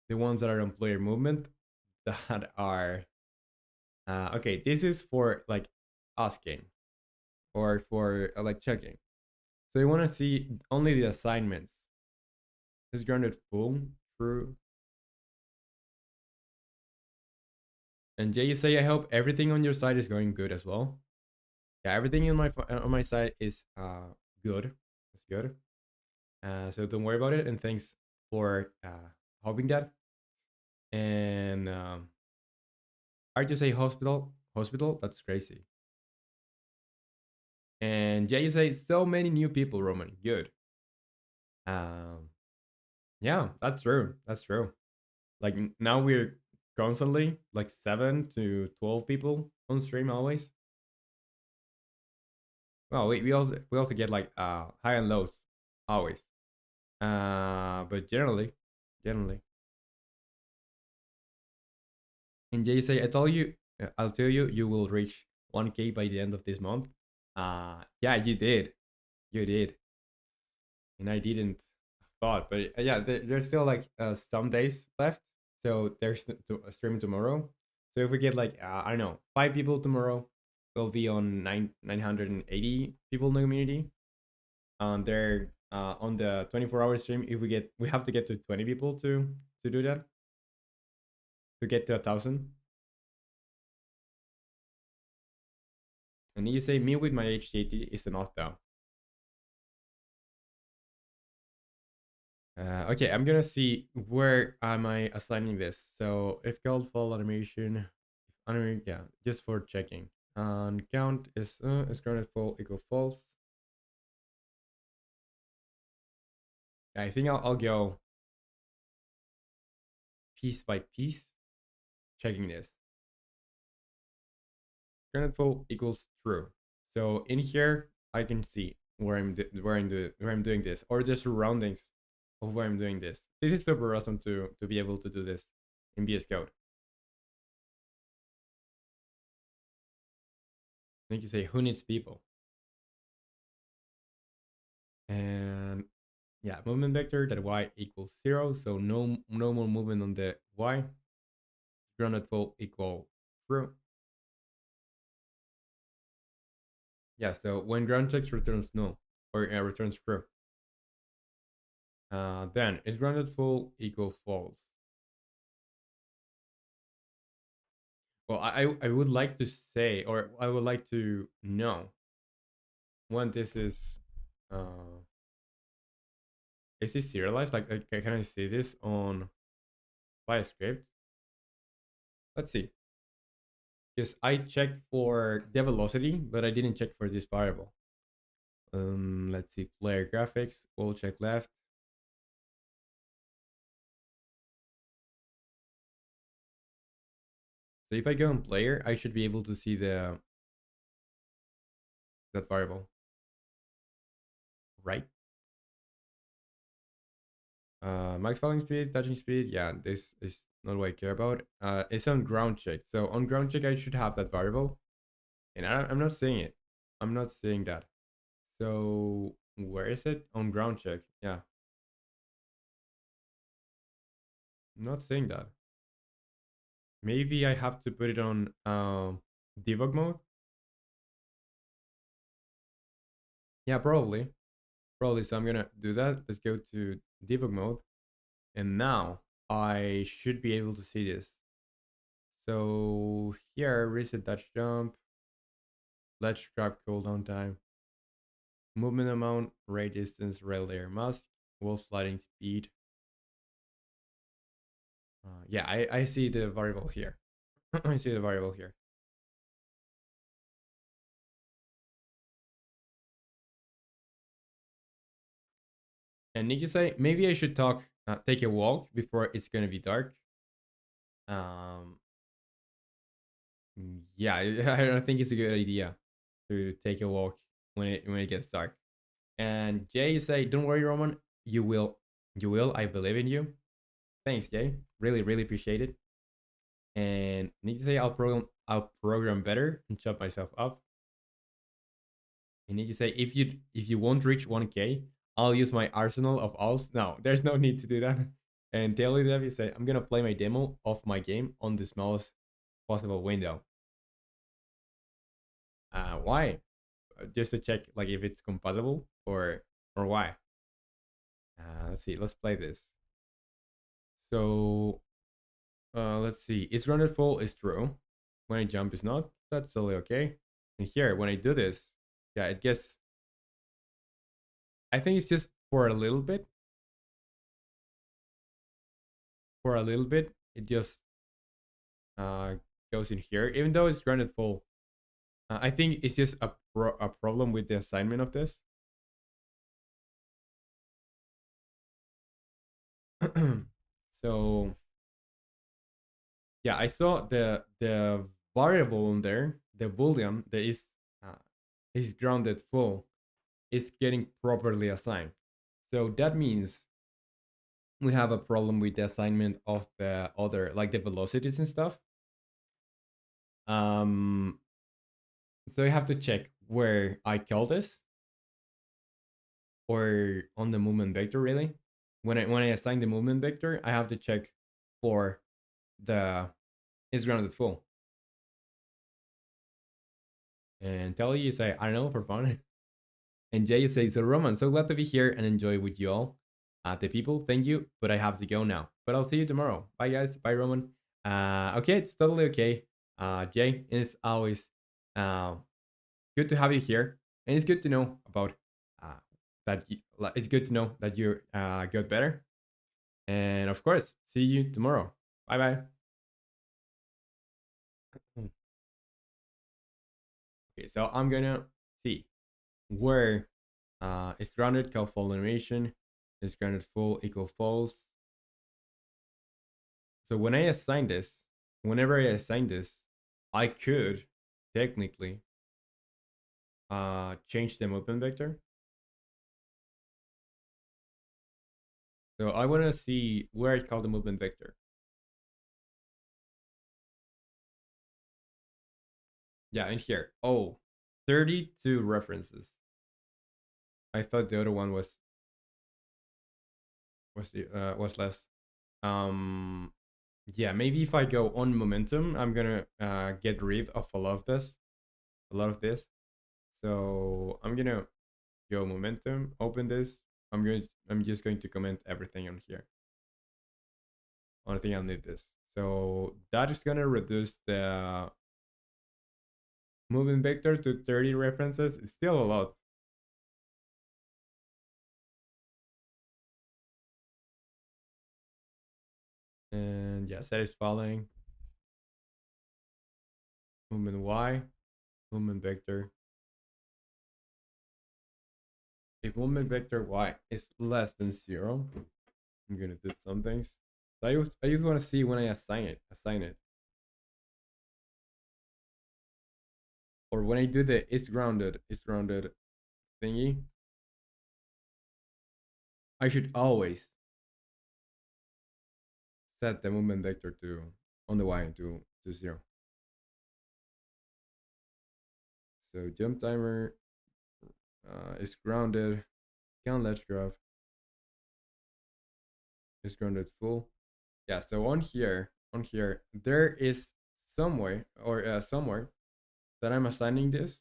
the ones that are on player movement that are okay. This is for like asking or for like checking. So you want to see only the assignments. Is grounded full, true. And Jay, you say I hope everything on your side is going good as well. Yeah, everything on my side is good. It's good. So don't worry about it. And thanks for hoping that. And I just say hospital. That's crazy. And Jay, you say so many new people, Roman. Good. Um, yeah, that's true. That's true. Like now we're constantly like 7 to 12 people on stream always. Well, we also get like high and lows always. But generally. And Jay say, I'll tell you, you will reach 1K by the end of this month. Yeah, you did, and I didn't thought, but yeah, there's still like some days left. So there's streaming tomorrow. So if we get like I don't know 5 people tomorrow, we'll be on 980 people in the community. They're on the 24-hour stream. If we have to get to 20 people to do that to get to 1,000. And you say me with my HTT is enough though. Okay, I'm gonna see where am I assigning this. So if called fall animation, yeah, just for checking. And count is grounded full equal false. I think I'll go piece by piece, checking this. Grounded full equals true. So in here, I can see where I'm doing this, or the surroundings of where I'm doing this. This is super awesome to be able to do this in VS Code. I think you say who needs people, and yeah, movement vector that y equals 0, so no more movement on the y. Grounded full equal true. Yeah, so when ground checks returns null or returns true, then is grounded full equal false. Well, I would like to say, or I would like to know when this is this serialized? Like, can I see this on by a script? Let's see. Because I checked for the velocity, but I didn't check for this variable. Let's see, player graphics. We'll check left. So if I go on player, I should be able to see the that variable, right? Max falling speed, touching speed. Yeah, this is not what I care about. It's on ground check. So on ground check, I should have that variable, and I'm not seeing it. I'm not seeing that. So where is it on ground check? Yeah, I'm not seeing that. Maybe I have to put it on debug mode. Yeah, probably. Probably. So I'm gonna do that. Let's go to debug mode. And now I should be able to see this. So here, reset touch jump, ledge grab cooldown time, movement amount, rate distance, rail layer mask, wall sliding speed. Yeah, I see the variable here. I see the variable here. And Nick, you say maybe I should take a walk before it's gonna be dark. Um, yeah, I don't think it's a good idea to take a walk when it gets dark. And Jay, you say, "Don't worry, Roman. You will. I believe in you." Thanks, Jay. Really appreciate it. And Nick, you say, I'll program better and chop myself up." And Nick, you say, if you won't reach 1K, I'll use my arsenal of alts. No, there's no need to do that. And Daily Dev, you say, "I'm gonna play my demo of my game on the smallest possible window." Why? Just to check like if it's compatible or why? Let's see. Let's play this. So let's see. Is rounded full is true. When I jump is not. That's totally okay. And here, when I do this, yeah, it gets. I think it's just for a little bit. For a little bit, it just uh goes in here, even though it's rounded full. I think it's just a problem with the assignment of this. So yeah, I saw the variable in there, the boolean that is grounded full, is getting properly assigned. So that means we have a problem with the assignment of the other, like the velocities and stuff. Um, so I have to check where I call this or on the movement vector. Really, when I assign the movement vector, I have to check for the is grounded full. And tell you say I don't know for fun. And Jay says, "So Roman, so glad to be here and enjoy with you all. The people, thank you, but I have to go now. But I'll see you tomorrow. Bye, guys. Bye, Roman." Okay, it's totally okay. Jay, it's always uh, good to have you here, and it's good to know about uh, that. It's good to know that you got better, and of course, see you tomorrow. Bye, bye. Okay, so I'm gonna see where is grounded called full animation, is grounded full equal false. So when I assign this, whenever I assign this, I could technically change the movement vector. So I want to see where it's called the movement vector. Yeah, in here. Oh, 32 references. I thought the other one was less. Um, yeah, maybe if I go on momentum, I'm gonna get rid of a lot of this. So I'm gonna go momentum, open this. I'm just going to comment everything on here. I think I'll need this. So that is gonna reduce the movement vector to 30 references. It's still a lot. And yeah, satisfying. movement y, movement vector. If movement vector y is less than 0, I'm gonna do some things. So I just want to see when I assign it, or when I do the is grounded thingy. I should always set the movement vector to on the y to 0. So jump timer is grounded. Can ledge graph is grounded full. Yeah. So on here, there is somewhere or somewhere that I'm assigning this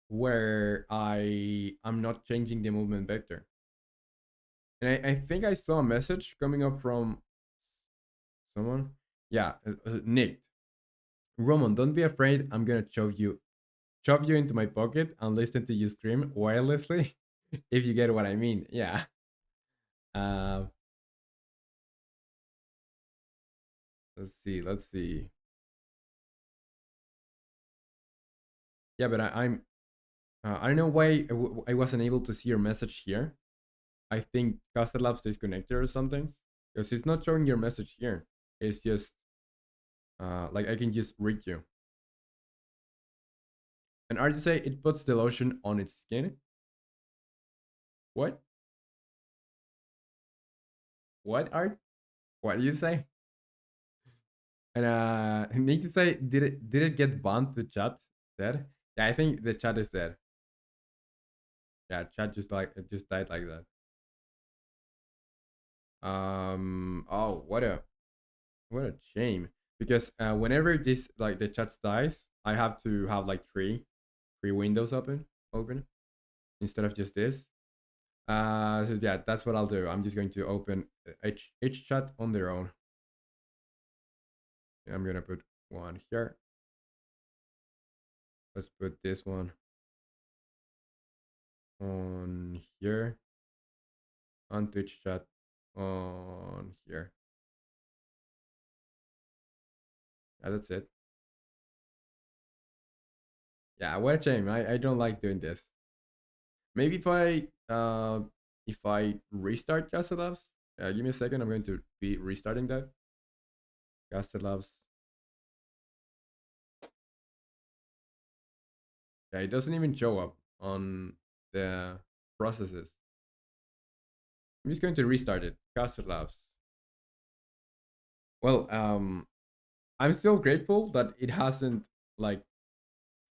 where I'm not changing the movement vector. And I think I saw a message coming up from someone. Yeah, Nick. Roman, don't be afraid. I'm gonna shove you into my pocket and listen to you scream wirelessly, if you get what I mean. Yeah. Uh, let's see. Let's see. Yeah, but I don't know why I wasn't able to see your message here. I think Caster Labs disconnected or something, because it's not showing your message here. It's just like I can just read you. And Art say it puts the lotion on its skin. What? What, Art? What do you say? And need to say, did it get banned to chat? Dead? Yeah, I think the chat is dead. Yeah, chat just like it just died like that. Oh, what a shame. Because whenever this like the chat dies, I have to have like three windows open instead of just this. So yeah, that's what I'll do. I'm just going to open each chat on their own. I'm gonna put one here. Let's put this one on here. On Twitch chat on here. Yeah, that's it. Yeah, what a shame. I don't like doing this. Maybe if I restart Castle Labs, give me a second. I'm going to be restarting that. Castle Labs. Yeah, it doesn't even show up on the processes. I'm just going to restart it. Castle Labs. Well, I'm still grateful that it hasn't like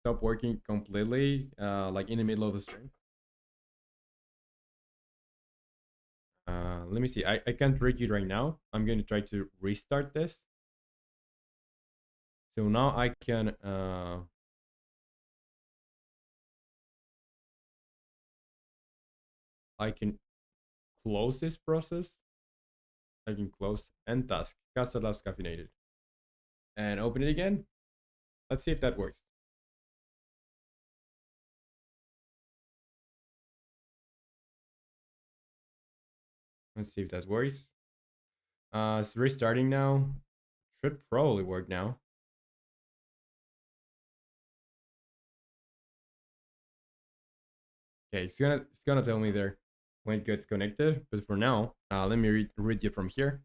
stopped working completely, like in the middle of the stream. Let me see. I can't read you right now. I'm going to try to restart this. So now I can close this process. I can close end task. Casa Labs caffeinated. And open it again. Let's see if that works. Let's see if that works. It's restarting now. Should probably work now. Okay, it's gonna tell me there when it gets connected. But for now, let me read you from here.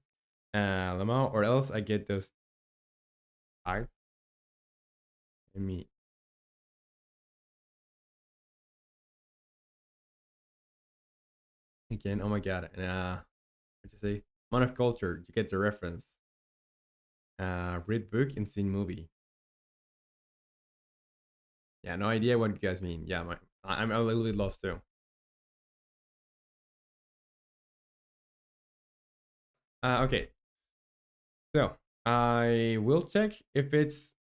Lamau, or else I get those. I let me again. Oh my god. What to say? Man of culture. You get the reference. Read book and seen movie. Yeah, no idea what you guys mean. Yeah, I'm a little bit lost too. Okay, so I will check if it's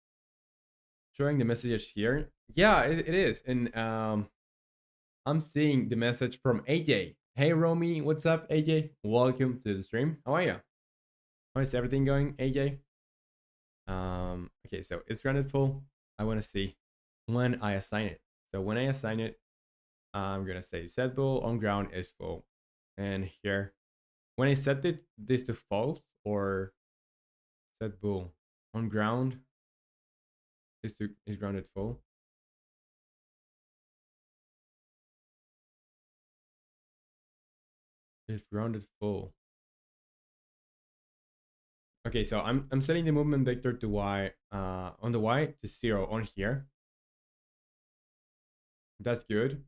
showing the messages here. Yeah, it is, and I'm seeing the message from AJ. Hey Romy, what's up, AJ? Welcome to the stream. How are you? How is everything going, AJ? Okay, so it's granted full. I want to see when I assign it. So when I assign it, I'm gonna say set bool on ground is full, and here when I set this to false or set bool on ground, is grounded full. Is grounded full. Okay, so I'm setting the movement vector to y on the y to 0 on here. That's good.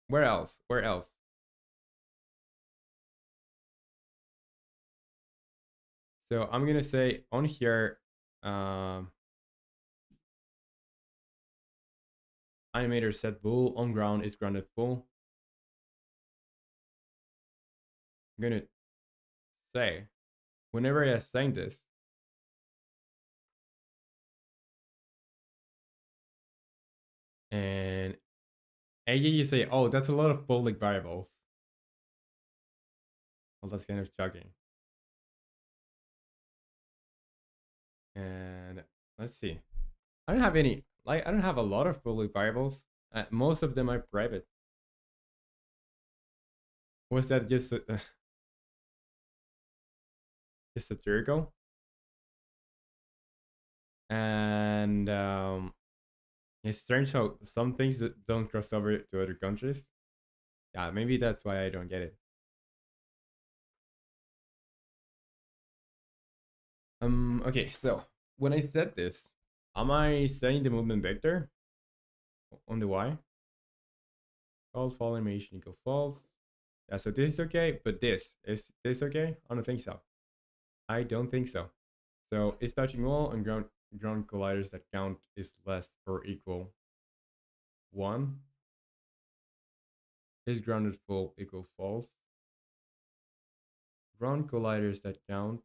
Where else? Where else? So I'm gonna say on here, um, animator set bool on ground is grounded full. I'm gonna say whenever I assign this, and you say, oh, that's a lot of public variables. Well, that's kind of shocking. And let's see. I don't have any. Like, I don't have a lot of public variables. Most of them are private. Was that just just satirical? And it's strange how some things don't cross over to other countries. Yeah, maybe that's why I don't get it. Okay, so when I said this, am I setting the movement vector on the y? False, fall animation equal false. Yeah, so this is okay, but is this okay? I don't think so. I don't think so. So it's touching wall and ground colliders that count is less or equal 1. Is grounded full equal false. Ground colliders that count.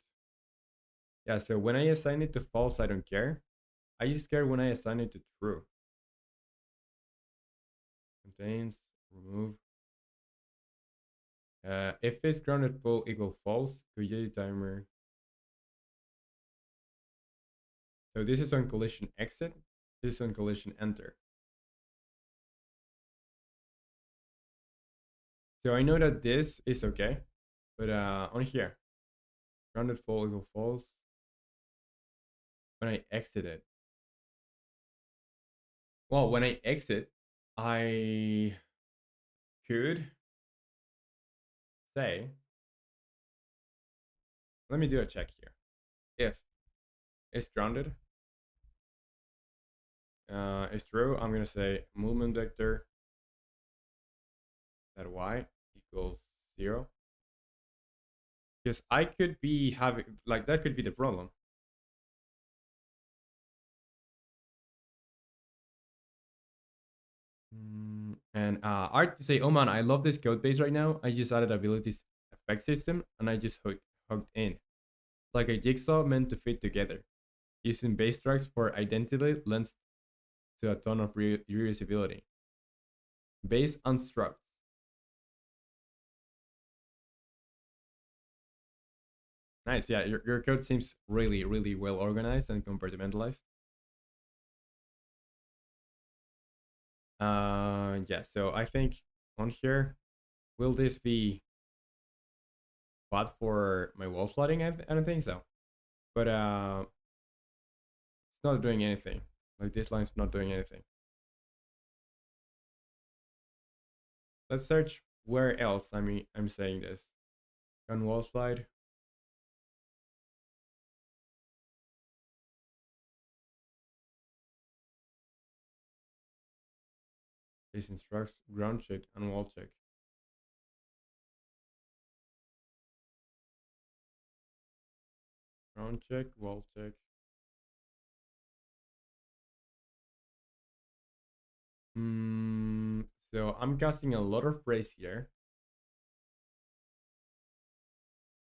Yeah, so when I assign it to false, I don't care. I just care when I assign it to true. Contains, remove. If it's grounded full equal false, create timer. So this is on collision exit. This is on collision enter. So I know that this is okay, but on here, grounded full equal false. When I exit it, well, when I exit, I could say, let me do a check here. If it's grounded, is true, I'm gonna say movement vector that y equals 0. Because I could be having, like, that could be the problem. And Art to say, oh man, I love this code base right now. I just added abilities effect system and I just hooked in. Like a jigsaw meant to fit together. Using base tracks for identity lends to a ton of reusability. Base unstruct. Nice, yeah, your code seems really, really well organized and compartmentalized. Yeah, so I think on here, will this be bad for my wall sliding? I don't think so. But it's not doing anything. Like this line's not doing anything. Let's search where else I'm saying this. On wall slide. This instructs ground check and wall check. Ground check, wall check. So I'm casting a lot of praise here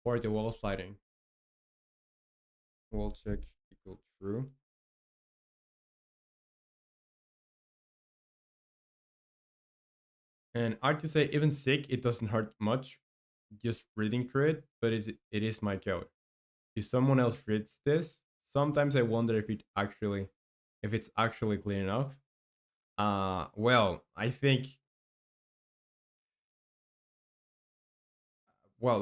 for the wall sliding. Wall check equal true. And hard to say, even sick, it doesn't hurt much. Just reading through it, but it is my code. If someone else reads this, sometimes I wonder if it's actually clear enough. Well, I think well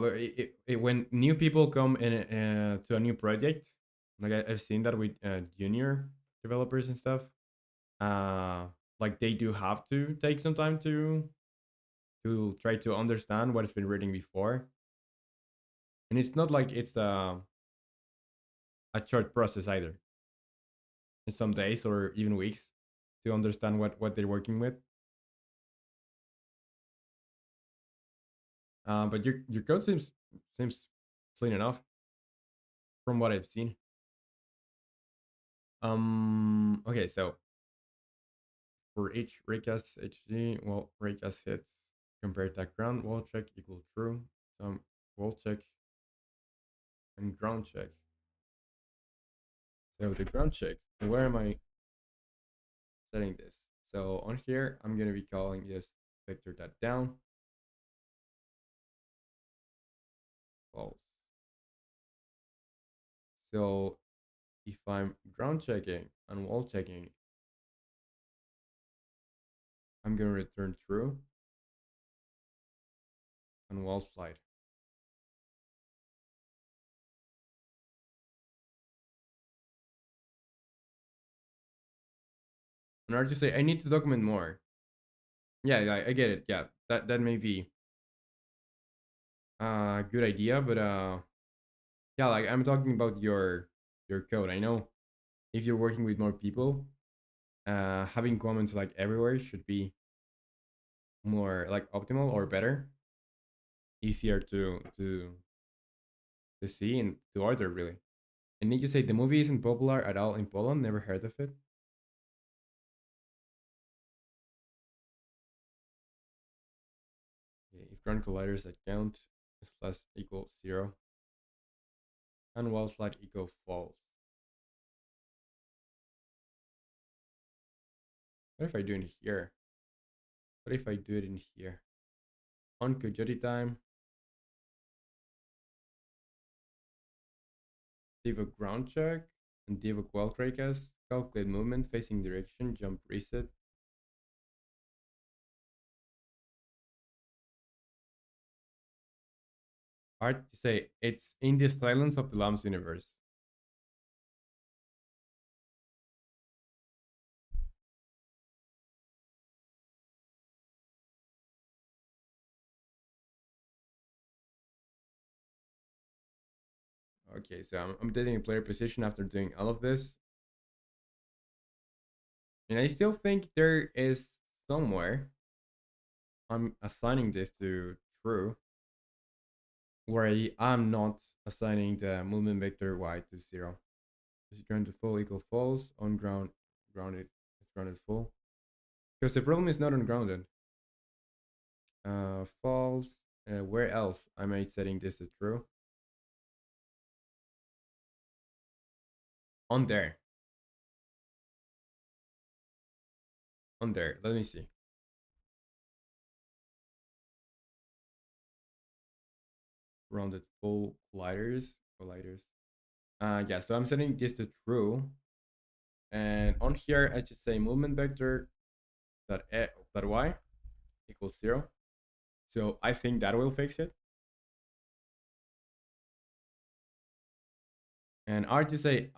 when new people come in to a new project, Like I've seen that with junior developers and stuff. Uh, like they do have to take some time to try to understand what has been written before, and it's not like it's a short process either. It's some days or even weeks to understand what they're working with. But your code seems clean enough from what I've seen. Okay, so for each raycast HG, well, raycast hits compared to ground wall check equal true. Some wall check and ground check. So the ground check, where am I setting this? So on here, I'm gonna be calling this vector that down false. So if I'm ground checking and wall checking, I'm gonna return true and wall slide. In order to say I need to document more. Yeah, I get it. Yeah, that may be a good idea, but yeah, like I'm talking about your code. I know if you're working with more people, having comments like everywhere should be more like optimal or better, easier to see and to order really. And need you say the movie isn't popular at all in Poland? Never heard of it. Okay, if ground colliders that count is less equal 0 and wall slide equal false. What if I do it here? What if I do it in here? On Coyote time, div a ground check, and div a qual cast, calculate movement, facing direction, jump reset. Hard to say. It's in the silence of the Lamb's universe. Okay, so I'm taking a player position after doing all of this. And I still think there is somewhere I'm assigning this to true, where I am not assigning the movement vector y to 0. Is grounded full equal false, on grounded, it's grounded full. Because the problem is not on grounded. False. Where else am I setting this to true? On there. On there. Let me see. Rounded full colliders. Colliders. Yeah, so I'm setting this to true. And on here, I just say movement vector that y equals 0. So I think that will fix it. And I just say,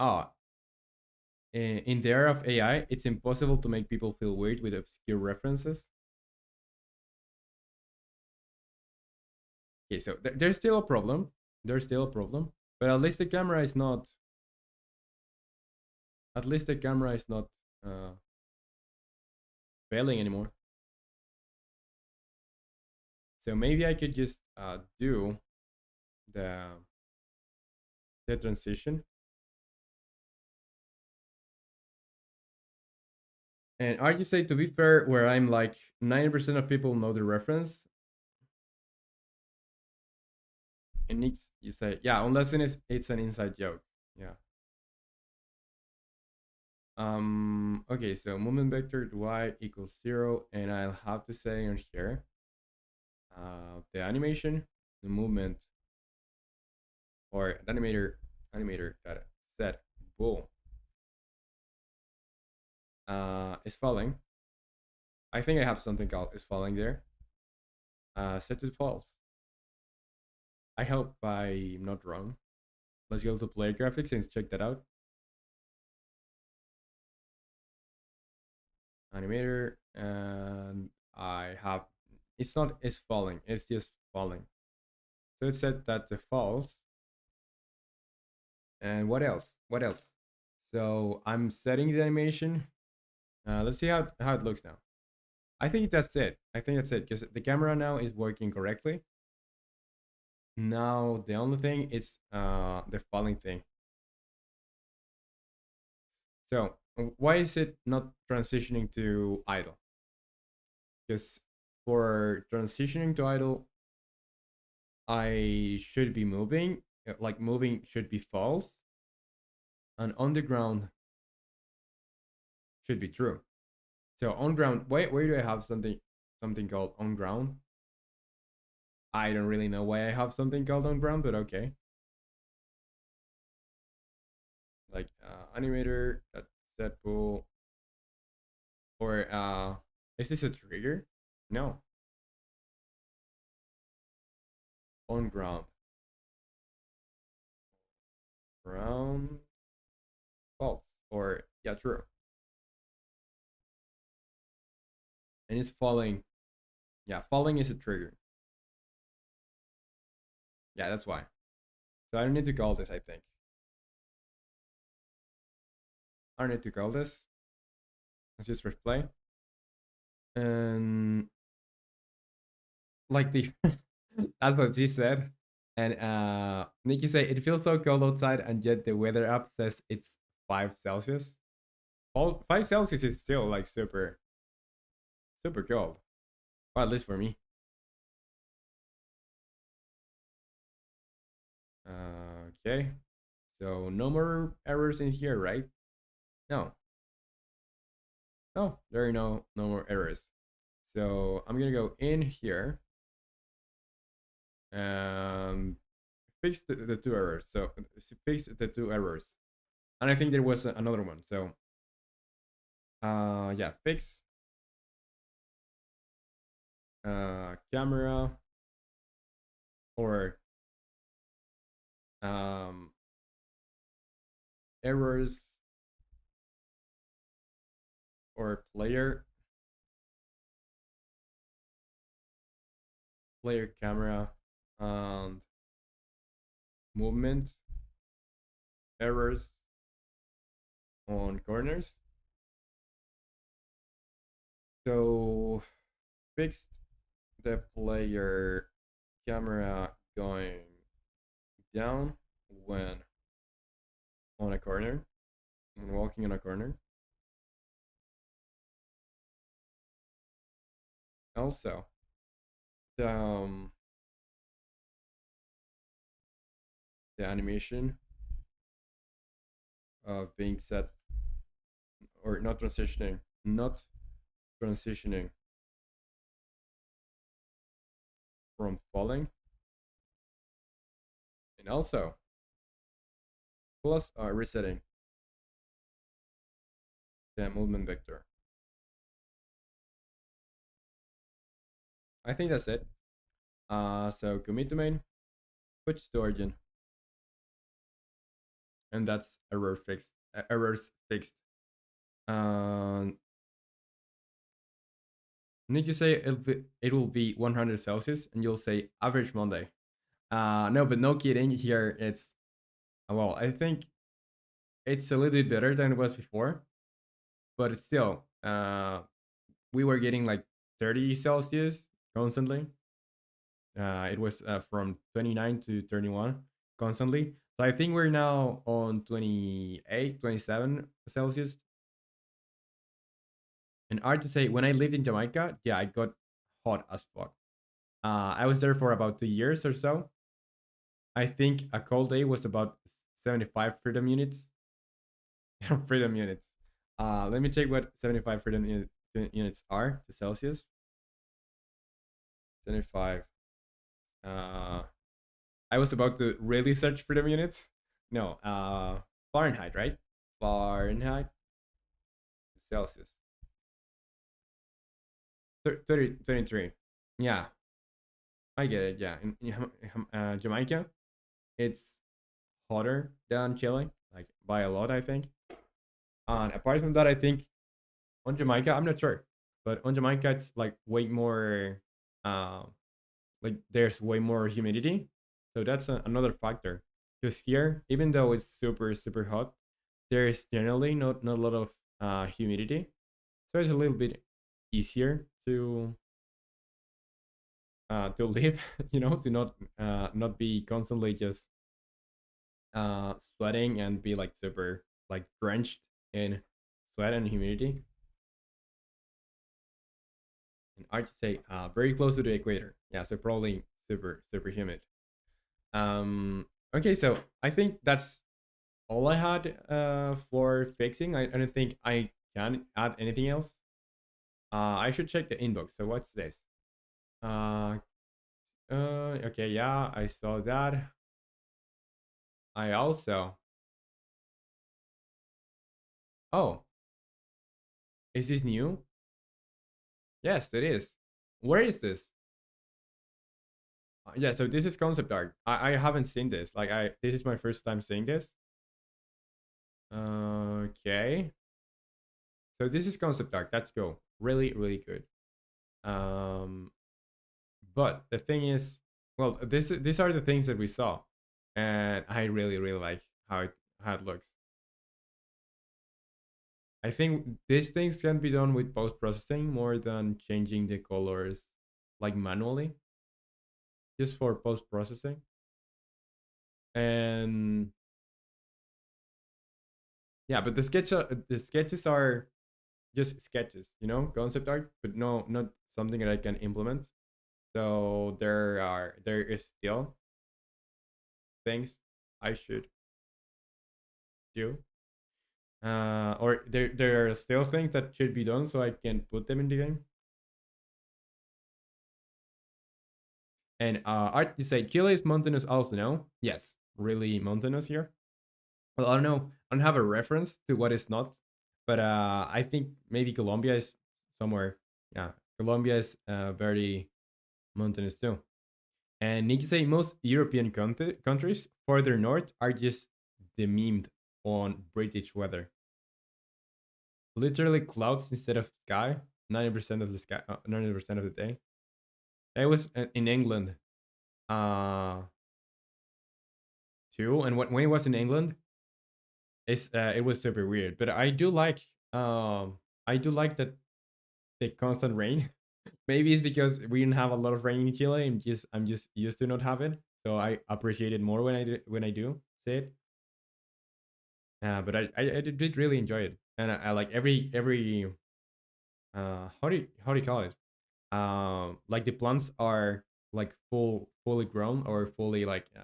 in the era of AI, it's impossible to make people feel weird with obscure references. Okay, so there's still a problem. There's still a problem, but at least the camera is not. At least the camera is not failing anymore. So maybe I could just do the the transition. And I just say, to be fair, where I'm like 90% of people know the reference, and needs you say, yeah, unless it's an inside joke. Yeah. Okay, so movement vector y equals 0, and I'll have to say on here the animation, the movement, or the animator that set bool is falling. I think I have something called is falling there. Set to false. I hope I'm not wrong. Let's go to player graphics and check that out. animator, and I have it's not it's falling, it's just falling. So it said that the falls. And what else? What else? So I'm setting the animation. Let's see how it looks now. I think that's it. I think that's it because the camera now is working correctly. Now the only thing is the falling thing. So why is it not transitioning to idle? Because for transitioning to idle, I should be moving. Like moving should be false, and on the ground should be true. So on ground, where do I have something called on ground? I don't really know why I have something called on ground, but okay. Like animator that set pool or is this a trigger? No, on ground. Ground false or yeah, true. And it's falling. Yeah, falling is a trigger. Yeah, that's why. So I don't need to call this, I think. I don't need to call this. Let's just press play. And like the that's what she said. And Nikki said it feels so cold outside, and yet the weather app says it's 5 Celsius. All 5 Celsius is still like super cold. Or at least for me. Okay. So no more errors in here, right? No. No, there are no more errors. So I'm gonna go in here and fix the two errors. So fix the two errors. And I think there was another one. So yeah, fix camera or um errors or player camera and movement errors on corners. So fixed the player camera going down when on a corner, when walking on a corner. Also, the the animation of being set or not transitioning from falling, and also plus resetting the movement vector. I think that's it. So commit to main, switch to origin, and that's errors fixed. Um, need you say it will be 100 Celsius, and you'll say average Monday. No, but no kidding. Here it's well, I think it's a little bit better than it was before, but it's still, we were getting like 30 Celsius constantly. It was from 29 to 31 constantly. So I think we're now on 28, 27 Celsius. And hard to say, when I lived in Jamaica, yeah, I got hot as fuck. I was there for about 2 years or so. I think a cold day was about 75 freedom units. Freedom units. Let me check what 75 units are to Celsius. 75. Uh, I was about to really search freedom units. No, Fahrenheit, right? Fahrenheit, Celsius. 23. Yeah, I get it. Yeah, in Jamaica, it's hotter than Chile, like by a lot, I think. And apart from that, I think On Jamaica, I'm not sure, but on Jamaica it's like way more, uh, like there's way more humidity, so that's another factor. Because here, even though it's super hot, there is generally not a lot of humidity, so it's a little bit easier to live. You know, to not be constantly just sweating and be like super like drenched in sweat and humidity. And I'd say very close to the equator. Yeah, so probably super humid. Okay, so I think that's all I had for fixing. I don't think I can add anything else. I should check the inbox. So what's this? Uh, okay, yeah, I saw that. I also. Oh, is this new? Yes, it is. Where is this? Yeah, so this is concept art. I haven't seen this. Like this is my first time seeing this. Okay. So this is concept art. That's cool. Really good. Um, but the thing is, well, these are the things that we saw, and I really like how it looks. I think these things can be done with post processing more than changing the colors like manually, just for post processing. And yeah, but the sketches are just sketches, you know, concept art, but no, not something that I can implement. So there is still things I should do, or there are still things that should be done so I can put them in the game. And art, you say Chile is mountainous also, no? Yes, really mountainous here. Well, I don't know. I don't have a reference to what is not, but I think maybe Colombia is somewhere. Yeah, Colombia is very mountainous too. And need to say most European countries further north are just dememed on British weather. Literally clouds instead of sky. 90% of the sky, 90% of the day. I was in England, uh, too, and when it was in England, it was super weird. But I do like that the constant rain. Maybe it's because we didn't have a lot of rain in Chile. I'm just used to not have it, so I appreciate it more when I do see it. But I did really enjoy it, and I like every how do you call it? Like the plants are like fully grown or fully like I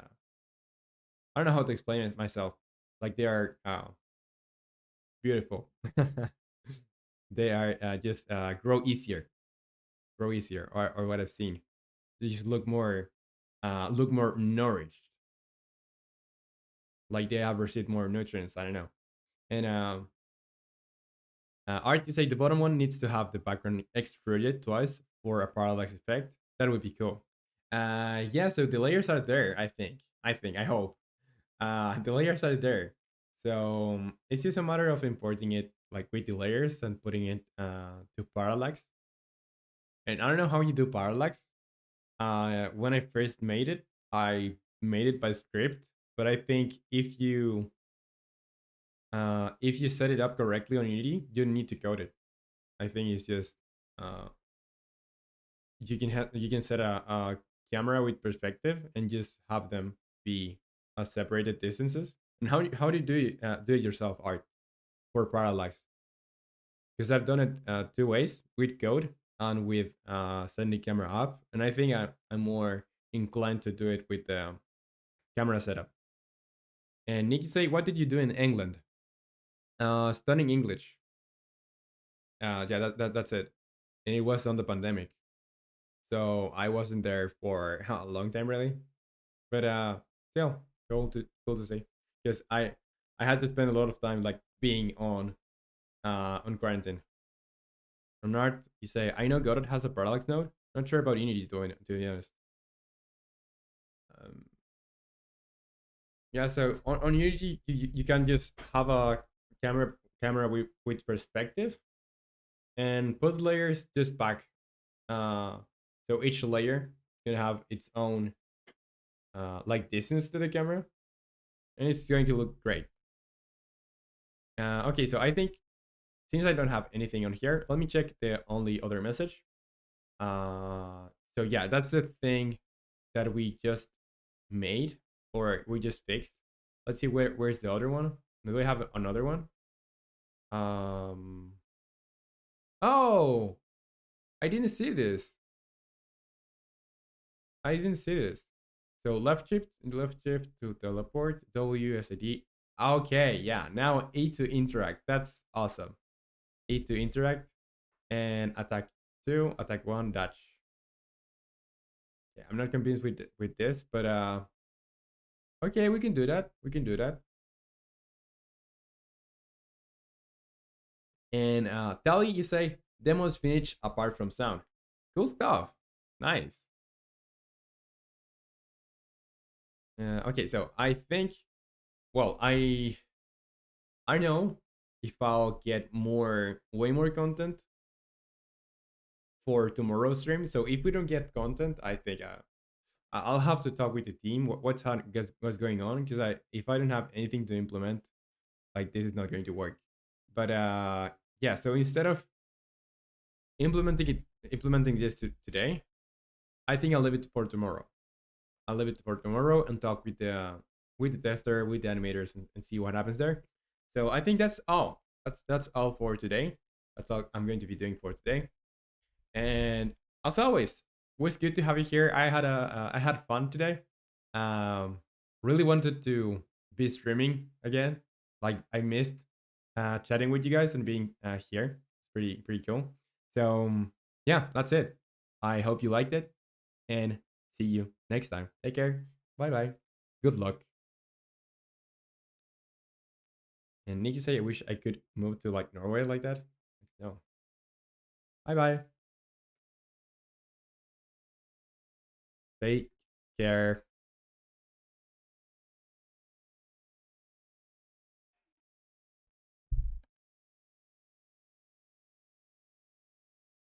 don't know how to explain it myself. Like they are beautiful. They are just grow easier, or what I've seen. They just look more nourished, like they have received more nutrients. I don't know. And artists say the bottom one needs to have the background extruded twice for a parallax effect. That would be cool. Yeah, so the layers are there. I hope. The layers are there. So it's just a matter of importing it like with the layers and putting it to parallax. And I don't know how you do parallax. When I first made it, I made it by script. But I think if you set it up correctly on Unity, you don't need to code it. I think it's just uh, you can set a camera with perspective and just have them be separated distances. And how do you do it yourself, Art, for parallax? Because I've done it two ways, with code and with setting the camera up, and I think I'm more inclined to do it with the camera setup. And Nikki say, what did you do in England? Studying English. Yeah, that's it. And it was on the pandemic, so I wasn't there for a long time really. But still, cool to see, because I had to spend a lot of time like being on quarantine. On art, you say I know Godot has a parallax node. Not sure about Unity to be honest. Um, yeah, so on Unity you can just have a camera with perspective, and put layers just back. So each layer can have its own like distance to the camera, and it's going to look great. Okay, so I think since I don't have anything on here, let me check the only other message. So yeah, that's the thing that we just made or we just fixed. Let's see where's the other one. Do we have another one? Um. Oh, I didn't see this. I didn't see this. So left shift to teleport, WSD. Okay, yeah. Now A to interact. That's awesome. A to interact and attack two, attack one, dash. Yeah, I'm not convinced with this, but okay, we can do that. We can do that. And Tally, you say demos finish apart from sound. Cool stuff. Nice. Okay, so I think, well, I know if I'll get way more content for tomorrow's stream. So if we don't get content, I think I'll have to talk with the team. What's going on? Because if I don't have anything to implement, like this is not going to work. But yeah. So instead of implementing this today, I think I'll leave it for tomorrow. I'll leave it for tomorrow and talk with the tester, with the animators, and see what happens there. So I think that's all. That's all for today. That's all I'm going to be doing for today. And as always, it was good to have you here. I had fun today. Really wanted to be streaming again. Like I missed chatting with you guys and being here. It's pretty cool. So yeah, that's it. I hope you liked it, and see you next time. Take care. Bye bye. Good luck. And Nikki say I wish I could move to like Norway like that. No. Bye bye. Take care.